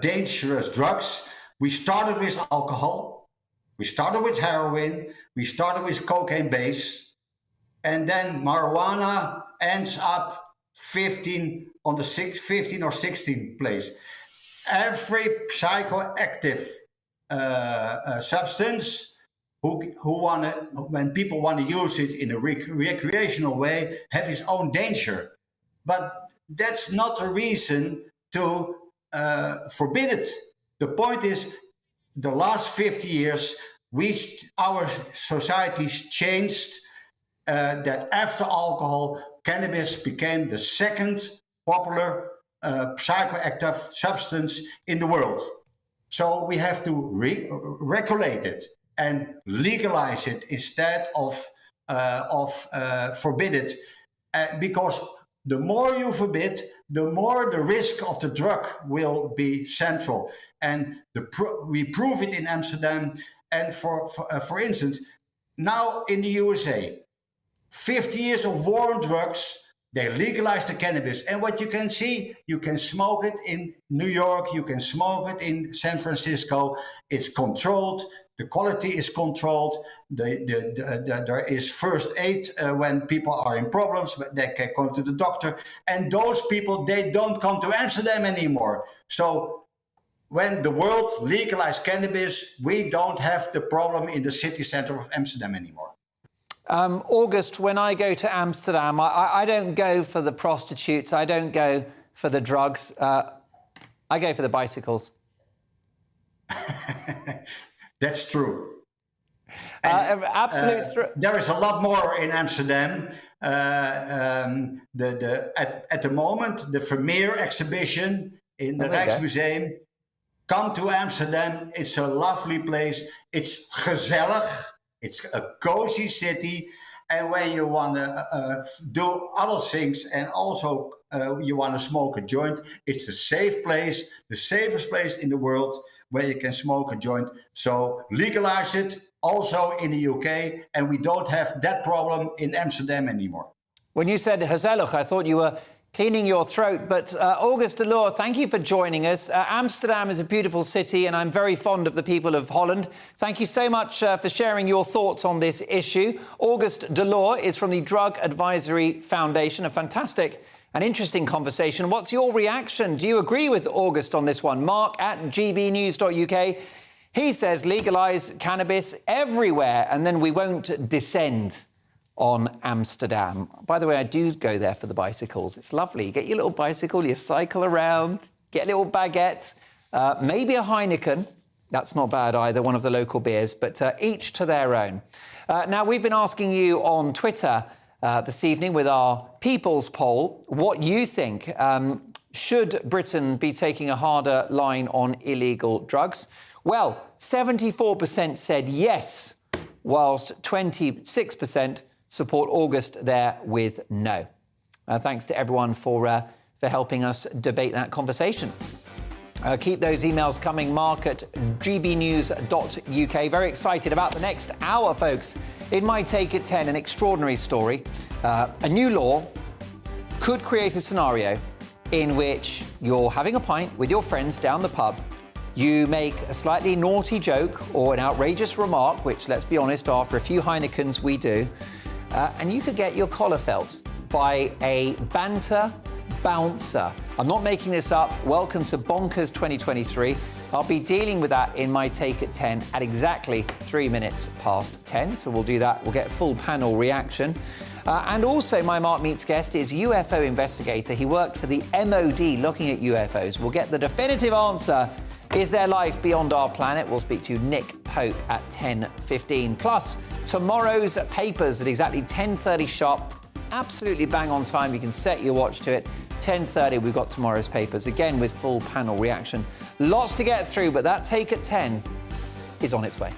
dangerous drugs, we started with alcohol, we started with heroin, we started with cocaine base, and then marijuana ends up 15 or 16th place. Every psychoactive substance when people want to use it in a recreational way, have its own danger. But that's not a reason to forbid it. The point is, the last 50 years, our societies changed, that after alcohol, cannabis became the second popular psychoactive substance in the world. So we have to regulate it and legalize it instead of forbid it, because the more you forbid, the more the risk of the drug will be central. And we prove it in Amsterdam. And for instance, now in the USA, 50 years of war on drugs, they legalized the cannabis. And what you can see, you can smoke it in New York, you can smoke it in San Francisco. It's controlled. The quality is controlled. There is first aid when people are in problems. They can go to the doctor. And those people, they don't come to Amsterdam anymore. So when the world legalized cannabis, we don't have the problem in the city center of Amsterdam anymore. August, when I go to Amsterdam, I don't go for the prostitutes. I don't go for the drugs. I go for the bicycles. That's true. Absolute. There is a lot more in Amsterdam. At the moment, the Vermeer exhibition in the Rijksmuseum. Come to Amsterdam. It's a lovely place. It's gezellig. It's a cozy city. And when you want to do other things and also you want to smoke a joint, it's a safe place, the safest place in the world where you can smoke a joint. So legalize it also in the UK, and we don't have that problem in Amsterdam anymore. When you said gezellig, I thought you were cleaning your throat. But August Delore, thank you for joining us. Amsterdam is a beautiful city, and I'm very fond of the people of Holland. Thank you so much for sharing your thoughts on this issue. August Delore is from the Drug Advisory Foundation, a fantastic and interesting conversation. What's your reaction? Do you agree with August on this one? Mark at gbnews.uk. He says legalise cannabis everywhere, and then we won't descend on Amsterdam. By the way, I do go there for the bicycles. It's lovely. You get your little bicycle, you cycle around, get a little baguette, maybe a Heineken. That's not bad either, one of the local beers, but each to their own. Now, we've been asking you on Twitter this evening with our People's Poll what you think. Should Britain be taking a harder line on illegal drugs? Well, 74% said yes, whilst 26% support August there with no. Thanks to everyone for helping us debate that conversation. Keep those emails coming, Mark at gbnews.uk. Very excited about the next hour, folks. In My Take at 10, an extraordinary story. A new law could create a scenario in which you're having a pint with your friends down the pub. You make a slightly naughty joke or an outrageous remark, which, let's be honest, after a few Heinekens we do, and you could get your collar felt by a banter bouncer. I'm not making this up. Welcome to Bonkers 2023. I'll be dealing with that in My Take at 10 at exactly 3 minutes past 10. So we'll do that. We'll get full panel reaction. And also my Mark Meets guest is UFO investigator. He worked for the MOD looking at UFOs. We'll get the definitive answer. Is there life beyond our planet? We'll speak to Nick Pope at 10:15. Plus, tomorrow's papers at exactly 10:30 sharp. Absolutely bang on time. You can set your watch to it. 10:30, we've got tomorrow's papers, again with full panel reaction. Lots to get through, but that Take at 10 is on its way.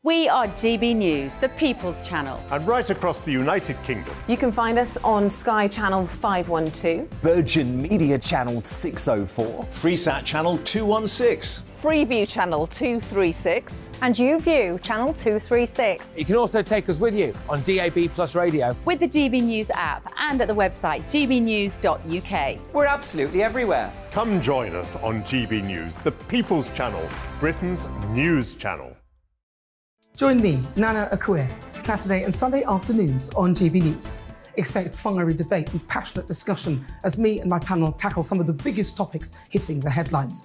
We are GB News, the People's Channel. And right across the United Kingdom. You can find us on Sky Channel 512. Virgin Media Channel 604. Freesat Channel 216. Freeview Channel 236. And YouView Channel 236. You can also take us with you on DAB Plus Radio. With the GB News app and at the website gbnews.uk. We're absolutely everywhere. Come join us on GB News, the People's Channel, Britain's news channel. Join me, Nana Akue, Saturday and Sunday afternoons on GB News. Expect fiery debate and passionate discussion as me and my panel tackle some of the biggest topics hitting the headlines.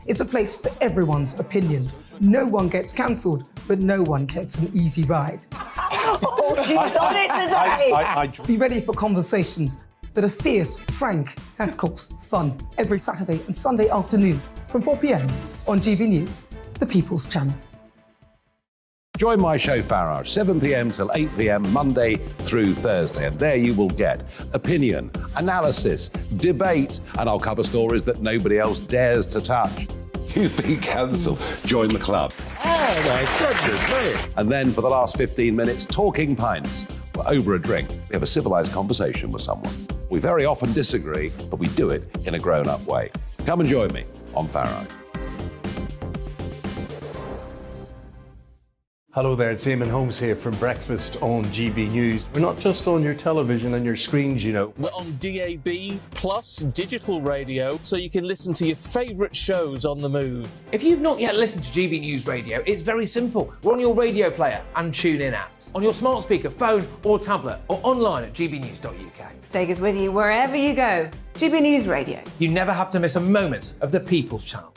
It's a place for everyone's opinion. No one gets cancelled, but no one gets an easy ride. Oh, she's on it today! Be ready for conversations that are fierce, frank, and of course, fun. Every Saturday and Sunday afternoon from 4 p.m. on GB News, the People's Channel. Join my show Farage, 7 p.m. till 8 p.m. Monday through Thursday. And there you will get opinion, analysis, debate, and I'll cover stories that nobody else dares to touch. You've been cancelled. Join the club. Oh my goodness me. And then for the last 15 minutes, talking pints. We're over a drink. We have a civilised conversation with someone. We very often disagree, but we do it in a grown-up way. Come and join me on Farage. Hello there, it's Eamonn Holmes here from Breakfast on GB News. We're not just on your television and your screens, you know. We're on DAB plus digital radio, so you can listen to your favourite shows on the move. If you've not yet listened to GB News Radio, it's very simple. We're on your radio player and tune-in apps, on your smart speaker, phone or tablet, or online at gbnews.uk. Take us with you wherever you go. GB News Radio. You never have to miss a moment of the People's Channel.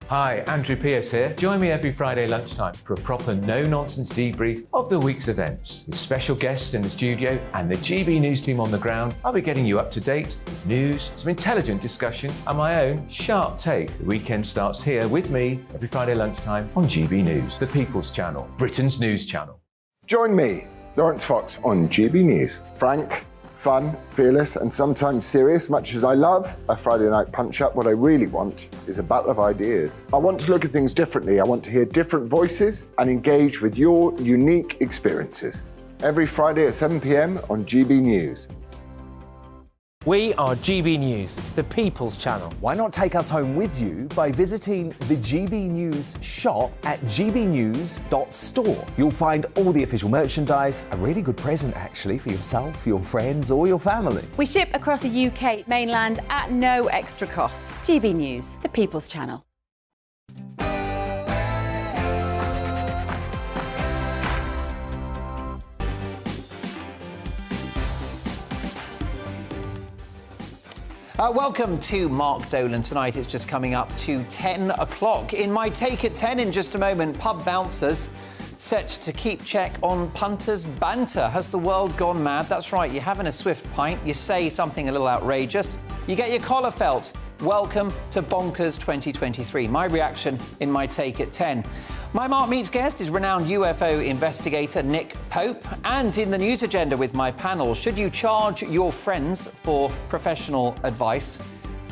Hi, Andrew Pierce here. Join me every Friday lunchtime for a proper no-nonsense debrief of the week's events. With special guests in the studio and the GB News team on the ground, I'll be getting you up to date with news, some intelligent discussion and my own sharp take. The weekend starts here with me every Friday lunchtime on GB News, the People's Channel, Britain's news channel. Join me, Laurence Fox, on GB News. Frank, fun, fearless, and sometimes serious. Much as I love a Friday night punch-up, what I really want is a battle of ideas. I want to look at things differently. I want to hear different voices and engage with your unique experiences. every Friday at 7 p.m. on GB News. We are GB News, the People's Channel. Why not take us home with you by visiting the GB News shop at gbnews.store? You'll find all the official merchandise, a really good present actually for yourself, your friends or your family. We ship across the UK mainland at no extra cost. GB News, the People's Channel. Welcome to Mark Dolan tonight. It's just coming up to 10 o'clock. In my take at 10 in just a moment, pub bouncers set to keep check on punters' banter. Has the world gone mad? That's right, you're having a swift pint, you say something a little outrageous, you get your collar felt. Welcome to Bonkers 2023. My reaction in my take at 10. My Mark Meets guest is renowned UFO investigator Nick Pope. And in the news agenda with my panel, should you charge your friends for professional advice?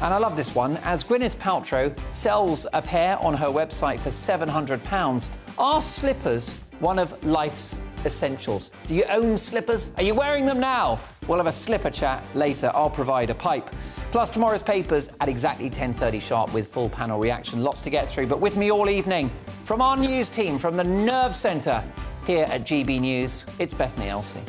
And I love this one. As Gwyneth Paltrow sells a pair on her website for £700, are slippers one of life's essentials? Do you own slippers? Are you wearing them now? We'll have a slipper chat later. I'll provide a pipe. Plus tomorrow's papers at exactly 10:30 sharp with full panel reaction. Lots to get through, but with me all evening from our news team, from the Nerve Centre here at GB News, it's Bethany Elsey.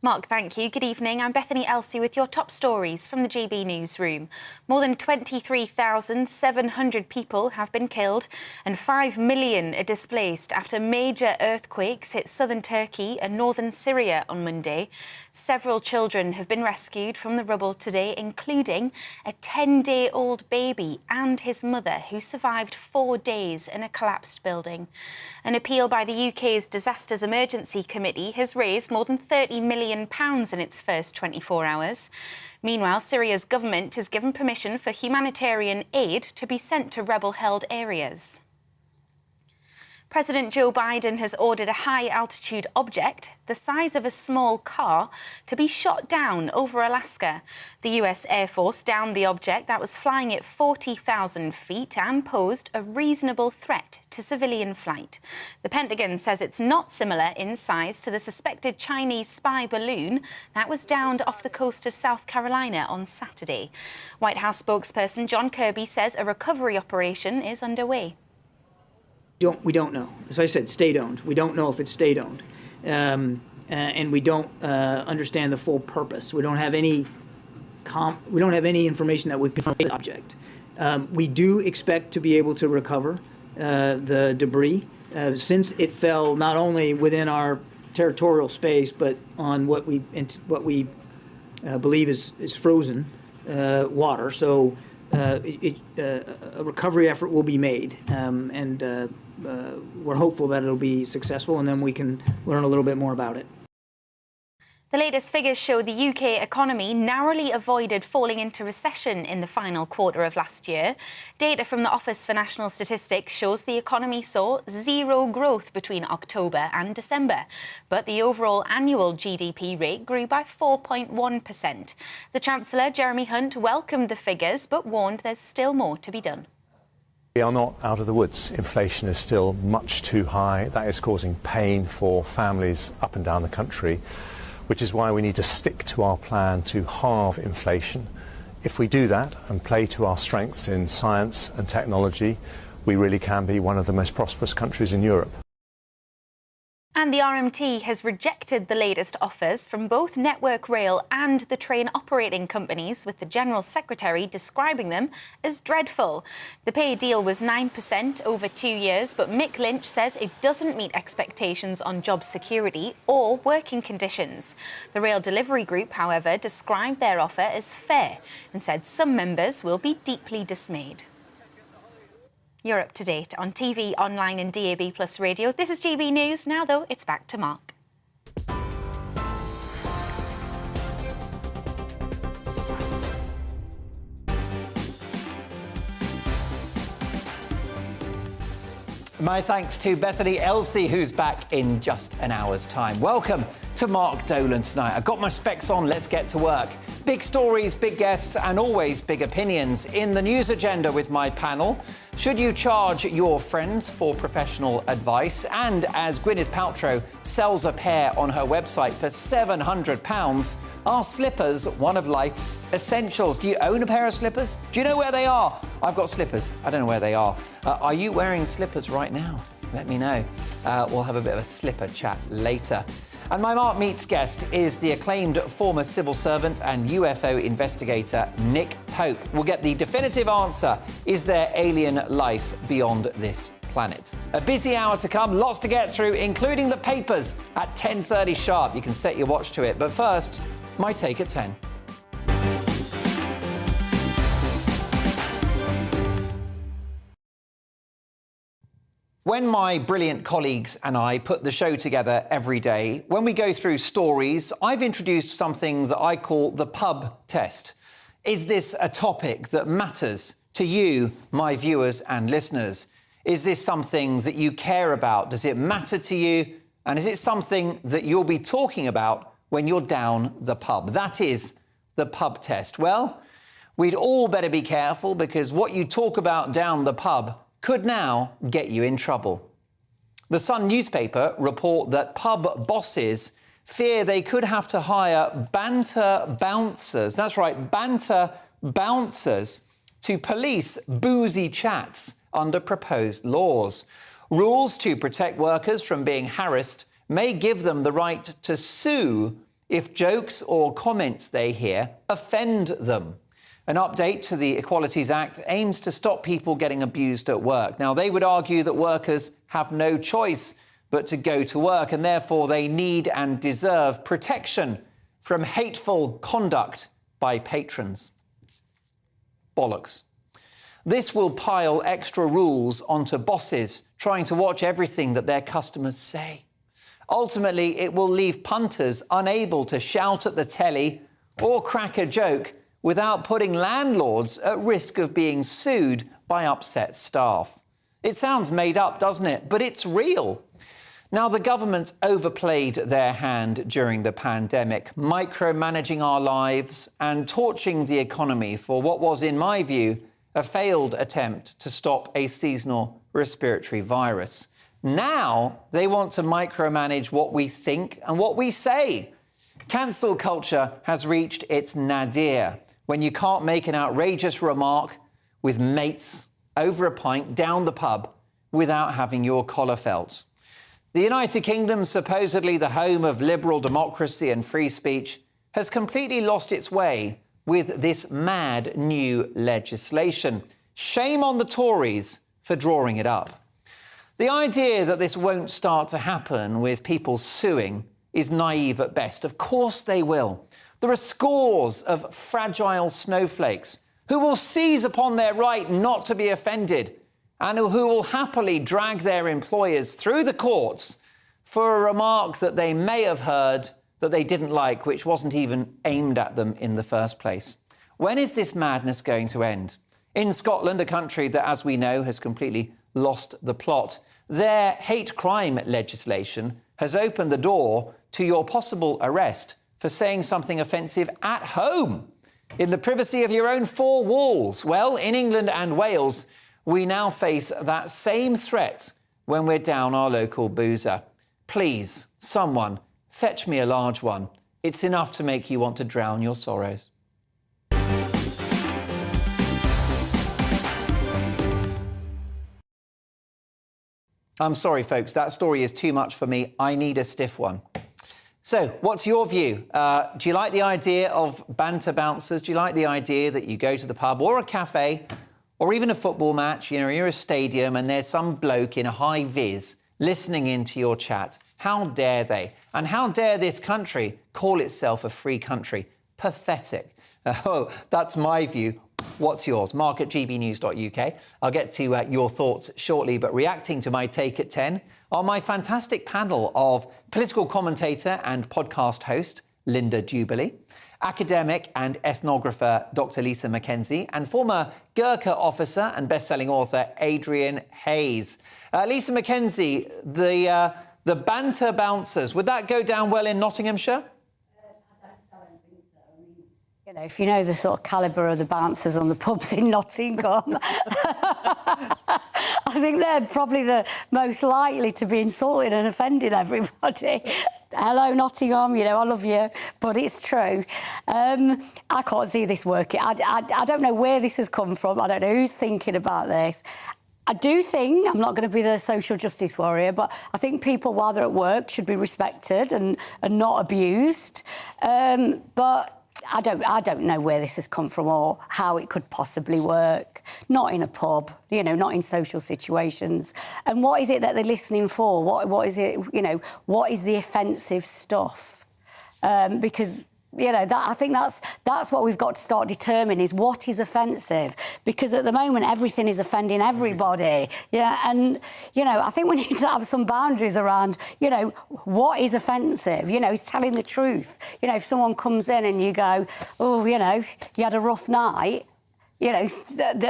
Mark, thank you. Good evening. I'm Bethany Elsey with your top stories from the GB newsroom. More than 23,700 people have been killed and 5 million are displaced after major earthquakes hit southern Turkey and northern Syria on Monday. Several children have been rescued from the rubble today, including a 10-day-old baby and his mother, who survived 4 days in a collapsed building. An appeal by the UK's Disasters Emergency Committee has raised more than £30 million in its first 24 hours. Meanwhile, Syria's government has given permission for humanitarian aid to be sent to rebel-held areas. President Joe Biden has ordered a high-altitude object the size of a small car to be shot down over Alaska. The US Air Force downed the object that was flying at 40,000 feet and posed a reasonable threat to civilian flight. The Pentagon says it's not similar in size to the suspected Chinese spy balloon that was downed off the coast of South Carolina on Saturday. White House spokesperson John Kirby says a recovery operation is underway. We don't know. As I said, state-owned. We don't know if it's state-owned. And we don't understand the full purpose. We don't have any information that would confirm the object. We do expect to be able to recover the debris since it fell not only within our territorial space, but on what we believe is frozen water. So a recovery effort will be made, and we're hopeful that it'll be successful, and then we can learn a little bit more about it. The latest figures show the UK economy narrowly avoided falling into recession in the final quarter of last year. Data from the Office for National Statistics shows the economy saw zero growth between October and December, but the overall annual GDP rate grew by 4.1%. The Chancellor, Jeremy Hunt, welcomed the figures but warned there's still more to be done. We are not out of the woods. Inflation is still much too high. That is causing pain for families up and down the country, which is why we need to stick to our plan to halve inflation. If we do that and play to our strengths in science and technology, we really can be one of the most prosperous countries in Europe. And the RMT has rejected the latest offers from both Network Rail and the train operating companies, with the General Secretary describing them as dreadful. The pay deal was 9% over 2 years, but Mick Lynch says it doesn't meet expectations on job security or working conditions. The Rail Delivery Group, however, described their offer as fair and said some members will be deeply dismayed. You're up to date on TV, online and DAB+ radio. This is GB News. Now, though, it's back to Mark. My thanks to Bethany Elsey, who's back in just an hour's time. Welcome to Mark Dolan tonight. I've got my specs on, let's get to work. Big stories, big guests, and always big opinions. In the news agenda with my panel, should you charge your friends for professional advice? And as Gwyneth Paltrow sells a pair on her website for £700, are slippers one of life's essentials? Do you own a pair of slippers? Do you know where they are? I've got slippers. I don't know where they are. Are you wearing slippers right now? Let me know. We'll have a bit of a slipper chat later. And my Mark Meets guest is the acclaimed former civil servant and UFO investigator Nick Pope. We'll get the definitive answer. Is there alien life beyond this planet? A busy hour to come, lots to get through, including the papers at 10:30 sharp. You can set your watch to it. But first, my take at 10. When my brilliant colleagues and I put the show together every day, when we go through stories, I've introduced something that I call the pub test. Is this a topic that matters to you, my viewers and listeners? Is this something that you care about? Does it matter to you? And is it something that you'll be talking about when you're down the pub? That is the pub test. Well, we'd all better be careful, because what you talk about down the pub could now get you in trouble. The Sun newspaper report that pub bosses fear they could have to hire banter bouncers, that's right, banter bouncers, to police boozy chats under proposed laws. Rules to protect workers from being harassed may give them the right to sue if jokes or comments they hear offend them. An update to the Equalities Act aims to stop people getting abused at work. Now, they would argue that workers have no choice but to go to work, and therefore they need and deserve protection from hateful conduct by patrons. Bollocks. This will pile extra rules onto bosses trying to watch everything that their customers say. Ultimately, it will leave punters unable to shout at the telly or crack a joke without putting landlords at risk of being sued by upset staff. It sounds made up, doesn't it? But it's real. Now, the government overplayed their hand during the pandemic, micromanaging our lives and torching the economy for what was, in my view, a failed attempt to stop a seasonal respiratory virus. Now, they want to micromanage what we think and what we say. Cancel culture has reached its nadir when you can't make an outrageous remark with mates over a pint down the pub without having your collar felt. The United Kingdom, supposedly the home of liberal democracy and free speech, has completely lost its way with this mad new legislation. Shame on the Tories for drawing it up. The idea that this won't start to happen with people suing is naive at best. Of course they will. There are scores of fragile snowflakes who will seize upon their right not to be offended, and who will happily drag their employers through the courts for a remark that they may have heard that they didn't like, which wasn't even aimed at them in the first place. When is this madness going to end? In Scotland, a country that, as we know, has completely lost the plot, their hate crime legislation has opened the door to your possible arrest for saying something offensive at home, in the privacy of your own four walls. Well, in England and Wales, we now face that same threat when we're down our local boozer. Please, someone, fetch me a large one. It's enough to make you want to drown your sorrows. I'm sorry, folks, that story is too much for me. I need a stiff one. So, what's your view? Do you like the idea of banter bouncers? Do you like the idea that you go to the pub or a cafe or even a football match, you're a stadium, and there's some bloke in a high vis listening into your chat? How dare they? And how dare this country call itself a free country? Pathetic. Oh, that's my view. What's yours? Mark at gbnews.uk. I'll get to your thoughts shortly, but reacting to my take at 10 are my fantastic panel of political commentator and podcast host Linda Dewberry, academic and ethnographer Dr. Lisa McKenzie, and former Gurkha officer and best-selling author Adrian Hayes. Lisa McKenzie, the the banter bouncers. Would that go down well in Nottinghamshire? You know, if you know the sort of calibre of the bouncers on the pubs in Nottingham, I think they're probably the most likely to be insulting and offending everybody. Hello, Nottingham, you know, I love you, but it's true. I can't see this working. I don't know where this has come from. I don't know who's thinking about this. I do think, I'm not going to be the social justice warrior, but I think people, while they're at work, should be respected and not abused. But I don't know where this has come from or how it could possibly work. Not in a pub, you know, not in social situations. And what is it that they're listening for? What is it, you know, what is the offensive stuff? Because, you know, I think that's what we've got to start determining is what is offensive. Because at the moment, everything is offending everybody. Yeah, and, you know, I think we need to have some boundaries around, you know, what is offensive? You know, it's telling the truth. You know, if someone comes in and you go, oh, you know, you had a rough night, you know,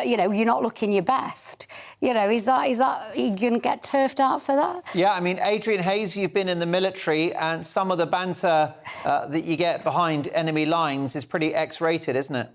you know, you're not looking your best. You know, is that you going to get turfed out for that? Yeah, I mean, Adrian Hayes, you've been in the military, and some of the banter that you get behind enemy lines is pretty X-rated, isn't it?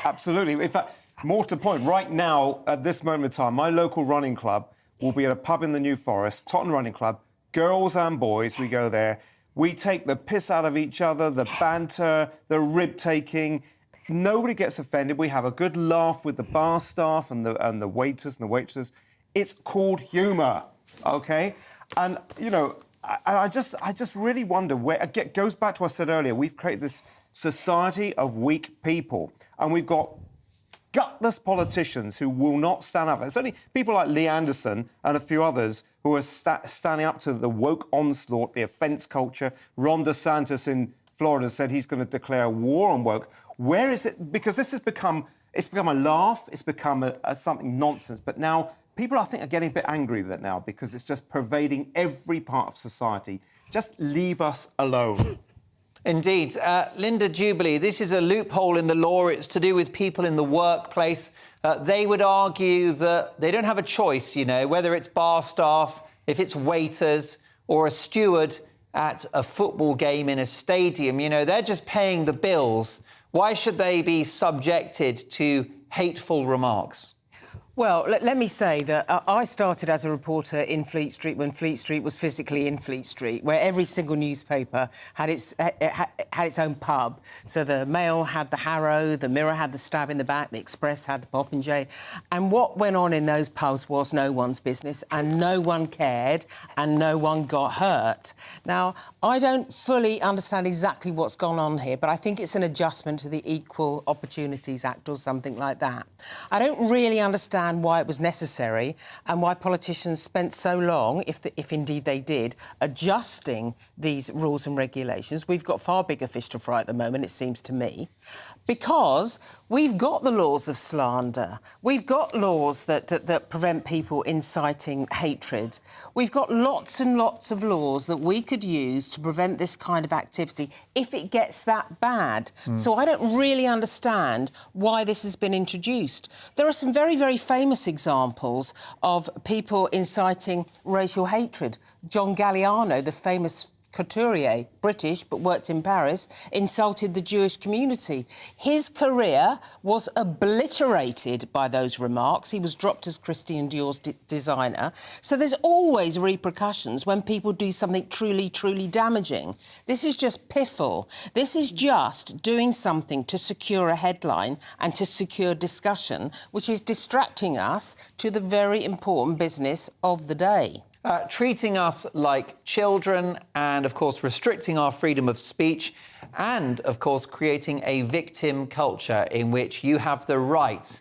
Absolutely. In fact, more to the point, right now, at this moment in time, my local running club will be at a pub in the New Forest, Tottenham Running Club, girls and boys, we go there. We take the piss out of each other, the banter, the rib-taking. Nobody gets offended. We have a good laugh with the bar staff and the waiters and the waitresses. It's called humour, OK? And, you know, I just really wonder where... It goes back to what I said earlier. We've created this society of weak people, and we've got gutless politicians who will not stand up. It's only people like Lee Anderson and a few others who are standing up to the woke onslaught, the offence culture. Ron DeSantis in Florida said he's going to declare a war on woke. Where is it? Because this has become a laugh, it's become something nonsense. But now people, I think, are getting a bit angry with it now because it's just pervading every part of society. Just leave us alone. Indeed. Linda Dewberry, this is a loophole in the law. It's to do with people in the workplace. They would argue that they don't have a choice, you know, whether it's bar staff, if it's waiters or a steward at a football game in a stadium. You know, they're just paying the bills. Why should they be subjected to hateful remarks? Well, let me say that I started as a reporter in Fleet Street when Fleet Street was physically in Fleet Street, where every single newspaper had its own pub. So the Mail had the Harrow, the Mirror had the Stab in the Back, the Express had the Popinjay. And what went on in those pubs was no one's business, and no one cared, and no one got hurt. Now, I don't fully understand exactly what's gone on here, but I think it's an adjustment to the Equal Opportunities Act or something like that. I don't really understand why it was necessary and why politicians spent so long, if indeed they did, adjusting these rules and regulations. We've got far bigger fish to fry at the moment, it seems to me, because we've got the laws of slander. We've got laws that prevent people inciting hatred. We've got lots and lots of laws that we could use to prevent this kind of activity if it gets that bad. So I don't really understand why this has been introduced. There are some very, very famous examples of people inciting racial hatred. John Galliano, the famous couturier, British, but worked in Paris, insulted the Jewish community. His career was obliterated by those remarks. He was dropped as Christian Dior's designer. So there's always repercussions when people do something truly, truly damaging. This is just piffle. This is just doing something to secure a headline and to secure discussion, which is distracting us to the very important business of the day. Treating us like children and, of course, restricting our freedom of speech and, of course, creating a victim culture in which you have the right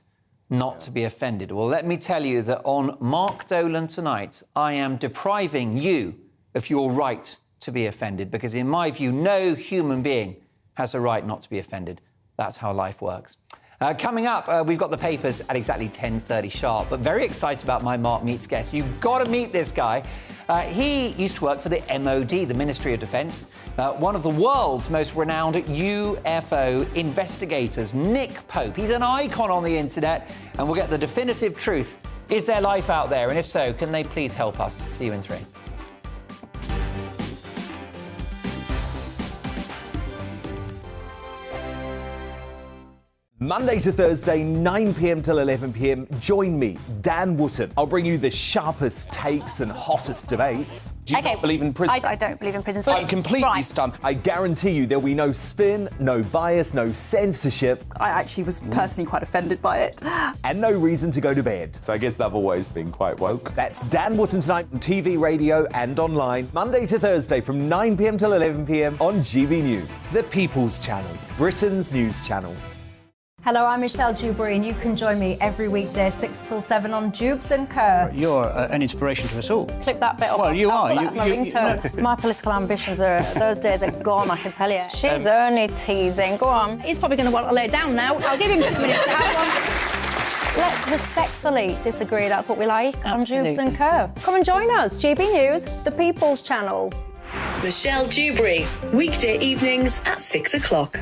not to be offended. Well, let me tell you that on Mark Dolan tonight, I am depriving you of your right to be offended because, in my view, no human being has a right not to be offended. That's how life works. Coming up, we've got the papers at exactly 10:30 sharp, but very excited about my Mark Meets guest. You've got to meet this guy. He used to work for the MOD, the Ministry of Defence, one of the world's most renowned UFO investigators, Nick Pope. He's an icon on the internet, and we'll get the definitive truth. Is there life out there? And if so, can they please help us? See you in 3. Monday to Thursday, 9 p.m. till 11 p.m. Join me, Dan Wootton. I'll bring you the sharpest takes and hottest debates. Do you not believe in prison? I don't believe in prisons. I'm completely stunned. I guarantee you there'll be no spin, no bias, no censorship. I actually was personally quite offended by it. And no reason to go to bed. So I guess they've always been quite woke. That's Dan Wootton tonight on TV, radio and online. Monday to Thursday from 9 p.m. till 11 p.m. on GB News, the People's Channel, Britain's news channel. Hello, I'm Michelle Dewberry, and you can join me every weekday 6 till 7 on Dubes and Kerr. You're an inspiration to us all. Clip that bit up. Well, you are. That's my ringtone. My political ambitions those days are gone, I can tell you. She's only teasing. Go on. He's probably going to want to lay down now. I'll give him 2 minutes to have one. Let's respectfully disagree. That's what we like on Dubes and Kerr. Come and join us. GB News, the People's Channel. Michelle Dewberry, weekday evenings at 6 o'clock.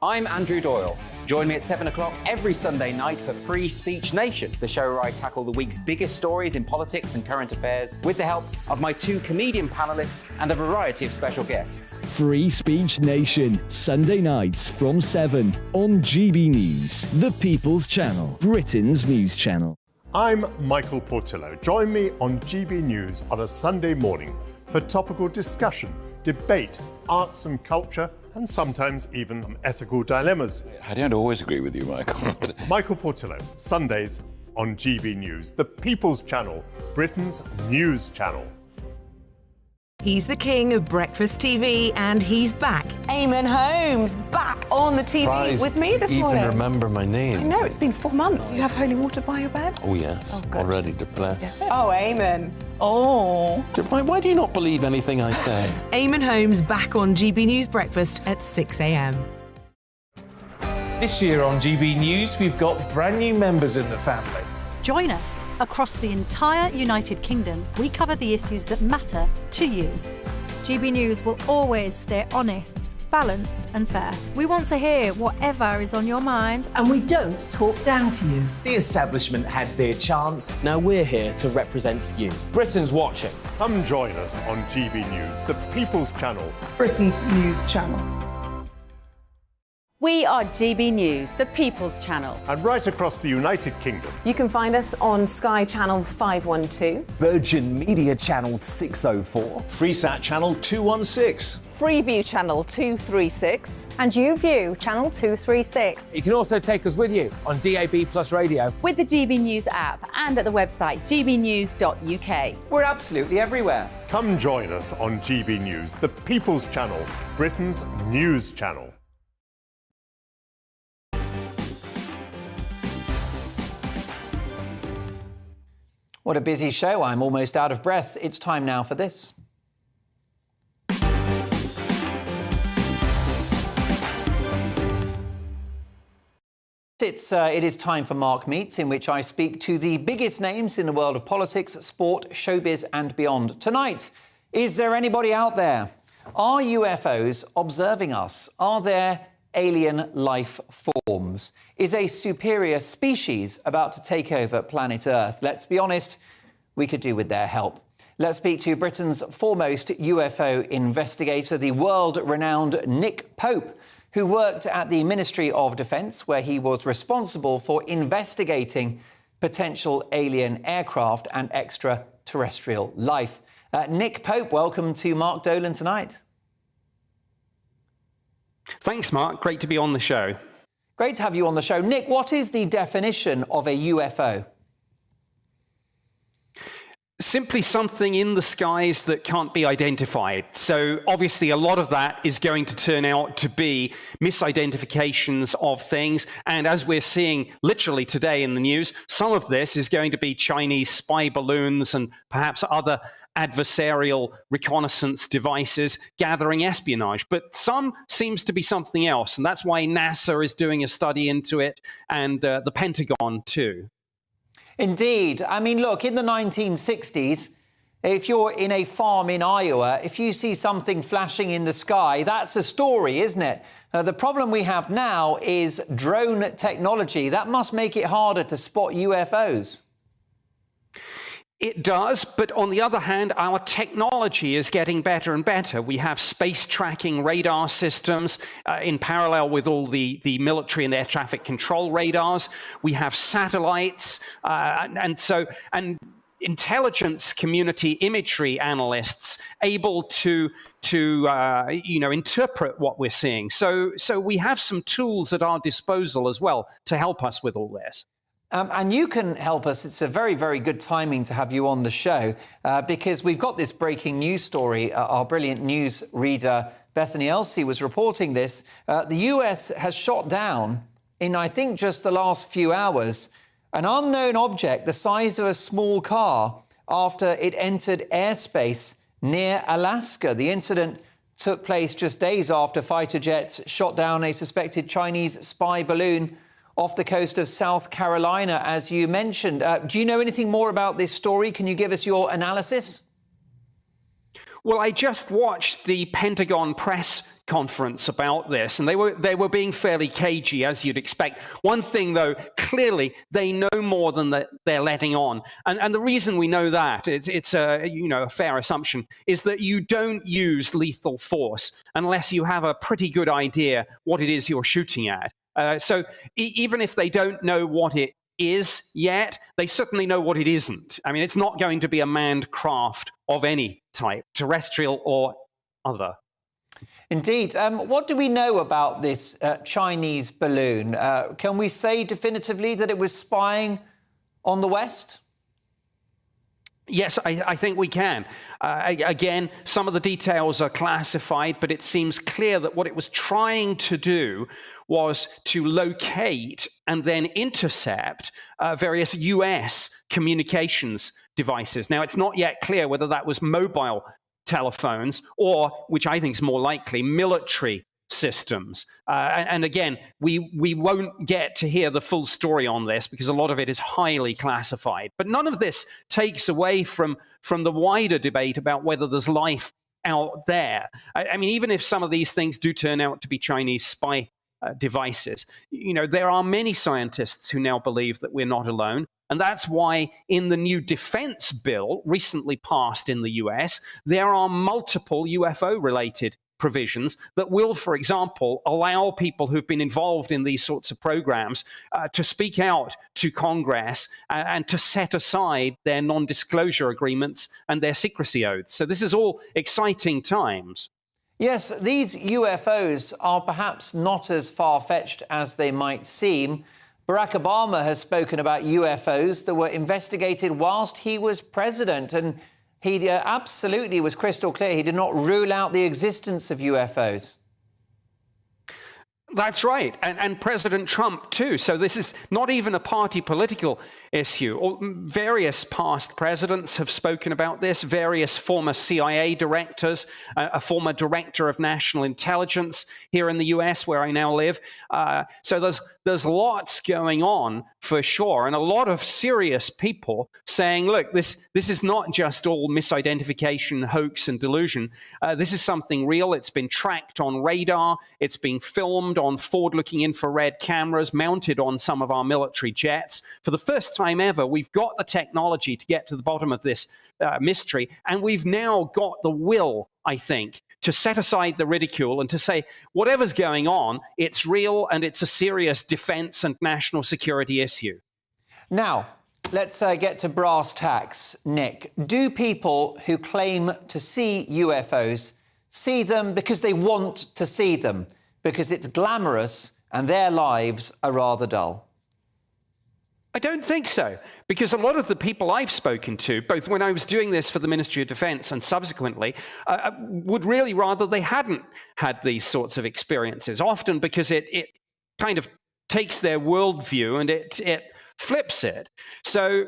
I'm Andrew Doyle. Join me at 7 o'clock every Sunday night for Free Speech Nation, the show where I tackle the week's biggest stories in politics and current affairs with the help of my 2 comedian panellists and a variety of special guests. Free Speech Nation, Sunday nights from 7 on GB News, the People's Channel, Britain's news channel. I'm Michael Portillo. Join me on GB News on a Sunday morning for topical discussion, debate, arts and culture, and sometimes even ethical dilemmas. I don't always agree with you, Michael. Michael Portillo, Sundays on GB News, the People's Channel, Britain's news channel. He's the king of breakfast TV, and he's back. Eamonn Holmes, back on the TV with me this morning. Even remember my name. I know, it's been 4 months. You have holy water by your bed? Oh, yes. Already to bless. Yeah. Oh, Eamonn. Oh. Why do you not believe anything I say? Eamonn Holmes back on GB News Breakfast at 6 a.m. This year on GB News, we've got brand new members in the family. Join us. Across the entire United Kingdom, we cover the issues that matter to you. GB News will always stay honest, balanced and fair. We want to hear whatever is on your mind. And we don't talk down to you. The establishment had their chance. Now we're here to represent you. Britain's watching. Come join us on GB News, the People's Channel, Britain's news channel. We are GB News, the People's Channel. And right across the United Kingdom. You can find us on Sky Channel 512. Virgin Media Channel 604. Freesat Channel 216. Freeview Channel 236. And YouView, Channel 236. You can also take us with you on DAB Plus Radio. With the GB News app and at the website gbnews.uk. We're absolutely everywhere. Come join us on GB News, the People's Channel, Britain's news channel. What a busy show. I'm almost out of breath. It's time now for this. It is time for Mark Meets, in which I speak to the biggest names in the world of politics, sport, showbiz and beyond. Tonight, is there anybody out there? Are UFOs observing us? Are there alien life forms? Is a superior species about to take over planet Earth? Let's be honest, we could do with their help. Let's speak to Britain's foremost UFO investigator, the world-renowned Nick Pope, who worked at the Ministry of Defence, where he was responsible for investigating potential alien aircraft and extraterrestrial life. Nick Pope, welcome to Mark Dolan tonight. Thanks, Mark. Great to be on the show. Great to have you on the show. Nick, what is the definition of a UFO? Simply something in the skies that can't be identified. So obviously a lot of that is going to turn out to be misidentifications of things. And as we're seeing literally today in the news, some of this is going to be Chinese spy balloons and perhaps other adversarial reconnaissance devices gathering espionage. But some seems to be something else. And that's why NASA is doing a study into it, and the Pentagon too. Indeed. I mean, look, in the 1960s, if you're in a farm in Iowa, if you see something flashing in the sky, that's a story, isn't it? The problem we have now is drone technology. That must make it harder to spot UFOs. It does, but on the other hand, our technology is getting better and better. We have space tracking radar systems in parallel with all the military and air traffic control radars. We have satellites, and intelligence community imagery analysts able to interpret what we're seeing. So we have some tools at our disposal as well to help us with all this. And you can help us. It's a very, very good timing to have you on the show because we've got this breaking news story. Our brilliant news reader, Bethany Elsey, was reporting this. The US has shot down, in I think just the last few hours, an unknown object the size of a small car after it entered airspace near Alaska. The incident took place just days after fighter jets shot down a suspected Chinese spy balloon off the coast of South Carolina, as you mentioned. Do you know anything more about this story? Can you give us your analysis? Well, I just watched the Pentagon press conference about this, and they were being fairly cagey, as you'd expect. One thing, though, clearly they know more than they're letting on, and the reason we know that it's a fair assumption is that you don't use lethal force unless you have a pretty good idea what it is you're shooting at. So even if they don't know what it is yet, they certainly know what it isn't. I mean, it's not going to be a manned craft of any type, terrestrial or other. Indeed. What do we know about this Chinese balloon? Can we say definitively that it was spying on the West? Yes, I think we can. Again, some of the details are classified, but it seems clear that what it was trying to do was to locate and then intercept various US communications devices. Now, it's not yet clear whether that was mobile telephones or, which I think is more likely, military systems. And again, we won't get to hear the full story on this because a lot of it is highly classified. But none of this takes away from the wider debate about whether there's life out there. I mean, even if some of these things do turn out to be Chinese spy devices, there are many scientists who now believe that we're not alone. And that's why in the new defense bill recently passed in the US, there are multiple UFO-related provisions that will, for example, allow people who've been involved in these sorts of programs to speak out to Congress and to set aside their non-disclosure agreements and their secrecy oaths. So this is all exciting times. Yes, these UFOs are perhaps not as far-fetched as they might seem. Barack Obama has spoken about UFOs that were investigated whilst he was president, and he absolutely was crystal clear. He did not rule out the existence of UFOs. That's right. And President Trump, too. So this is not even a party political issue. Various past presidents have spoken about this, various former CIA directors, a former director of national intelligence here in the US, where I now live. So there's lots going on, for sure, and a lot of serious people saying, look, this is not just all misidentification, hoax, and delusion. This is something real. It's been tracked on radar. It's been filmed on forward-looking infrared cameras mounted on some of our military jets. For the first time ever, we've got the technology to get to the bottom of this mystery, and we've now got the will, I think, to set aside the ridicule and to say, whatever's going on, it's real and it's a serious defense and national security issue. Now, let's get to brass tacks, Nick. Do people who claim to see UFOs see them because they want to see them, because it's glamorous and their lives are rather dull? I don't think so, because a lot of the people I've spoken to, both when I was doing this for the Ministry of Defence and subsequently, would really rather they hadn't had these sorts of experiences, often because it kind of takes their worldview and it flips it. So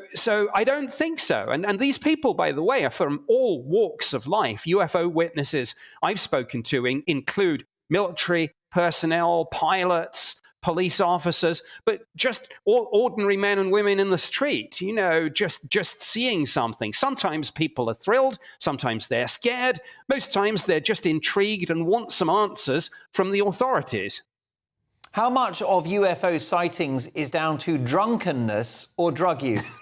I don't think so. And these people, by the way, are from all walks of life. UFO witnesses I've spoken to include military personnel, pilots, police officers, but just ordinary men and women in the street, just seeing something. Sometimes people are thrilled, sometimes they're scared, most times they're just intrigued and want some answers from the authorities. How much of UFO sightings is down to drunkenness or drug use?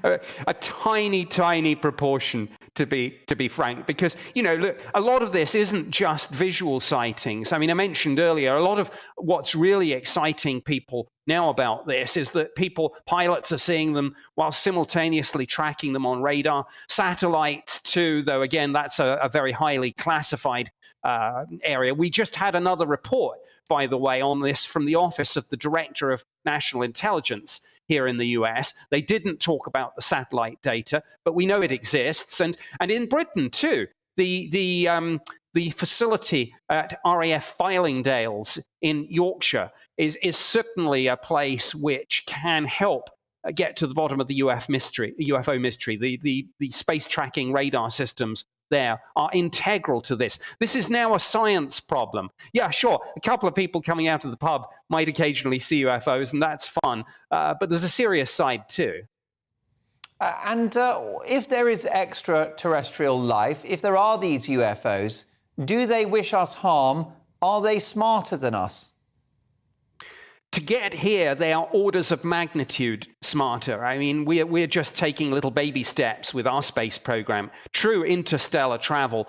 a tiny, tiny proportion, to be frank, because, you know, look, a lot of this isn't just visual sightings. I mean, I mentioned earlier, a lot of what's really exciting people now about this is that pilots are seeing them while simultaneously tracking them on radar. Satellites too, though, again, that's a very highly classified area. We just had another report, by the way, on this from the Office of the Director of National Intelligence here in the US. They didn't talk about the satellite data, but we know it exists. And in Britain too, the facility at RAF Fylingdales in Yorkshire is certainly a place which can help get to the bottom of the UFO mystery. The space tracking radar systems there are integral to this. This is now a science problem. Yeah, sure, a couple of people coming out of the pub might occasionally see UFOs, and that's fun, but there's a serious side too. And if there is extraterrestrial life, if there are these UFOs, do they wish us harm? Are they smarter than us? To get here, they are orders of magnitude smarter. I mean, we're just taking little baby steps with our space program. True interstellar travel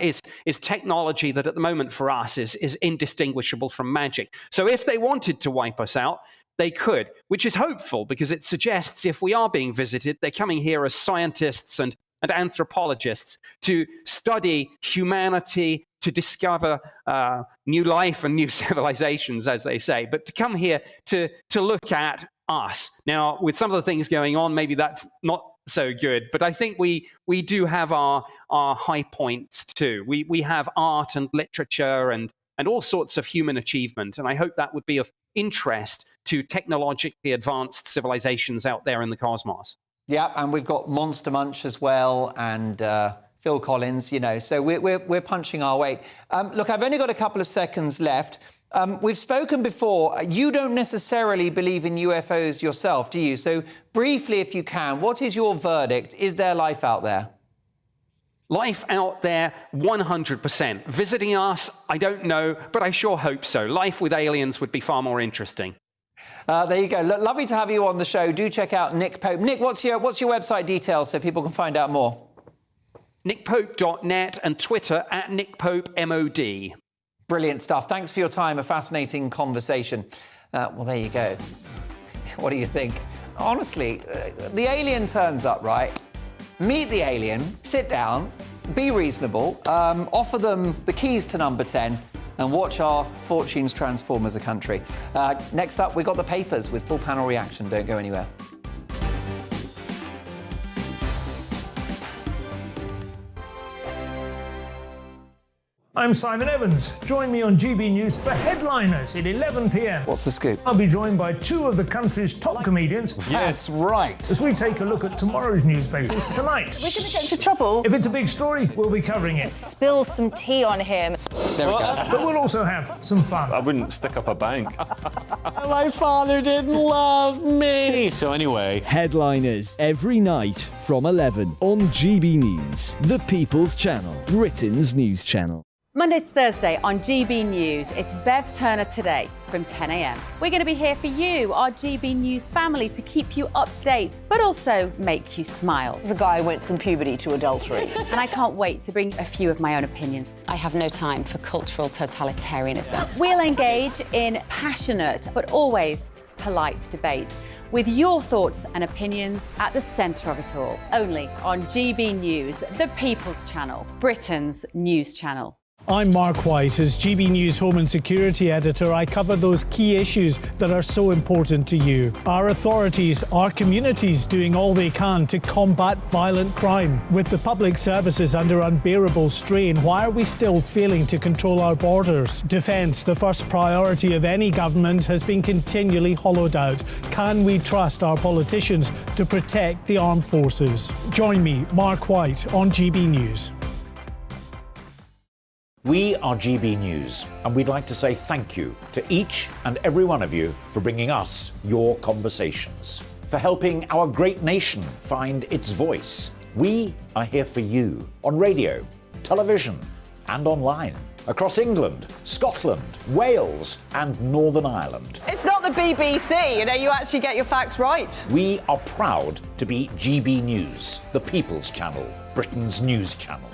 is technology that at the moment for us is indistinguishable from magic. So if they wanted to wipe us out, they could, which is hopeful because it suggests if we are being visited, they're coming here as scientists and anthropologists to study humanity, to discover new life and new civilizations, as they say, but to come here to look at us. Now, with some of the things going on, maybe that's not so good, but I think we do have our high points too. We have art and literature and all sorts of human achievement, and I hope that would be of interest to technologically advanced civilizations out there in the cosmos. Yeah, and we've got Monster Munch as well, and Phil Collins, you know, so we're punching our weight. Look, I've only got a couple of seconds left. We've spoken before. You don't necessarily believe in UFOs yourself, do you? So briefly, if you can, what is your verdict? Is there life out there? Life out there, 100%. Visiting us, I don't know, but I sure hope so. Life with aliens would be far more interesting. There you go. Lovely to have you on the show. Do check out Nick Pope. Nick, what's your website details so people can find out more? nickpope.net and Twitter at nickpopemod. Brilliant stuff. Thanks for your time. A fascinating conversation. Well, there you go. What do you think? Honestly, the alien turns up, right? Meet the alien, sit down, be reasonable, offer them the keys to number 10, and watch our fortunes transform as a country. Next up, we've got the papers with full panel reaction. Don't go anywhere. I'm Simon Evans. Join me on GB News for Headliners at 11 p.m. What's the scoop? I'll be joined by two of the country's top comedians. That's right. As we take a look at tomorrow's newspapers tonight. We're going to get into trouble. If it's a big story, we'll be covering it. Spill some tea on him. There we go. But we'll also have some fun. I wouldn't stick up a bank. My father didn't love me. So anyway. Headliners every night from 11 on GB News, the People's Channel, Britain's news channel. Monday to Thursday on GB News, it's Bev Turner Today from 10 a.m. We're going to be here for you, our GB News family, to keep you up to date, but also make you smile. The guy went from puberty to adultery. And I can't wait to bring a few of my own opinions. I have no time for cultural totalitarianism. We'll engage in passionate, but always polite debate, with your thoughts and opinions at the centre of it all. Only on GB News, the People's Channel, Britain's news channel. I'm Mark White. As GB News Home and Security Editor, I cover those key issues that are so important to you. Our authorities, our communities doing all they can to combat violent crime. With the public services under unbearable strain, why are we still failing to control our borders? Defence, the first priority of any government, has been continually hollowed out. Can we trust our politicians to protect the armed forces? Join me, Mark White, on GB News. We are GB News, and we'd like to say thank you to each and every one of you for bringing us your conversations, for helping our great nation find its voice. We are here for you on radio, television, and online. across England, Scotland, Wales, and Northern Ireland. It's not the BBC, you actually get your facts right. We are proud to be GB News, the People's Channel, Britain's news channel.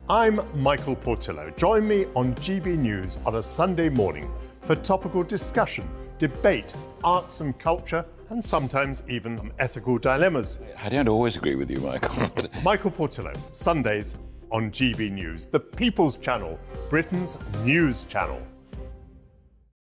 I'm Michael Portillo. Join me on GB News on a Sunday morning for topical discussion, debate, arts and culture, and sometimes even ethical dilemmas. I don't always agree with you, Michael. Michael Portillo, Sundays on GB News, the People's Channel, Britain's news channel.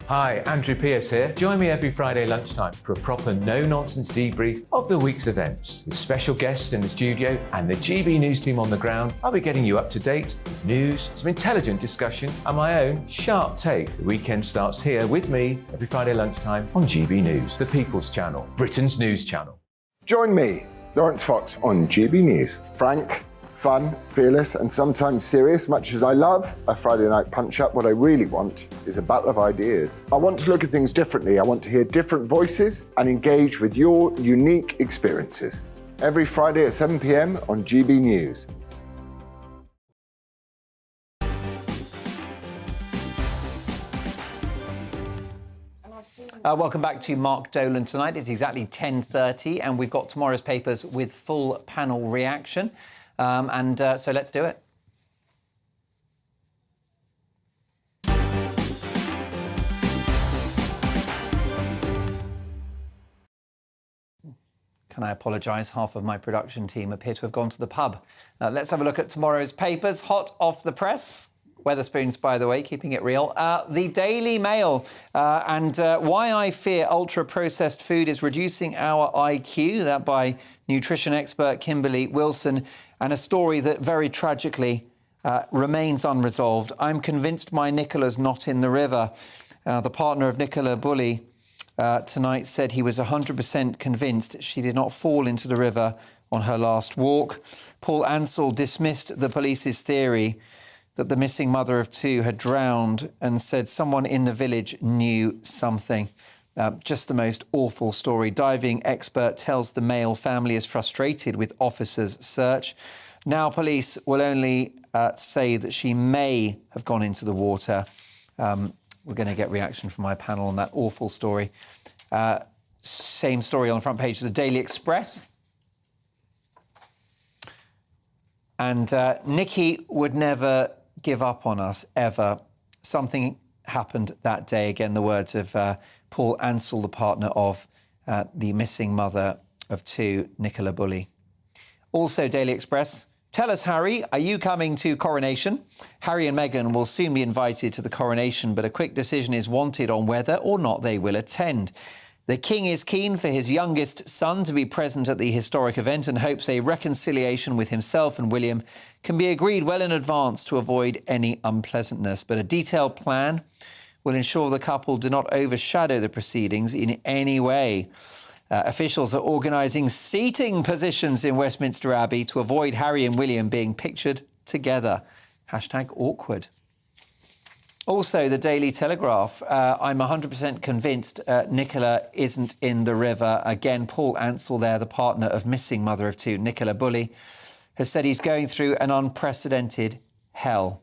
Hi, Andrew Pierce here. Join me every Friday lunchtime for a proper no-nonsense debrief of the week's events. With special guests in the studio and the GB News team on the ground, I'll be getting you up to date with news, some intelligent discussion, and my own sharp take. The weekend starts here with me every Friday lunchtime on GB News, the People's Channel, Britain's news channel. Join me, Laurence Fox, on GB News. Frank, fun, fearless, and sometimes serious. Much as I love a Friday night punch-up, what I really want is a battle of ideas. I want to look at things differently. I want to hear different voices and engage with your unique experiences. Every Friday at 7 p.m. on GB News. Welcome back to Mark Dolan tonight. It's exactly 10:30 and we've got tomorrow's papers with full panel reaction. So let's do it. Can I apologise? Half of my production team appear to have gone to the pub. Let's have a look at tomorrow's papers. Hot off the press. Weatherspoons, by the way, keeping it real. The Daily Mail and why I fear ultra-processed food is reducing our IQ. That by nutrition expert Kimberly Wilson. And a story that very tragically remains unresolved. I'm convinced my Nicola's not in the river. The partner of Nicola Bulley tonight said he was 100% convinced she did not fall into the river on her last walk. Paul Ansell dismissed the police's theory that the missing mother of two had drowned and said someone in the village knew something. Just the most awful story. Diving expert tells the Mail family is frustrated with officers' search. Now police will only say that she may have gone into the water. We're going to get reaction from my panel on that awful story. Same story on the front page of the Daily Express. And Nikki would never give up on us, ever. Something happened that day. Again, the words of Paul Ansell, the partner of the missing mother of two, Nicola Bulley. Also, Daily Express. Tell us, Harry, are you coming to coronation? Harry and Meghan will soon be invited to the coronation, but a quick decision is wanted on whether or not they will attend. The King is keen for his youngest son to be present at the historic event and hopes a reconciliation with himself and William can be agreed well in advance to avoid any unpleasantness. But a detailed plan will ensure the couple do not overshadow the proceedings in any way. Officials are organising seating positions in Westminster Abbey to avoid Harry and William being pictured together. #awkward. Also, the Daily Telegraph. I'm 100% convinced Nicola isn't in the river. Again, Paul Ansell there, the partner of missing mother of two, Nicola Bulley, has said he's going through an unprecedented hell.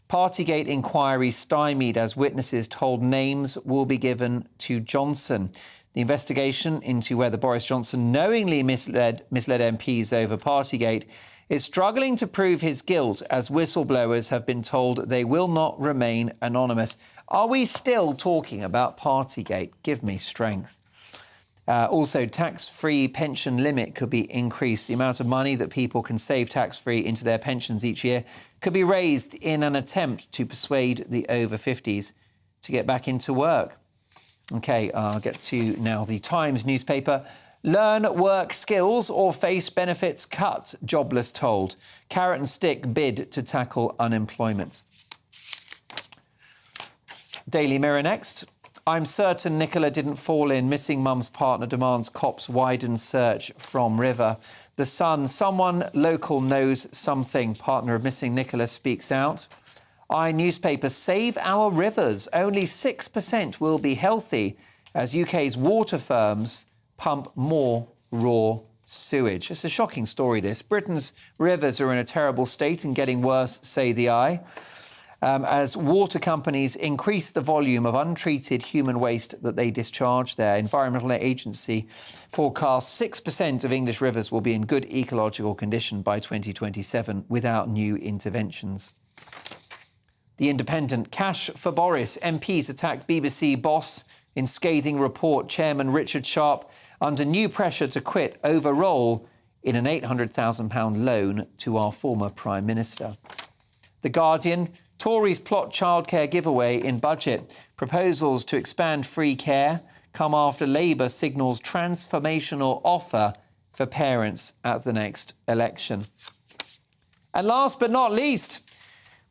Partygate inquiry stymied as witnesses told names will be given to Johnson. The investigation into whether Boris Johnson knowingly misled MPs over Partygate is struggling to prove his guilt as whistleblowers have been told they will not remain anonymous. Are we still talking about Partygate? Give me strength. Also, tax-free pension limit could be increased. The amount of money that people can save tax-free into their pensions each year could be raised in an attempt to persuade the over-50s to get back into work. OK, I'll get to now the Times newspaper. Learn work skills or face benefits cut, jobless told. Carrot and stick bid to tackle unemployment. Daily Mirror next. I'm certain Nicola didn't fall in. Missing mum's partner demands cops widen search from river. The Sun. Someone local knows something. Partner of missing Nicola speaks out. newspaper. Save our rivers. Only 6% will be healthy as UK's water firms pump more raw sewage. It's a shocking story, this. Britain's rivers are in a terrible state and getting worse, say the Eye, as water companies increase the volume of untreated human waste that they discharge. Their Environmental Agency forecasts 6% of English rivers will be in good ecological condition by 2027 without new interventions. The Independent. Cash for Boris. MPs attacked BBC boss in scathing report. Chairman Richard Sharp under new pressure to quit over role in an £800,000 loan to our former Prime Minister. The Guardian. Tories plot childcare giveaway in budget. Proposals to expand free care come after Labour signals transformational offer for parents at the next election. And last but not least,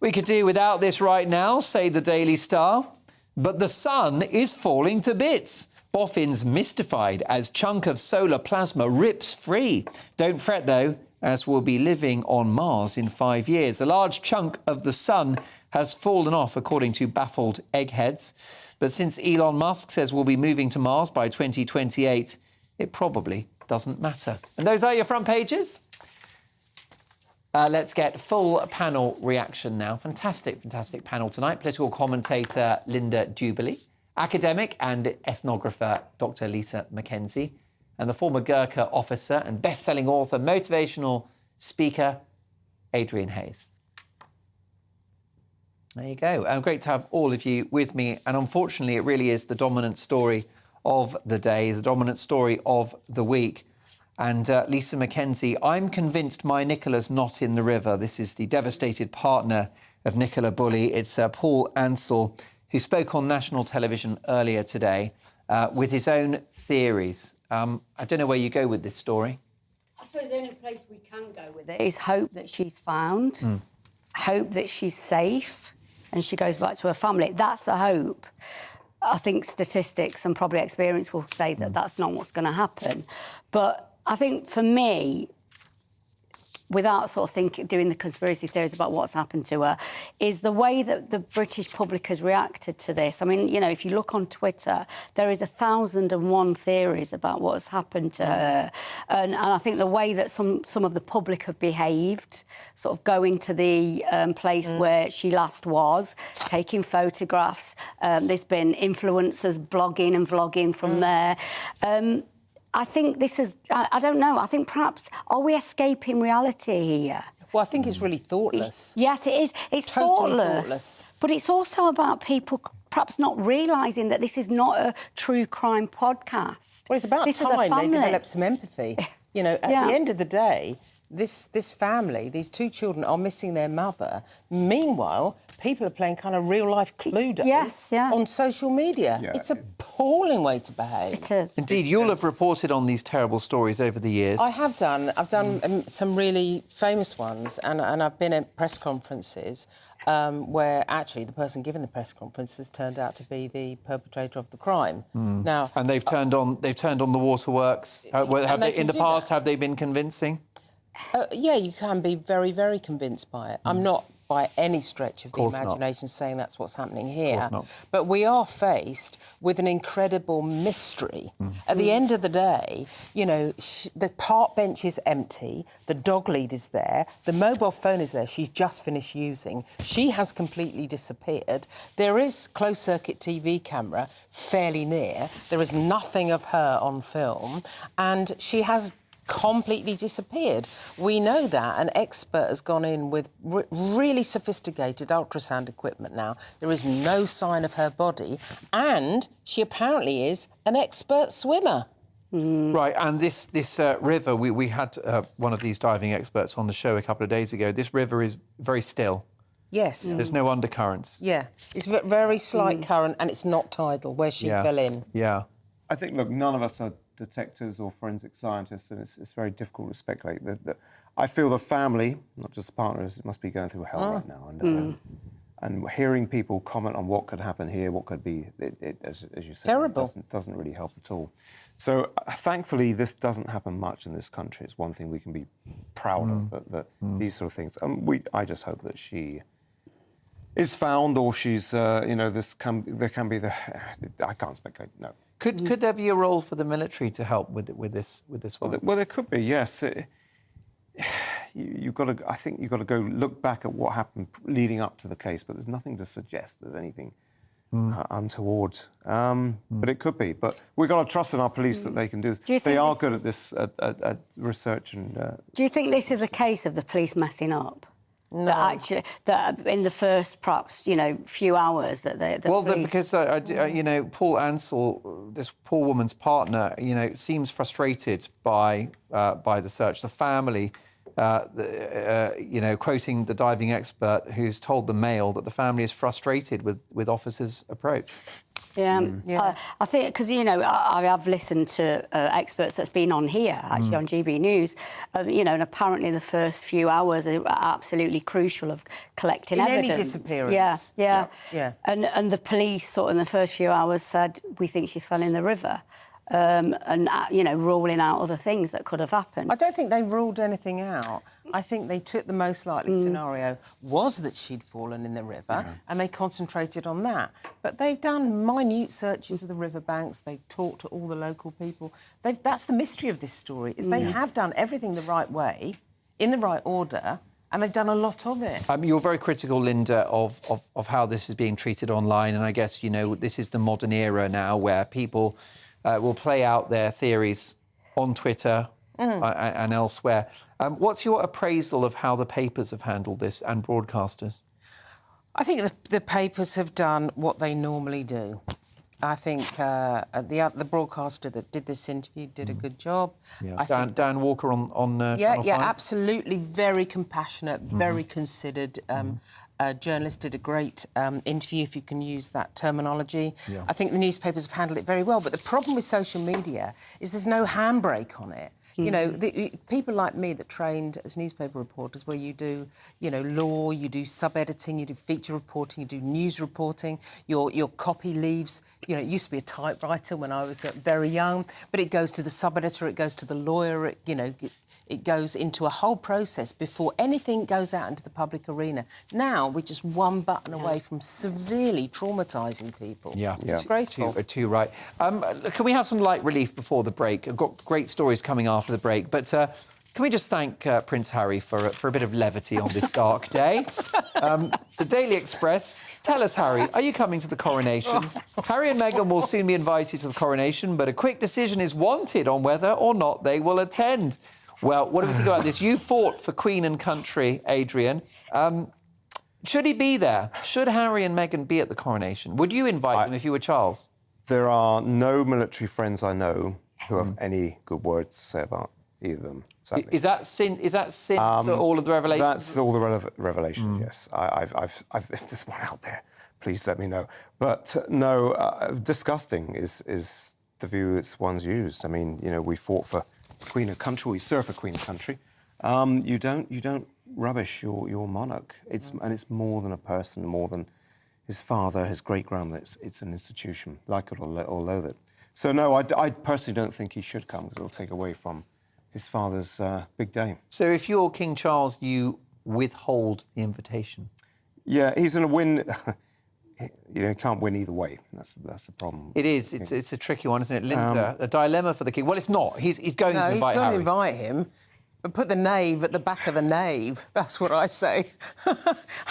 we could do without this right now, say the Daily Star, but the sun is falling to bits. Boffins mystified as chunk of solar plasma rips free. Don't fret, though, as we'll be living on Mars in 5 years. A large chunk of the sun has fallen off, according to baffled eggheads. But since Elon Musk says we'll be moving to Mars by 2028, it probably doesn't matter. And those are your front pages. Let's get full panel reaction now. Fantastic, fantastic panel tonight. Political commentator Linda Dewberry, academic and ethnographer Dr. Lisa Mackenzie, and the former Gurkha officer and best-selling author, motivational speaker Adrian Hayes. There you go. Great to have all of you with me. And unfortunately, it really is the dominant story of the day, the dominant story of the week. And Lisa Mackenzie, I'm convinced my Nicola's not in the river. This is the devastated partner of Nicola Bulley. It's Paul Ansell, who spoke on national television earlier today with his own theories. I don't know where you go with this story. I suppose the only place we can go with it is hope that she's found, hope that she's safe and she goes back to her family. That's the hope. I think statistics and probably experience will say that that's not what's going to happen. But I think for me, without sort of doing the conspiracy theories about what's happened to her, is the way that the British public has reacted to this. I mean, you know, if you look on Twitter, there is 1,001 theories about what's happened to her. And I think the way that some of the public have behaved, sort of going to the place where she last was, taking photographs, there's been influencers blogging and vlogging from there. I think this is, I don't know, I think perhaps, are we escaping reality here? Well, I think it's really thoughtless. Yes, it is. It's totally thoughtless. But it's also about people perhaps not realising that this is not a true crime podcast. Well, it's about time they develop some empathy. You know, at the end of the day, this family, these two children are missing their mother. Meanwhile, people are playing kind of real-life Cluedo on social media. Yeah. It's an appalling way to behave. It is. Indeed, you'll have reported on these terrible stories over the years. I have done. I've done some really famous ones, and I've been at press conferences where actually the person giving the press conference has turned out to be the perpetrator of the crime. Now, and they've turned on the waterworks. Have they, in the past, have they been convincing? Yeah, you can be very, very convinced by it. I'm not by any stretch of the imagination saying that's what's happening here. Of course not. But we are faced with an incredible mystery. At the end of the day, you know, the park bench is empty, the dog lead is there, the mobile phone is there she's just finished using. She has completely disappeared. There is closed-circuit TV camera fairly near. There is nothing of her on film, and she has completely disappeared. We know that. An expert has gone in with really sophisticated ultrasound equipment now. There is no sign of her body, and she apparently is an expert swimmer. Right, and this river, we had one of these diving experts on the show a couple of days ago. This river is very still. Yes. There's no undercurrents. Yeah, it's very slight current, and it's not tidal, where she fell in. Yeah. I think, look, none of us are detectives or forensic scientists, and it's very difficult to speculate. I feel the family, not just the partners, must be going through hell right now. And hearing people comment on what could happen here, what could be, as you said, terrible. Doesn't really help at all. So thankfully, this doesn't happen much in this country. It's one thing we can be proud of, that these sort of things. I just hope that she is found, or she's, you know, there can be the. I can't speculate. No. Could there be a role for the military to help with this one? Well, there could be. Yes. You've got to. I think you've got to go look back at what happened leading up to the case, but there's nothing to suggest there's anything untoward. But it could be. But we've got to trust in our police that they can do this. They are good at this at research and. Do you think this is a case of the police messing up? No. That in the first, perhaps, you know, few hours that the police... because you know, Paul Ansell, this poor woman's partner, you know, seems frustrated by the search. The family, you know, quoting the diving expert who's told the Mail that the family is frustrated with officers' approach. Yeah, I think because, you know, I have listened to experts that's been on here, actually on GB News, you know, and apparently the first few hours are absolutely crucial of collecting evidence. In any disappearance. Yeah. Yeah. And the police sort of in the first few hours said, we think she's fell in the river. You know, ruling out other things that could have happened. I don't think they ruled anything out. I think they took the most likely scenario was that she'd fallen in the river, and they concentrated on that. But they've done minute searches of the riverbanks. They've talked to all the local people. That's the mystery of this story, is they have done everything the right way, in the right order, and they've done a lot of it. You're very critical, Linda, of how this is being treated online, and I guess, you know, this is the modern era now where people will play out their theories on Twitter and elsewhere. What's your appraisal of how the papers have handled this and broadcasters? I think the papers have done what they normally do. I think the broadcaster that did this interview did a good job. Yeah. Dan Walker on Channel 5? Yeah, absolutely. Very compassionate, very considered. Journalist did a great interview, if you can use that terminology. Yeah. I think the newspapers have handled it very well. But the problem with social media is there's no handbrake on it. You know, people like me that trained as newspaper reporters, where you do, you know, law, you do sub-editing, you do feature reporting, you do news reporting, your copy leaves, you know, it used to be a typewriter when I was very young, but it goes to the sub-editor, it goes to the lawyer, it goes into a whole process before anything goes out into the public arena. Now, we're just one button away from severely traumatising people. Yeah, it's disgraceful. Too right. Can we have some light relief before the break? I've got great stories coming after the break, but can we just thank Prince Harry for a bit of levity on this dark day? The Daily Express, tell us, Harry, are you coming to the coronation? Harry and Meghan will soon be invited to the coronation, but a quick decision is wanted on whether or not they will attend. Well, what do we think about this? You fought for Queen and country, Adrian. Should he be there? Should Harry and Meghan be at the coronation? Would you invite them if you were Charles? There are no military friends I know who have any good words to say about either of them. Sadly. Is that sin? For all of the revelations? That's all the revelations. Yes, if there's one out there, please let me know. But no, disgusting is the view that's one's used. I mean, you know, we fought for Queen of Country, we serve for Queen of Country. You don't rubbish your monarch. And it's more than a person, more than his father, his great-grandmother. It's an institution, like it or loathe it. So no, I personally don't think he should come, because it'll take away from his father's big day. So if you're King Charles, you withhold the invitation? Yeah, he's going to win. You know, he can't win either way. That's the problem. It is. It's a tricky one, isn't it, Linda? A dilemma for the king. Well, it's not. He's going to invite Harry. No, he's going to invite him. But put the knave at the back of the nave. That's what I say.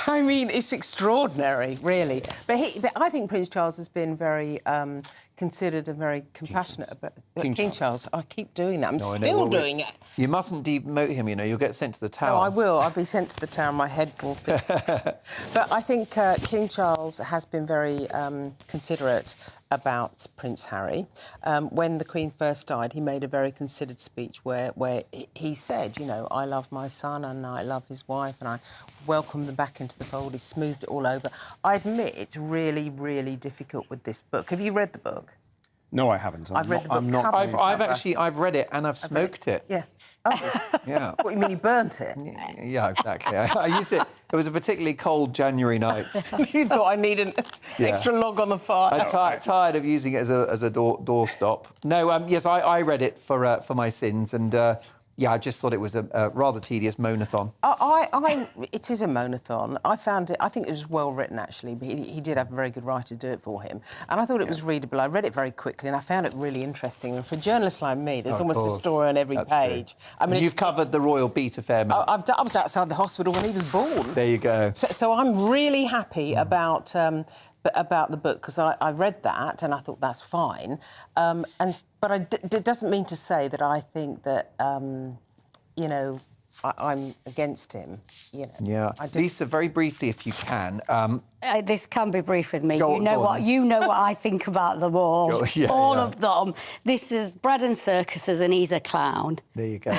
I mean, it's extraordinary, really. But I think Prince Charles has been very considered and very compassionate about King Charles. I keep doing that. I'm still doing it. You mustn't demote him, you know. You'll get sent to the Tower. No, I will. I'll be sent to the Tower. My head will be... But I think King Charles has been very considerate about Prince Harry. When the Queen first died, he made a very considered speech where he said, you know, I love my son and I love his wife and I welcome them back into the fold. He smoothed it all over. I admit it's really, really difficult with this book. Have you read the book? No, I haven't. I've read the book. I've read it and I've smoked it. Yeah. Oh. Yeah. What, you mean you burnt it? Yeah, exactly. I used it. It was a particularly cold January night. You thought I needed an extra log on the fire. I'm tired of using it as a doorstop. No, yes, I read it for my sins, and Yeah, I just thought it was a rather tedious monathon. It is a monathon. I think it was well written, actually. But he did have a very good writer do it for him. And I thought it was readable. I read it very quickly and I found it really interesting. And for journalists like me, there's almost a story on every page. I mean, you've covered the Royal Beat affair, Mel. I was outside the hospital when he was born. There you go. So I'm really happy about the book, because I read that and I thought that's fine. But it doesn't mean to say that I think that, I'm against him. Yeah. Lisa, very briefly, if you can. This can be brief with me. You know what I think about them all. All of them. This is bread and circuses, and he's a clown. There you go.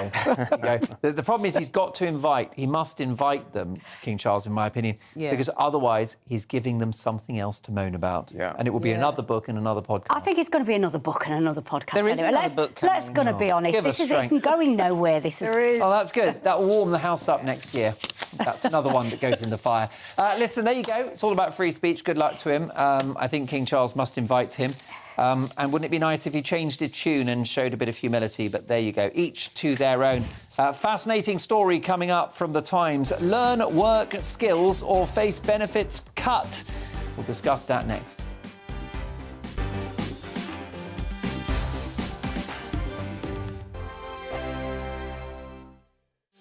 The problem is he must invite them, King Charles, in my opinion, because otherwise he's giving them something else to moan about. Yeah. And it will be another book and another podcast. I think it's going to be another book and another podcast. There is another book coming. Let's going to be honest. This isn't going nowhere. There is. Oh, that's good. That will warm the house up next year. That's another one that goes in the fire. Listen, there you go. It's all about free speech. Good luck to him. I think King Charles must invite him. And wouldn't it be nice if he changed his tune and showed a bit of humility? But there you go. Each to their own. Fascinating story coming up from The Times. Learn work skills or face benefits cut. We'll discuss that next.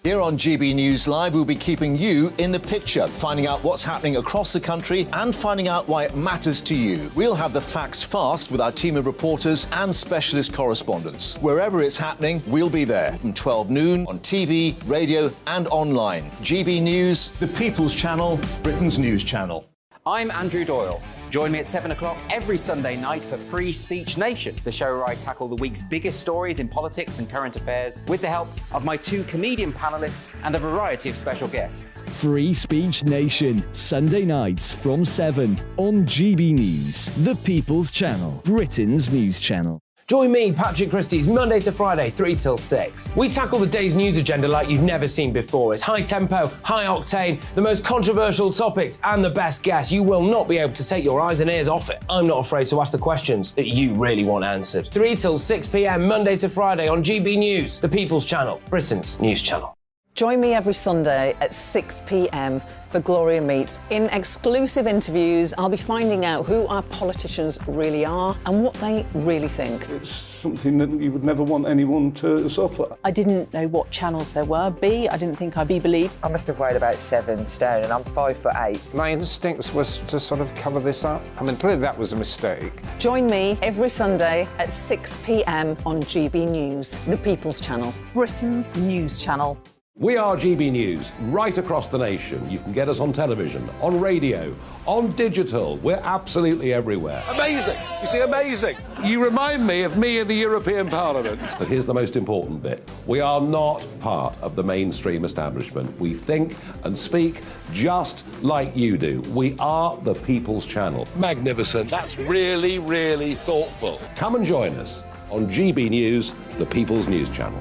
Here on GB News Live, we'll be keeping you in the picture, finding out what's happening across the country and finding out why it matters to you. We'll have the facts fast with our team of reporters and specialist correspondents. Wherever it's happening, we'll be there from 12 noon on TV, radio and online. GB News, the People's Channel, Britain's news channel. I'm Andrew Doyle. Join me at 7 o'clock every Sunday night for Free Speech Nation, the show where I tackle the week's biggest stories in politics and current affairs with the help of my 2 comedian panellists and a variety of special guests. Free Speech Nation, Sunday nights from 7 on GB News, the People's Channel, Britain's news channel. Join me, Patrick Christys, Monday to Friday, 3 till 6. We tackle the day's news agenda like you've never seen before. It's high tempo, high octane, the most controversial topics and the best guests. You will not be able to take your eyes and ears off it. I'm not afraid to ask the questions that you really want answered. 3 till 6 p.m, Monday to Friday on GB News, the People's Channel, Britain's news channel. Join me every Sunday at 6 p.m. for Gloria Meets. In exclusive interviews, I'll be finding out who our politicians really are and what they really think. It's something that you would never want anyone to suffer. I didn't know what channels there were. I didn't think I'd be believed. I must have weighed about 7 stone and I'm 5'8". My instincts was to sort of cover this up. I mean, clearly that was a mistake. Join me every Sunday at 6 p.m. on GB News, the People's Channel, Britain's news channel. We are GB News, right across the nation. You can get us on television, on radio, on digital. We're absolutely everywhere. Amazing! You see, amazing! You remind me of me in the European Parliament. But here's the most important bit. We are not part of the mainstream establishment. We think and speak just like you do. We are the People's Channel. Magnificent. That's really, really thoughtful. Come and join us on GB News, the People's News Channel.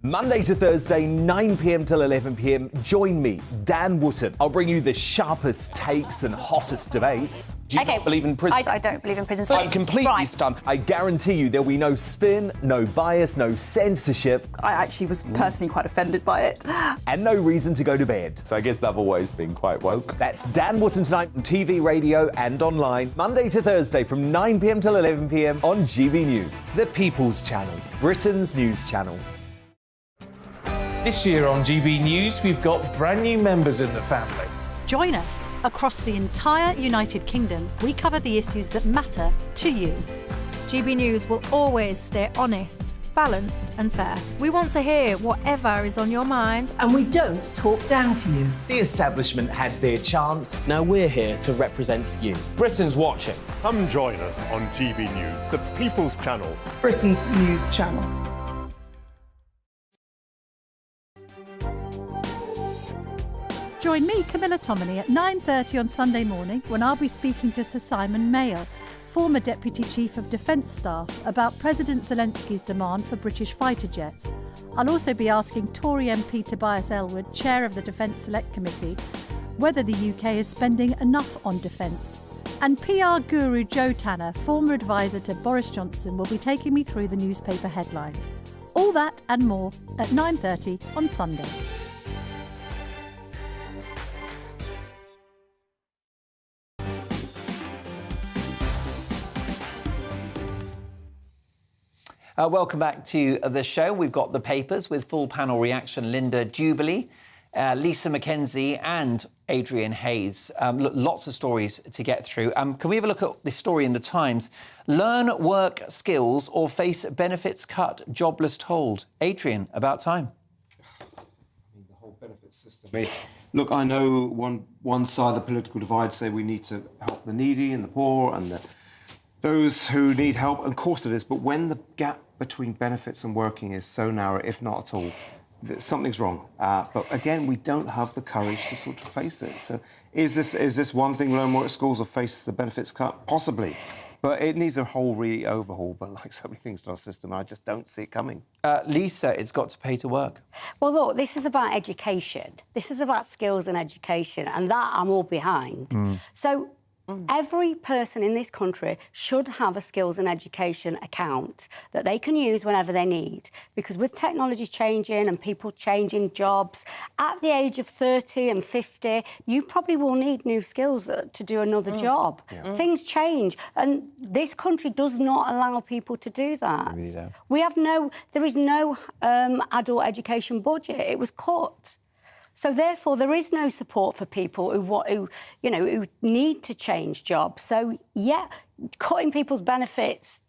Monday to Thursday, 9 p.m. till 11 p.m. Join me, Dan Wootton. I'll bring you the sharpest takes and hottest debates. Do you not believe in prisons? I don't believe in prisons. I'm completely stunned. I guarantee you there'll be no spin, no bias, no censorship. I actually was personally quite offended by it. And no reason to go to bed. So I guess they've always been quite woke. That's Dan Wootton tonight on TV, radio and online. Monday to Thursday from 9 p.m. till 11 p.m. on GB News. The People's Channel, Britain's news channel. This year on GB News, we've got brand new members in the family. Join us. Across the entire United Kingdom, we cover the issues that matter to you. GB News will always stay honest, balanced and fair. We want to hear whatever is on your mind. And we don't talk down to you. The establishment had their chance. Now we're here to represent you. Britain's watching. Come join us on GB News, the People's Channel, Britain's news channel. Join me, Camilla Tominey, at 9:30 on Sunday morning when I'll be speaking to Sir Simon Mayo, former Deputy Chief of Defence Staff, about President Zelensky's demand for British fighter jets. I'll also be asking Tory MP Tobias Ellwood, Chair of the Defence Select Committee, whether the UK is spending enough on defence. And PR guru Joe Tanner, former advisor to Boris Johnson, will be taking me through the newspaper headlines. All that and more at 9:30 on Sunday. Welcome back to the show. We've got the papers with full panel reaction. Linda Dewberry, Lisa McKenzie and Adrian Hayes. Lots of stories to get through. Can we have a look at this story in the Times? Learn work skills or face benefits cut, jobless told. Adrian, about time. The whole benefits system. Look, I know one side of the political divide say we need to help the needy and the poor and those who need help. Of course it is, but when the gap between benefits and working is so narrow, if not at all, something's wrong. But again, we don't have the courage to sort of face it. So is this one thing, learn work schools or face the benefits cut? Possibly. But it needs a whole overhaul. But like so many things in our system, I just don't see it coming. Lisa, it's got to pay to work. Well, look, this is about education. This is about skills and education, and that I'm all behind. So every person in this country should have a skills and education account that they can use whenever they need. Because with technology changing and people changing jobs, at the age of 30 and 50, you probably will need new skills to do another job. Things change, and this country does not allow people to do that. There is no adult education budget. It was cut. So therefore, there is no support for people who need to change jobs. So yeah, cutting people's benefits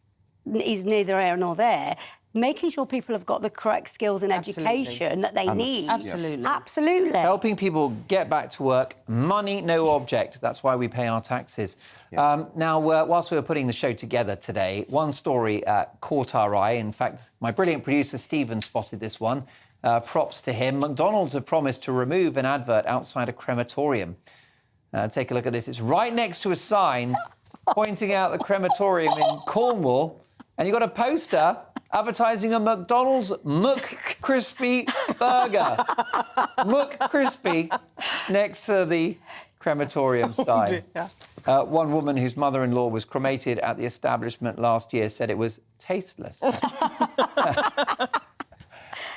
is neither here nor there. Making sure people have got the correct skills and education that they need. Absolutely. Helping people get back to work. Money, no object. That's why we pay our taxes. Now, whilst we were putting the show together today, one story caught our eye. In fact, my brilliant producer, Stephen, spotted this one. Props to him. McDonald's have promised to remove an advert outside a crematorium. Take a look at this. It's right next to a sign pointing out the crematorium in Cornwall. And you've got a poster advertising a McDonald's McCrispy burger. McCrispy next to the crematorium sign. One woman whose mother-in-law was cremated at the establishment last year said it was tasteless.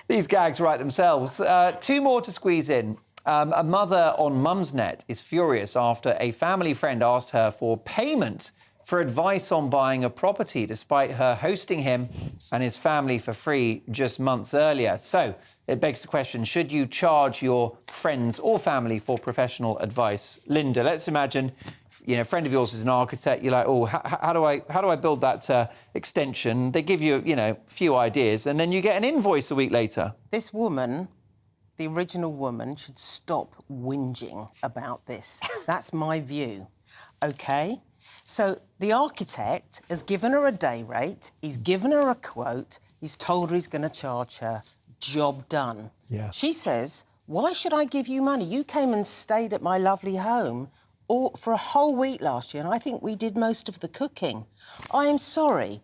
These gags write themselves. Two more to squeeze in. A mother on Mumsnet is furious after a family friend asked her for payment for advice on buying a property, despite her hosting him and his family for free just months earlier. So it begs the question, should you charge your friends or family for professional advice? Linda, let's imagine, a friend of yours is an architect. You're like, oh, how do I build that extension? They give you, a few ideas, and then you get an invoice a week later. This woman, the original woman, should stop whinging about this. That's my view. OK? So the architect has given her a day rate, he's given her a quote, he's told her he's going to charge her. Job done. Yeah. She says, why should I give you money? You came and stayed at my lovely home for a whole week last year, and I think we did most of the cooking. I am sorry.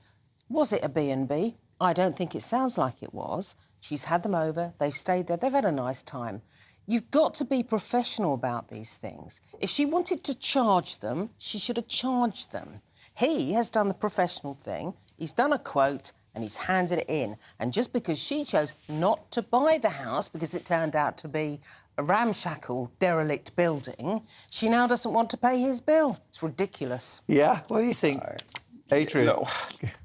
Was it a B&B? I don't think it sounds like it was. She's had them over, they've stayed there, they've had a nice time. You've got to be professional about these things. If she wanted to charge them, she should have charged them. He has done the professional thing, he's done a quote, and he's handed it in. And just because she chose not to buy the house because it turned out to be a ramshackle, derelict building, she now doesn't want to pay his bill. It's ridiculous. Yeah? What do you think, Adrian?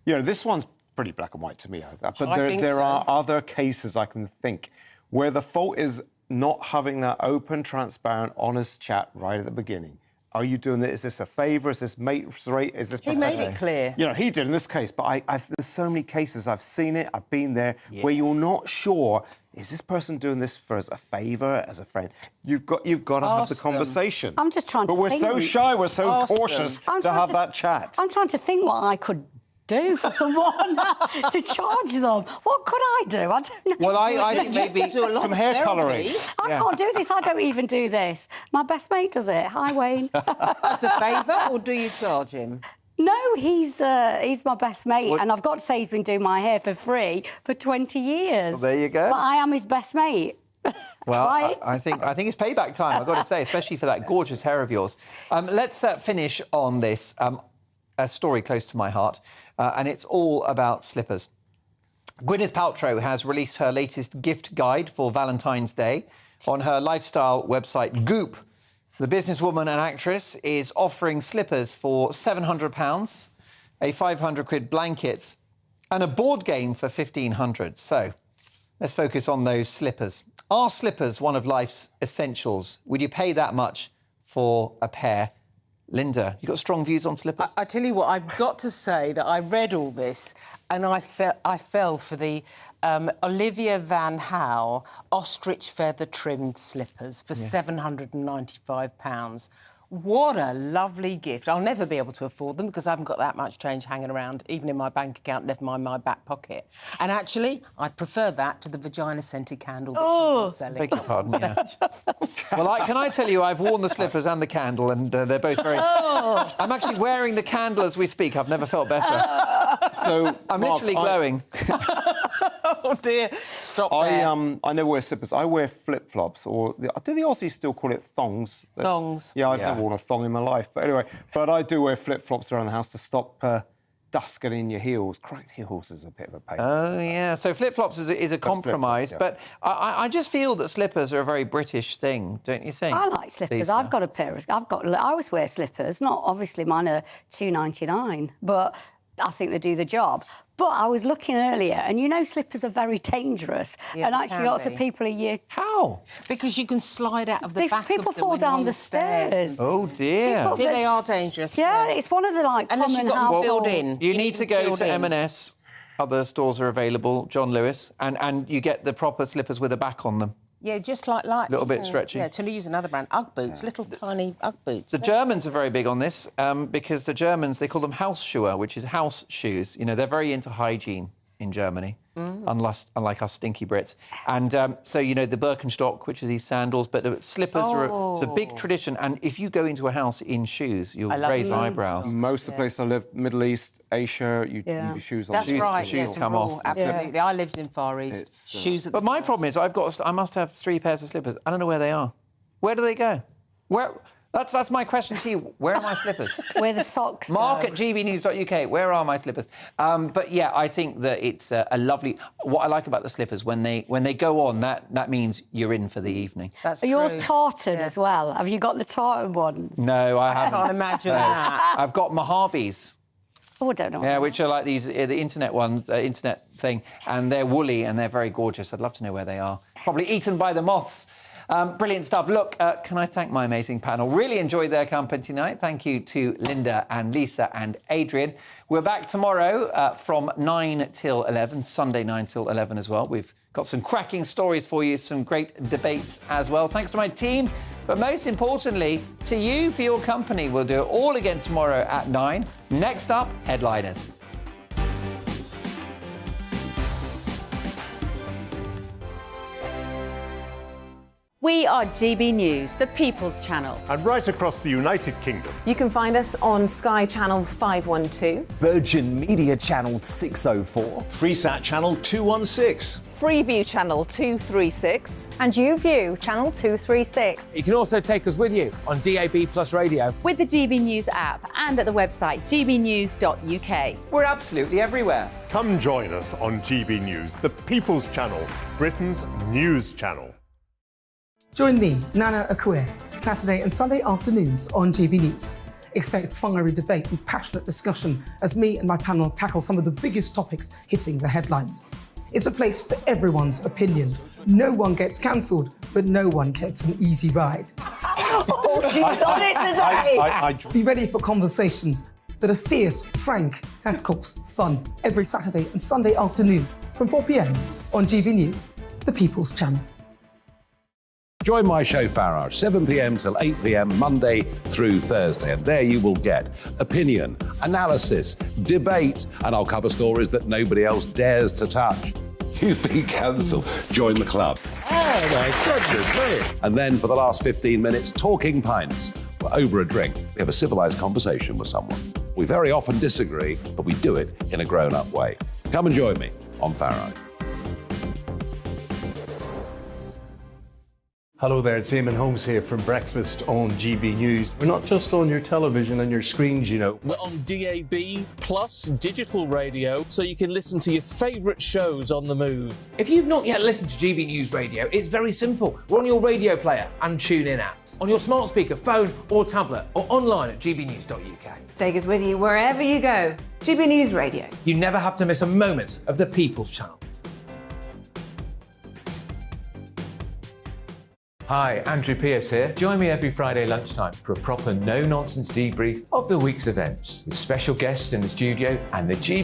This one's pretty black and white to me. But there are other cases I can think where the fault is not having that open, transparent, honest chat right at the beginning. Are you doing this? Is this a favour? Is this mates rate? Is this? He made it clear. He did in this case. But there's so many cases I've seen it. I've been there where you're not sure. Is this person doing this for as a favour, as a friend? You've got to have the conversation. I'm just trying to think. But we're so shy. We're so cautious to have that chat. I'm trying to think what I could do for someone to charge them. What could I do? I don't know. Well, I think maybe some hair colouring. I can't do this. I don't even do this. My best mate does it. Hi, Wayne. As a favour, or do you charge him? No, he's my best mate, and I've got to say he's been doing my hair for free for 20 years. Well, there you go. But I am his best mate. Well, right? I think it's payback time, I've got to say, especially for that gorgeous hair of yours. Let's finish on this, a story close to my heart, and it's all about slippers. Gwyneth Paltrow has released her latest gift guide for Valentine's Day on her lifestyle website Goop. The businesswoman and actress is offering slippers for £700, a 500 quid blanket, and a board game for 1,500. So let's focus on those slippers. Are slippers one of life's essentials? Would you pay that much for a pair? Linda, you got strong views on slippers? I tell you what, I've got to say that I read all this and I fell for the Olivia Van Howe ostrich feather trimmed slippers for £795. What a lovely gift. I'll never be able to afford them because I haven't got that much change hanging around, even in my bank account, never mind my back pocket. And actually, I prefer that to the vagina-scented candle that she was selling. Beg your pardon, yeah. Well, can I tell you, I've worn the slippers and the candle, and they're both very... I'm actually wearing the candle as we speak. I've never felt better. So, I'm Mark, literally glowing. Oh, dear. Stop there. I never wear slippers. I wear flip-flops, or... do the Aussies still call it thongs? Thongs. Yeah, I've never worn a thong in my life. But anyway, I do wear flip-flops around the house to stop dust getting in your heels. Cracked heels is a bit of a pain. Oh, yeah. So flip-flops is a compromise. But I just feel that slippers are a very British thing, don't you think? I like slippers. Lisa? I've got a pair of... I always wear slippers. Not obviously mine are $2.99, but I think they do the job. But I was looking earlier, and you know slippers are very dangerous. Yeah, and actually lots of people How? Because you can slide out of the back people of them fall when down you're on the stairs. Oh, dear. They are dangerous. Yeah, it's one of the, like, Unless common you've got them household... filled in. You need to go filled to in. M&S. Other stores are available, John Lewis, and you get the proper slippers with a back on them. Yeah, just like... Little bit stretchy. Yeah, to use another brand, Ugg boots, little tiny Ugg boots. The Germans are very big on this because the Germans, they call them Hausschuhe, which is house shoes. You know, they're very into hygiene in Germany, unlike us stinky Brits. And so, you know, the Birkenstock, which are these sandals, but the slippers it's a big tradition. And if you go into a house in shoes, you'll raise eyebrows. Most of the place I live, Middle East, Asia, you leave your shoes on. That's right, the shoes come off. Absolutely. I lived in Far East. Shoes at But my problem is I must have 3 pairs of slippers. I don't know where they are. Where do they go? That's my question to you. Where are my slippers? Where the socks Mark go. at gbnews.uk. Where are my slippers? But yeah, I think that it's a lovely... What I like about the slippers, when they go on, that means you're in for the evening. That's Are yours tartan as well? Have you got the tartan ones? No, I haven't. I can't imagine that. I've got Mojaves. Oh, I don't know. Yeah, which are like these, the internet ones, internet thing, and they're woolly and they're very gorgeous. I'd love to know where they are. Probably eaten by the moths. Brilliant stuff. Look, can I thank my amazing panel? Really enjoyed their company tonight. Thank you to Linda and Lisa and Adrian. We're back tomorrow from 9 till 11, Sunday 9 till 11 as well. We've got some cracking stories for you, some great debates as well. Thanks to my team, but most importantly, to you for your company. We'll do it all again tomorrow at 9. Next up, Headliners. We are GB News, the People's Channel. And right across the United Kingdom. You can find us on Sky Channel 512. Virgin Media Channel 604. Freesat Channel 216. Freeview Channel 236. And YouView Channel 236. You can also take us with you on DAB Plus Radio. With the GB News app and at the website gbnews.uk. We're absolutely everywhere. Come join us on GB News, the People's Channel, Britain's news channel. Join me, Nana Akue, Saturday and Sunday afternoons on GB News. Expect fiery debate and passionate discussion as me and my panel tackle some of the biggest topics hitting the headlines. It's a place for everyone's opinion. No one gets cancelled, but no one gets an easy ride. Oh, she's on it today! Be ready for conversations that are fierce, frank, and of course, fun. Every Saturday and Sunday afternoon from 4 p.m. on GB News, the People's Channel. Join my show Farage, 7 p.m. till 8 p.m. Monday through Thursday. And there you will get opinion, analysis, debate, and I'll cover stories that nobody else dares to touch. You've been cancelled. Join the club. Oh, my goodness. And then for the last 15 minutes, talking pints. We're over a drink. We have a civilised conversation with someone. We very often disagree, but we do it in a grown-up way. Come and join me on Farage. Hello there, it's Eamonn Holmes here from Breakfast on GB News. We're not just on your television and your screens, you know. We're on DAB plus digital radio, so you can listen to your favourite shows on the move. If you've not yet listened to GB News Radio, it's very simple. We're on your radio player and TuneIn apps, on your smart speaker, phone or tablet, or online at gbnews.uk. Take us with you wherever you go. GB News Radio. You never have to miss a moment of the People's Channel. Hi, Andrew Pierce here. Join me every Friday lunchtime for a proper no-nonsense debrief of the week's events, with special guests in the studio and the